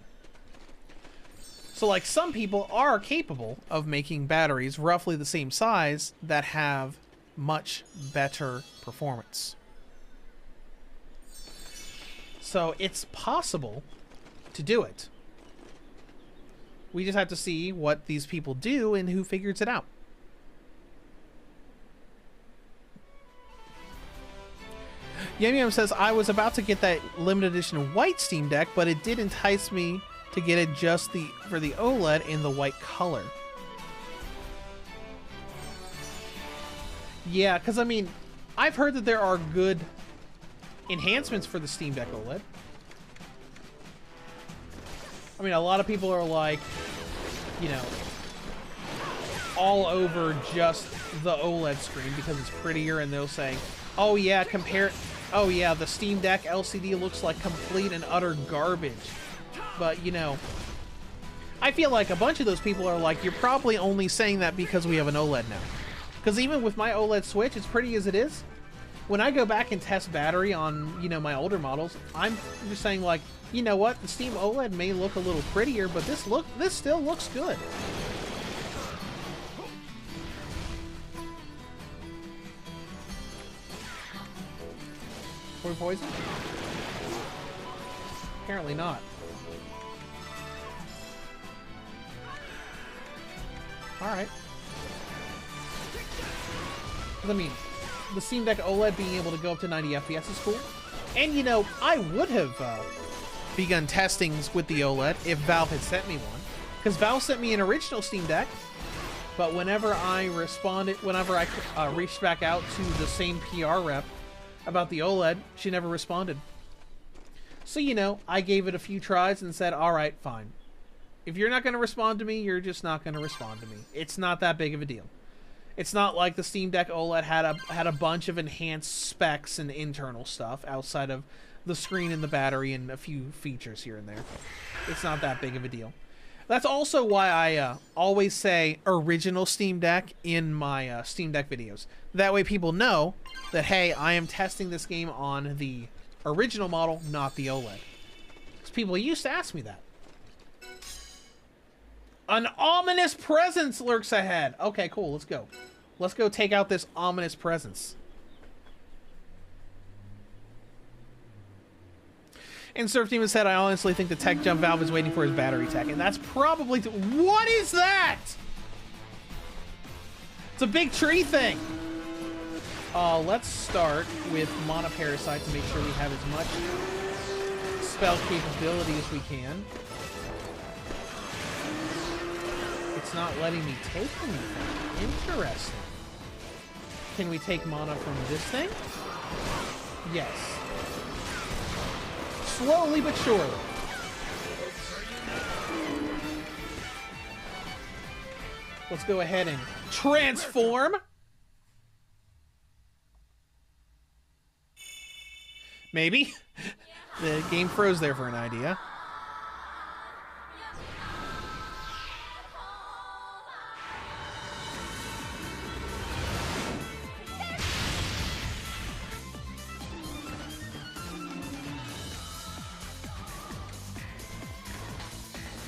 So like some people are capable of making batteries roughly the same size that have much better performance. So it's possible to do it. We just have to see what these people do and who figures it out. Yum Yum says, I was about to get that limited edition white Steam Deck, but it did entice me to get it just for the OLED in the white color. Yeah, because I mean, I've heard that there are good enhancements for the Steam Deck OLED. I mean, a lot of people are like, you know, all over just the OLED screen because it's prettier, and they'll say, oh yeah, oh yeah, the Steam Deck LCD looks like complete and utter garbage. But, you know, I feel like a bunch of those people are like, you're probably only saying that because we have an OLED now. Because even with my OLED Switch, as pretty as it is, when I go back and test battery on, you know, my older models, I'm just saying like, you know what, the Steam OLED may look a little prettier, but this still looks good. For poison? Apparently not. Alright. I mean, the Steam Deck OLED being able to go up to 90 FPS is cool. And, you know, I would have begun testings with the OLED if Valve had sent me one. Because Valve sent me an original Steam Deck, but whenever I reached back out to the same PR rep about the OLED, she never responded. So, you know, I gave it a few tries and said, alright, fine. If you're not going to respond to me, you're just not going to respond to me. It's not that big of a deal. It's not like the Steam Deck OLED had a bunch of enhanced specs and internal stuff outside of the screen and the battery and a few features here and there. It's not that big of a deal. That's also why I always say original Steam Deck in my Steam Deck videos. That way people know that, hey, I am testing this game on the original model, not the OLED. Because people used to ask me that. An ominous presence lurks ahead. Okay, cool. Let's go. Let's go take out this ominous presence. And Surf Demon said, I honestly think the tech jump Valve is waiting for his battery tech. And that's probably... What is that? It's a big tree thing. Let's start with Monoparasite to make sure we have as much spell capabilities we can. It's not letting me take anything. Interesting. Can we take mana from this thing? Yes. Slowly but surely. Let's go ahead and transform. Maybe. The game froze there for an idea.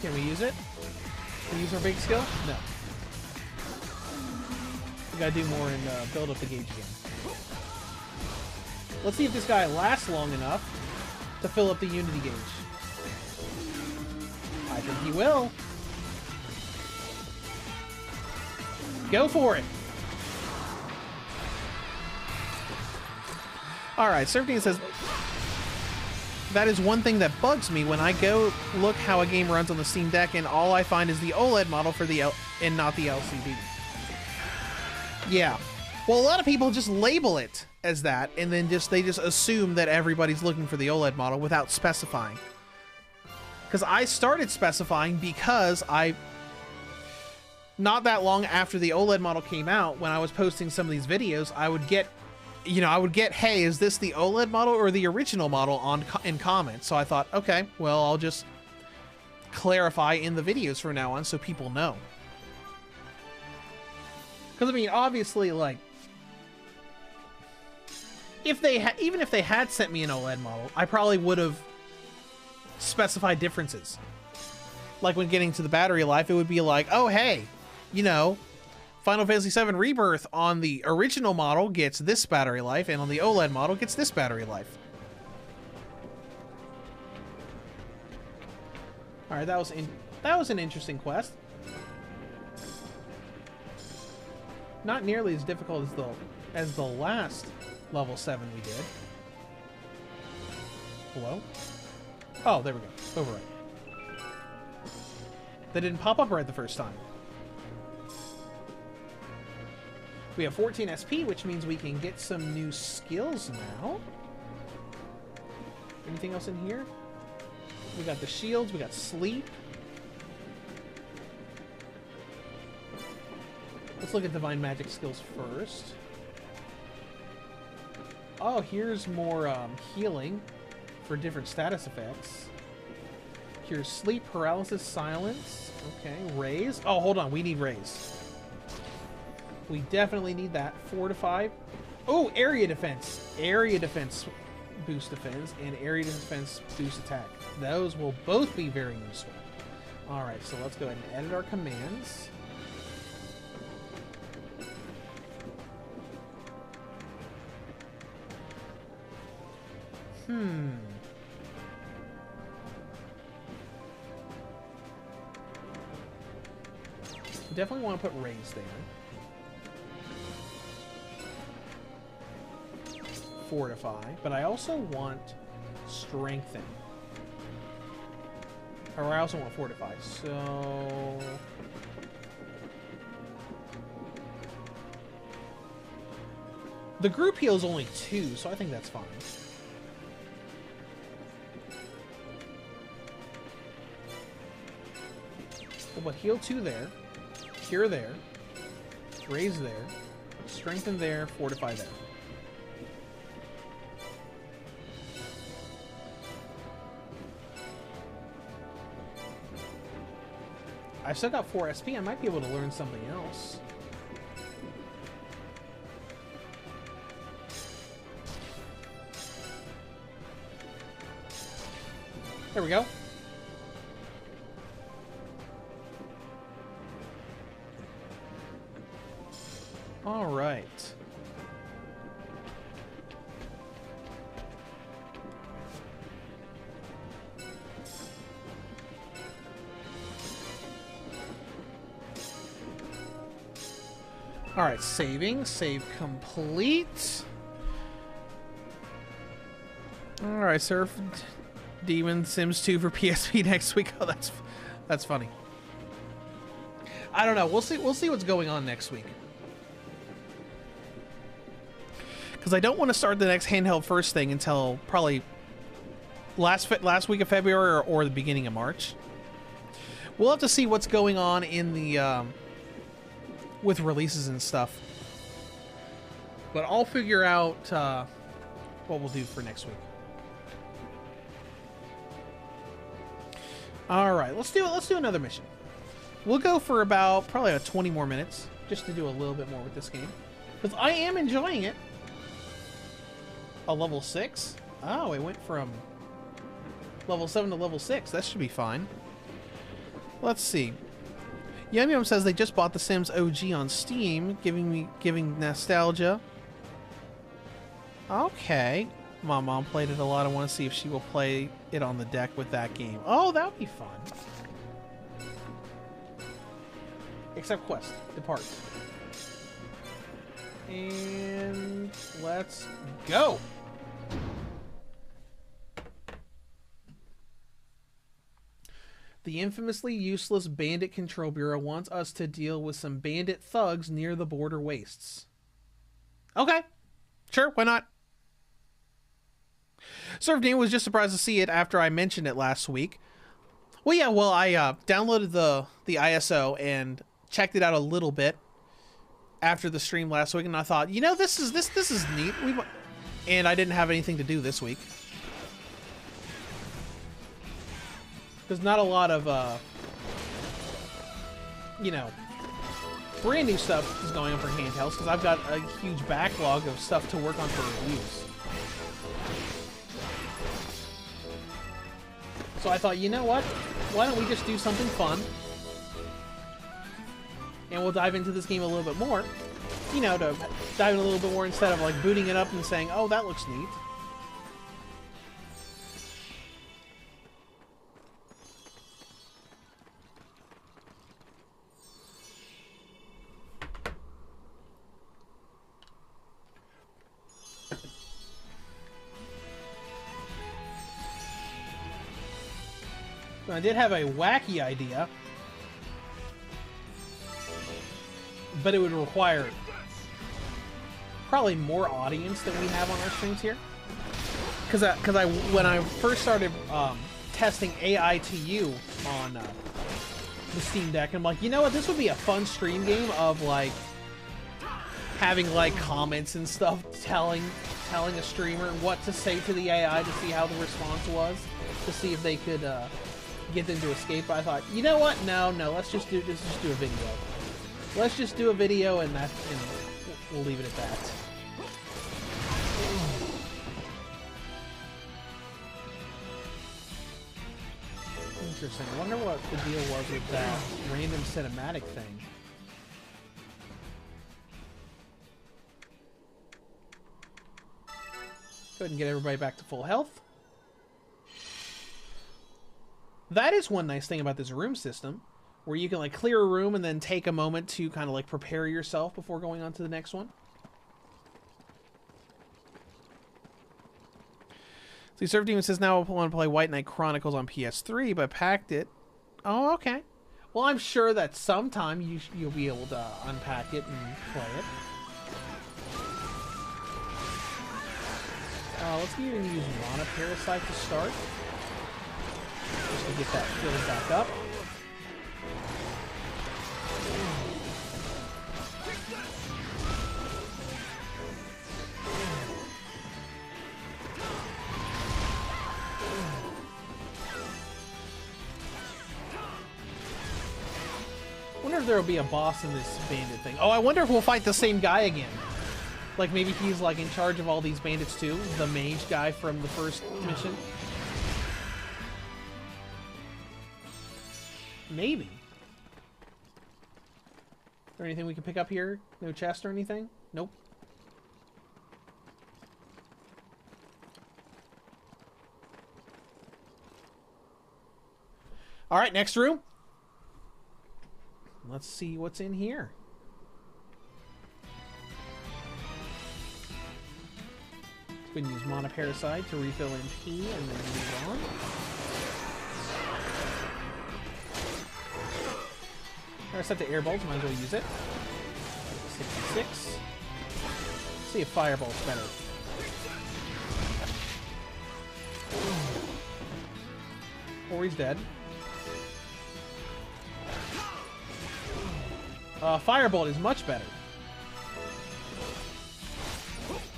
Can we use it? Can we use our big skill? No. We gotta do more and build up the gauge again. Let's see if this guy lasts long enough to fill up the unity gauge. I think he will. Go for it. Alright, Surfing says, that is one thing that bugs me when I go look how a game runs on the Steam Deck and all I find is the OLED model for the and not the LCD. Yeah. Well, a lot of people just label it as that, and then they just assume that everybody's looking for the OLED model without specifying. Because I started specifying because not that long after the OLED model came out, when I was posting some of these videos, I would get, hey, is this the OLED model or the original model in comments? So I thought, okay, well, I'll just clarify in the videos from now on so people know. Because, I mean, obviously, like, even if they had sent me an OLED model, I probably would have specified differences. Like, when getting to the battery life, it would be like, oh, hey, Final Fantasy VII Rebirth on the original model gets this battery life, and on the OLED model gets this battery life. Alright, that was an interesting quest. Not nearly as difficult as the last level 7 we did. Hello? Oh, there we go. Override. That didn't pop up right the first time. We have 14 SP, which means we can get some new skills now. Anything else in here? We got the shields, we got sleep. Let's look at divine magic skills first. Oh, here's more healing for different status effects. Here's sleep, paralysis, silence. Okay, raise. Oh, hold on, we need raise. We definitely need that. Fortify. Oh, area defense. Area defense boost defense and area defense boost attack. Those will both be very useful. Alright, so let's go ahead and edit our commands. Definitely want to put raise there. Fortify, but I also want strengthen. Or I also want fortify, so... The group heal is only 2, so I think that's fine. We'll put heal 2 there, cure there, raise there, strengthen there, fortify there. I've still got 4 SP. I might be able to learn something else. There we go. All right. Alright, saving. Save complete. Alright, Surf. Demon Sims 2 for PSP next week. Oh, that's funny. I don't know. We'll see what's going on next week. Because I don't want to start the next handheld first thing until probably last week of February or the beginning of March. We'll have to see what's going on in the with releases and stuff. But I'll figure out what we'll do for next week. All right, let's do another mission. We'll go for about probably 20 more minutes just to do a little bit more with this game because I am enjoying it. A level 6? Oh, it went from level 7 to level 6. That should be fine. Let's see. Yum Yum says they just bought The Sims OG on Steam, giving nostalgia. Okay. My mom played it a lot. I want to see if she will play it on the deck with that game. Oh, that would be fun. Except quest. Depart. And let's go. The infamously useless Bandit Control Bureau wants us to deal with some bandit thugs near the border wastes. Okay. Sure, why not? Surfdane was just surprised to see it after I mentioned it last week. Well, yeah, I downloaded the ISO and checked it out a little bit after the stream last week, and I thought, you know, this is neat. And I didn't have anything to do this week. There's not a lot of, you know, brand new stuff is going on for handhelds because I've got a huge backlog of stuff to work on for reviews. So I thought, you know what? Why don't we just do something fun? And we'll dive into this game a little bit more. You know, to dive in a little bit more instead of like booting it up and saying, oh, that looks neat. I did have a wacky idea, but it would require probably more audience than we have on our streams here. Because when I first started testing AITU on the Steam Deck, I'm like, you know what, this would be a fun stream game of like having like comments and stuff telling a streamer what to say to the AI to see how the response was, to see if they could get them to escape. But I thought, you know what? No, let's just do a video. Let's just do a video, and we'll leave it at that. Interesting. I wonder what the deal was with that random cinematic thing. Go ahead and get everybody back to full health. That is one nice thing about this room system, where you can like clear a room and then take a moment to kind of like prepare yourself before going on to the next one. See, Surf Demon says now I want to play White Knight Chronicles on PS3, but packed it. Oh, okay. Well, I'm sure that sometime you'll be able to unpack it and play it. Let's even use Mana Parasite to start. Just to get that filled back up. I wonder if there will be a boss in this bandit thing. Oh, I wonder if we'll fight the same guy again. Like maybe he's like in charge of all these bandits too, the mage guy from the first mission. Maybe. Is there anything we can pick up here? No chest or anything? Nope. Alright, next room. Let's see what's in here. We can use Mana Parasite to refill MP and then move on. Alright, set to Air Bolts, might as well use it. 66. Let's see if Firebolt's better. Or he's dead. Firebolt is much better.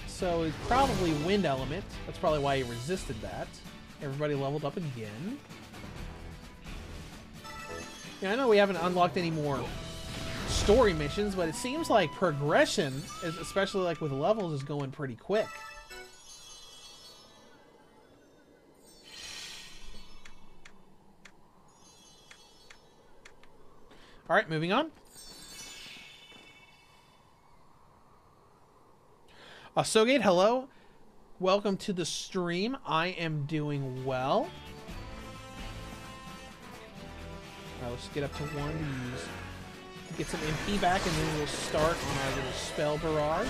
So it's probably Wind Element. That's probably why he resisted that. Everybody leveled up again. Yeah, I know we haven't unlocked any more story missions, but it seems like progression, especially like with levels, is going pretty quick. Alright, moving on. Sogate, hello. Welcome to the stream. I am doing well. Alright, let's get up to 1 to use to get some MP back, and then we'll start on our little spell barrage.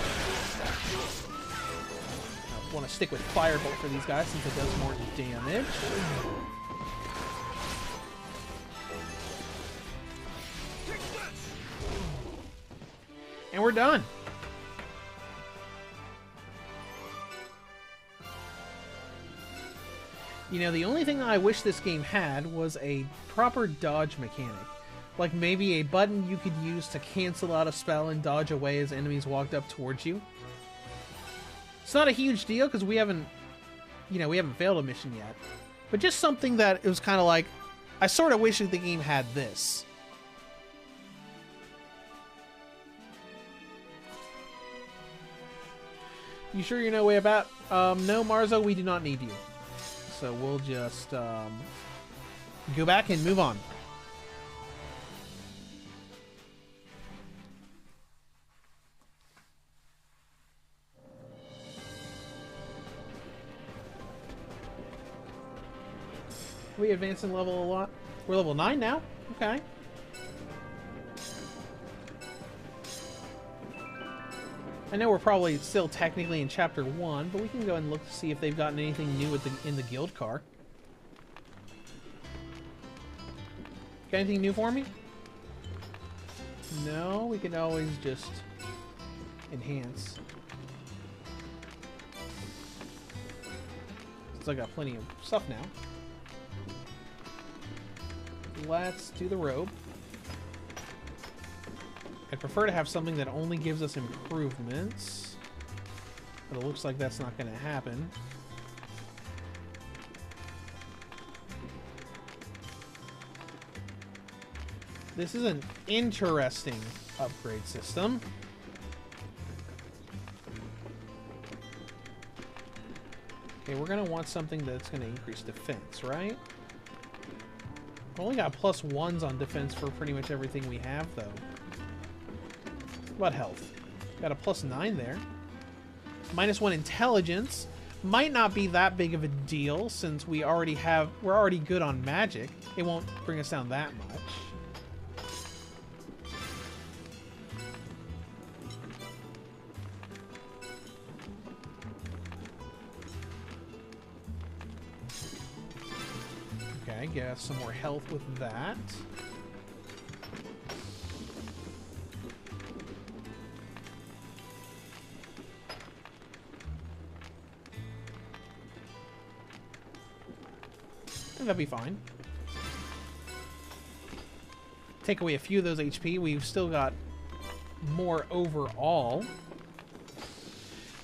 I want to stick with Firebolt for these guys since it does more damage. And we're done. You know, the only thing that I wish this game had was a proper dodge mechanic. Like maybe a button you could use to cancel out a spell and dodge away as enemies walked up towards you. It's not a huge deal because we haven't failed a mission yet. But just something that it was kind of like, I sort of wish that the game had this. You sure you know way about? No, Marzo, we do not need you. So we'll just go back and move on. We advanced in level a lot. We're level 9 now. Okay. I know we're probably still technically in Chapter 1, but we can go and look to see if they've gotten anything new in the guild car. Got anything new for me? No, we can always just enhance. Since I got plenty of stuff now. Let's do the robe. I'd prefer to have something that only gives us improvements, but it looks like that's not going to happen. This is an interesting upgrade system. Okay, we're going to want something that's going to increase defense, right? We only got +1s on defense for pretty much everything we have, though. What about health? Got a +9 there. -1 intelligence. Might not be that big of a deal since we're already good on magic. It won't bring us down that much. Okay, get us some more health with that. That'd be fine. Take away a few of those HP. We've still got more overall.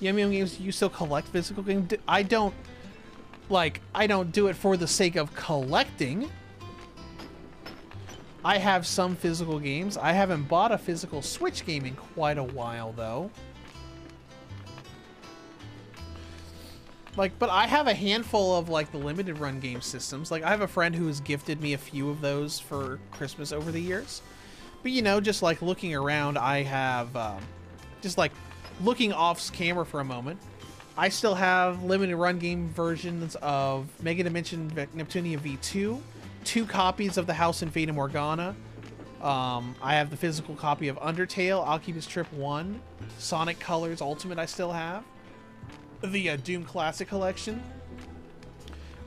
Yum Yum Games, you still collect physical games? I don't do it for the sake of collecting. I have some physical games. I haven't bought a physical Switch game in quite a while, though. But I have a handful of, the limited run game systems. I have a friend who has gifted me a few of those for Christmas over the years. But, just, looking around, I have, looking off camera for a moment, I still have limited run game versions of Mega Dimension Neptunia V2, 2 copies of The House in Fata Morgana. I have the physical copy of Undertale, Alchemist Trip 1, Sonic Colors Ultimate I still have. the Doom Classic Collection,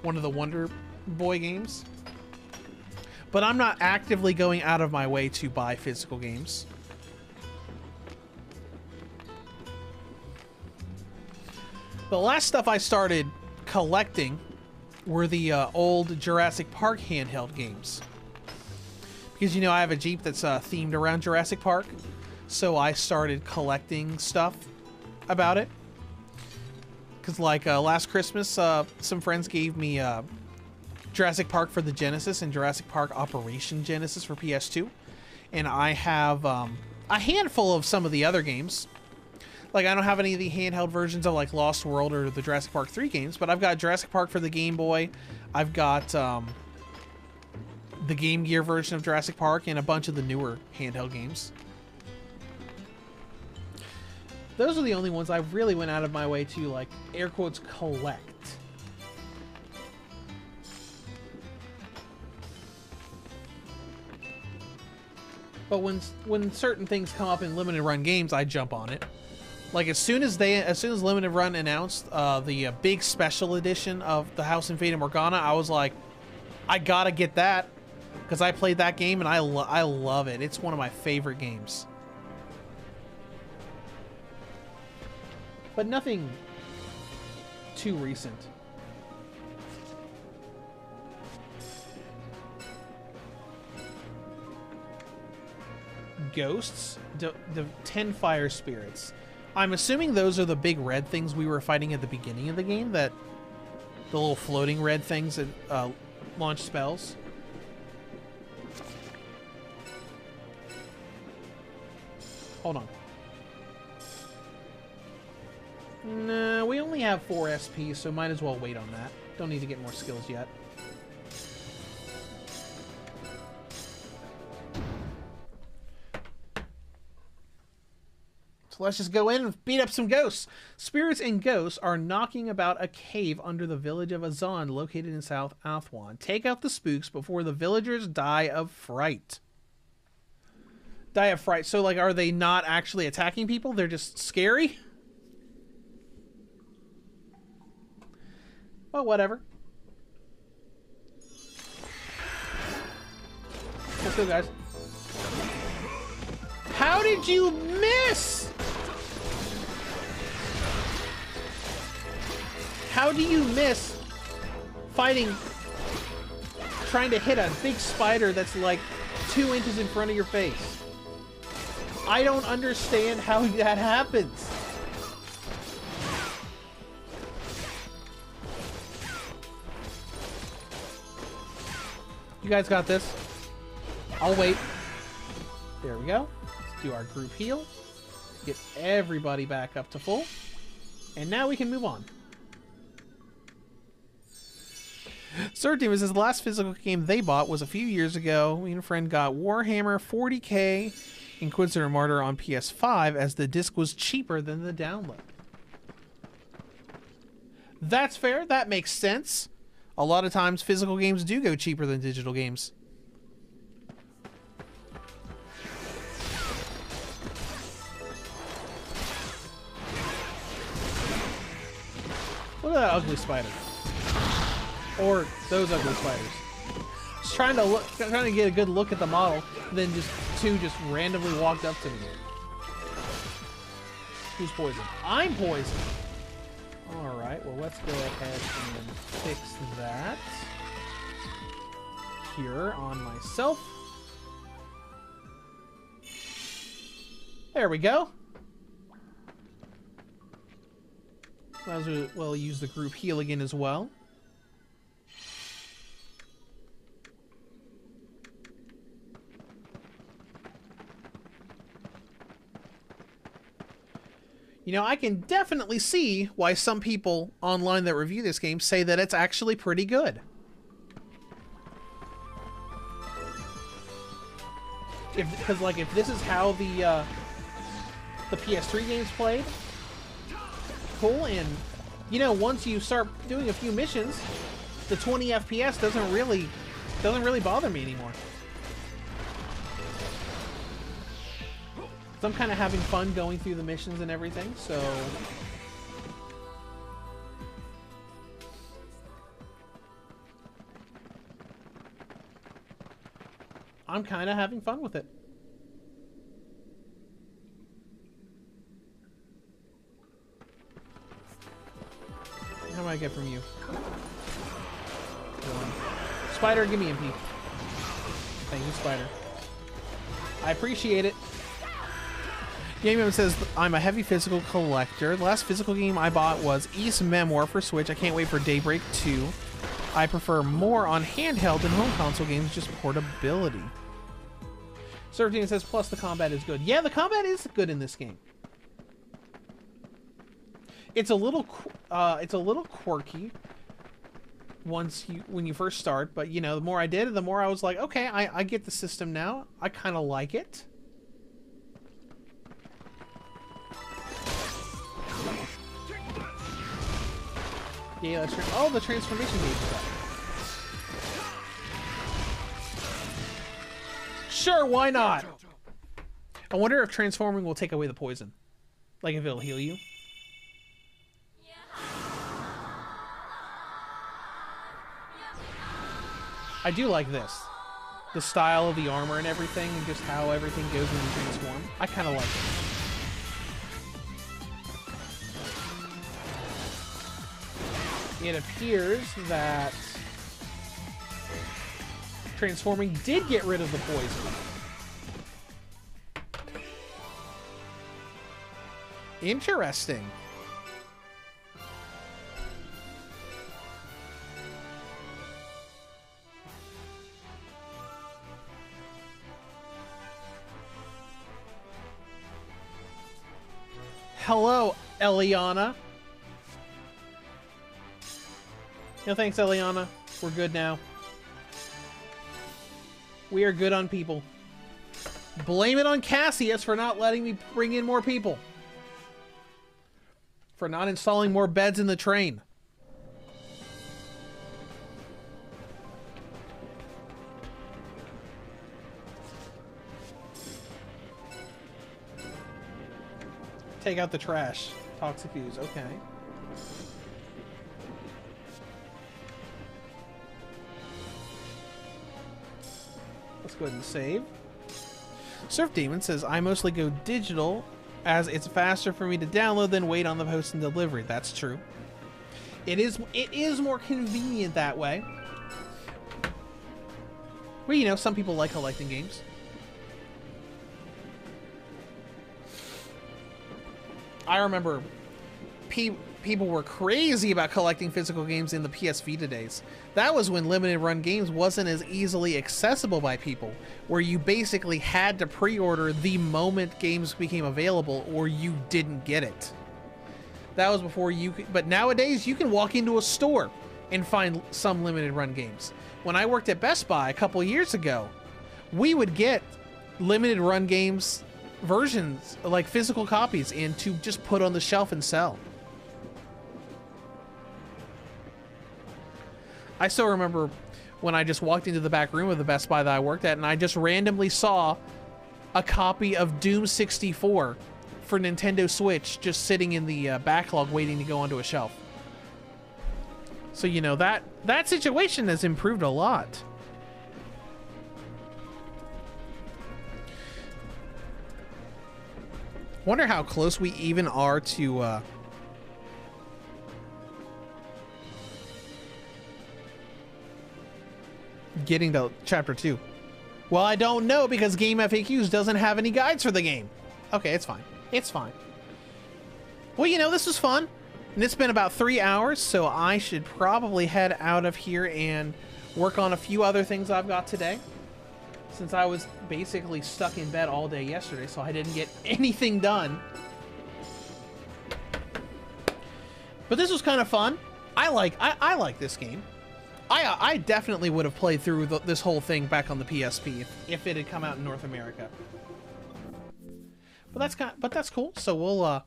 one of the Wonder Boy games. But I'm not actively going out of my way to buy physical games. The last stuff I started collecting were the old Jurassic Park handheld games. Because, you know, I have a Jeep that's themed around Jurassic Park. So I started collecting stuff about it. Because, like, last Christmas, some friends gave me Jurassic Park for the Genesis and Jurassic Park Operation Genesis for PS2. And I have a handful of some of the other games. Like, I don't have any of the handheld versions of, like, Lost World or the Jurassic Park 3 games, but I've got Jurassic Park for the Game Boy. I've got the Game Gear version of Jurassic Park and a bunch of the newer handheld games. Those are the only ones I really went out of my way to, like, air quotes, collect. But when certain things come up in limited run games, I jump on it. Like, as soon as limited run announced the big special edition of the House and Fate of Morgana, I was like, I gotta get that, because I played that game and I love it. It's one of my favorite games. But nothing too recent. Ghosts, the 10 fire spirits. I'm assuming those are the big red things we were fighting at the beginning of the game, that the little floating red things that launch spells. Hold on. Nah, we only have 4 SP, so might as well wait on that. Don't need to get more skills yet. So let's just go in and beat up some ghosts. Spirits and ghosts are knocking about a cave under the village of Azan, located in South Athwan. Take out the spooks before the villagers die of fright. Die of fright. So, like, are they not actually attacking people? They're just scary? Well, whatever. Let's go, guys. How did you miss? How do you miss fighting, trying to hit a big spider that's like 2 inches in front of your face? I don't understand how that happens. You guys got this. I'll wait. There we go. Let's do our group heal. Get everybody back up to full. And now we can move on. Sword Demon says the last physical game they bought was a few years ago. Me and a friend got Warhammer 40k Inquisitor Martyr on PS5 as the disc was cheaper than the download. That's fair. That makes sense. A lot of times physical games do go cheaper than digital games. Look at that ugly spider. Or those ugly spiders. Just trying to get a good look at the model, then just two just randomly walked up to me. Who's poisoned? I'm poisoned. Alright, well, let's go ahead and fix that. Cure on myself. There we go. Might as well use the group heal again as well. You know, I can definitely see why some people online that review this game say that it's actually pretty good. Because, like, if this is how the PS3 games played, cool. And, you know, once you start doing a few missions, the 20 FPS doesn't really bother me anymore. So I'm kind of having fun going through the missions and everything, so I'm kind of having fun with it. How do I get from you? Spider, give me MP. Thank you, Spider. I appreciate it. GameM says, I'm a heavy physical collector. The last physical game I bought was East Memoir for Switch. I can't wait for Daybreak 2. I prefer more on handheld and home console games, just portability. Surfing says, plus the combat is good. Yeah, the combat is good in this game. It's a little quirky when you first start, but you know, the more I did it, the more I was like, okay, I get the system now. I kind of like it. Yeah, that's true. Oh, the transformation gauge is up. Sure, why not? I wonder if transforming will take away the poison. Like if it'll heal you. I do like this. The style of the armor and everything, and just how everything goes when you transform. I kind of like it. It appears that transforming did get rid of the poison. Interesting. Hello, Eliana. No thanks, Eliana. We're good now. We are good on people. Blame it on Cassius for not letting me bring in more people. For not installing more beds in the train. Take out the trash. Toxic fuse. Okay. Let's go ahead and save. Surf Demon says, I mostly go digital as it's faster for me to download than wait on the post and delivery. That's true. It is more convenient that way. Well, you know, some people like collecting games. I remember people were crazy about collecting physical games in the PS Vita days. That was when limited run games wasn't as easily accessible by people, where you basically had to pre-order the moment games became available or you didn't get it. That was before you could, but nowadays you can walk into a store and find some limited run games. When I worked at Best Buy a couple years ago, we would get limited run games versions, like physical copies, and to just put on the shelf and sell. I still remember when I just walked into the back room of the Best Buy that I worked at and I just randomly saw a copy of Doom 64 for Nintendo Switch just sitting in the backlog waiting to go onto a shelf. So, you know, that situation has improved a lot. Wonder how close we even are to getting to chapter 2. Well, I don't know because Game FAQs doesn't have any guides for the game. Okay, it's fine. It's fine. Well, you know, this was fun. And it's been about 3 hours, so I should probably head out of here and work on a few other things I've got today. Since I was basically stuck in bed all day yesterday, so I didn't get anything done. But this was kind of fun. I like this game. I definitely would have played through this whole thing back on the PSP if it had come out in North America. But that's cool. So we'll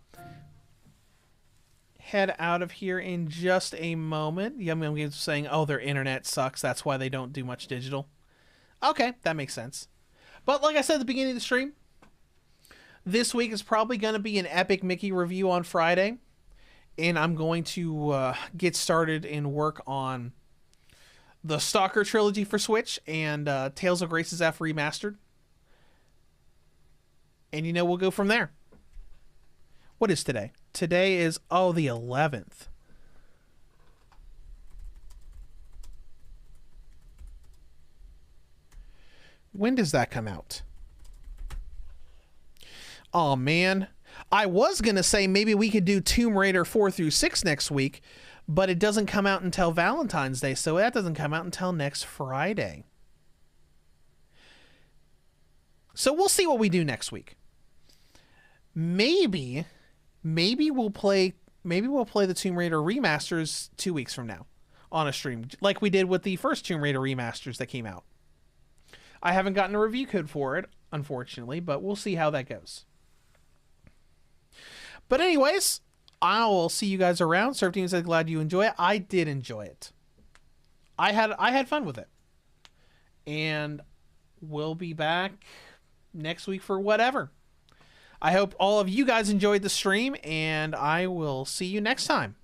head out of here in just a moment. Yum Yum Games saying, "Oh, their internet sucks. That's why they don't do much digital." Okay, that makes sense. But like I said at the beginning of the stream, this week is probably going to be an Epic Mickey review on Friday. And I'm going to get started and work on the Stalker trilogy for Switch, and Tales of Grace's F remastered. And we'll go from there. What is today? Today is the 11th. When does that come out? Oh man, I was gonna say maybe we could do Tomb Raider 4 through 6 next week, but it doesn't come out until Valentine's Day, so that doesn't come out until next Friday. So we'll see what we do next week. Maybe we'll play the Tomb Raider remasters 2 weeks from now on a stream, like we did with the first Tomb Raider remasters that came out. I haven't gotten a review code for it, unfortunately, but we'll see how that goes. But anyways, I will see you guys around. Surf Team said glad you enjoy it. I did enjoy it. I had fun with it. And we'll be back next week for whatever. I hope all of you guys enjoyed the stream, and I will see you next time.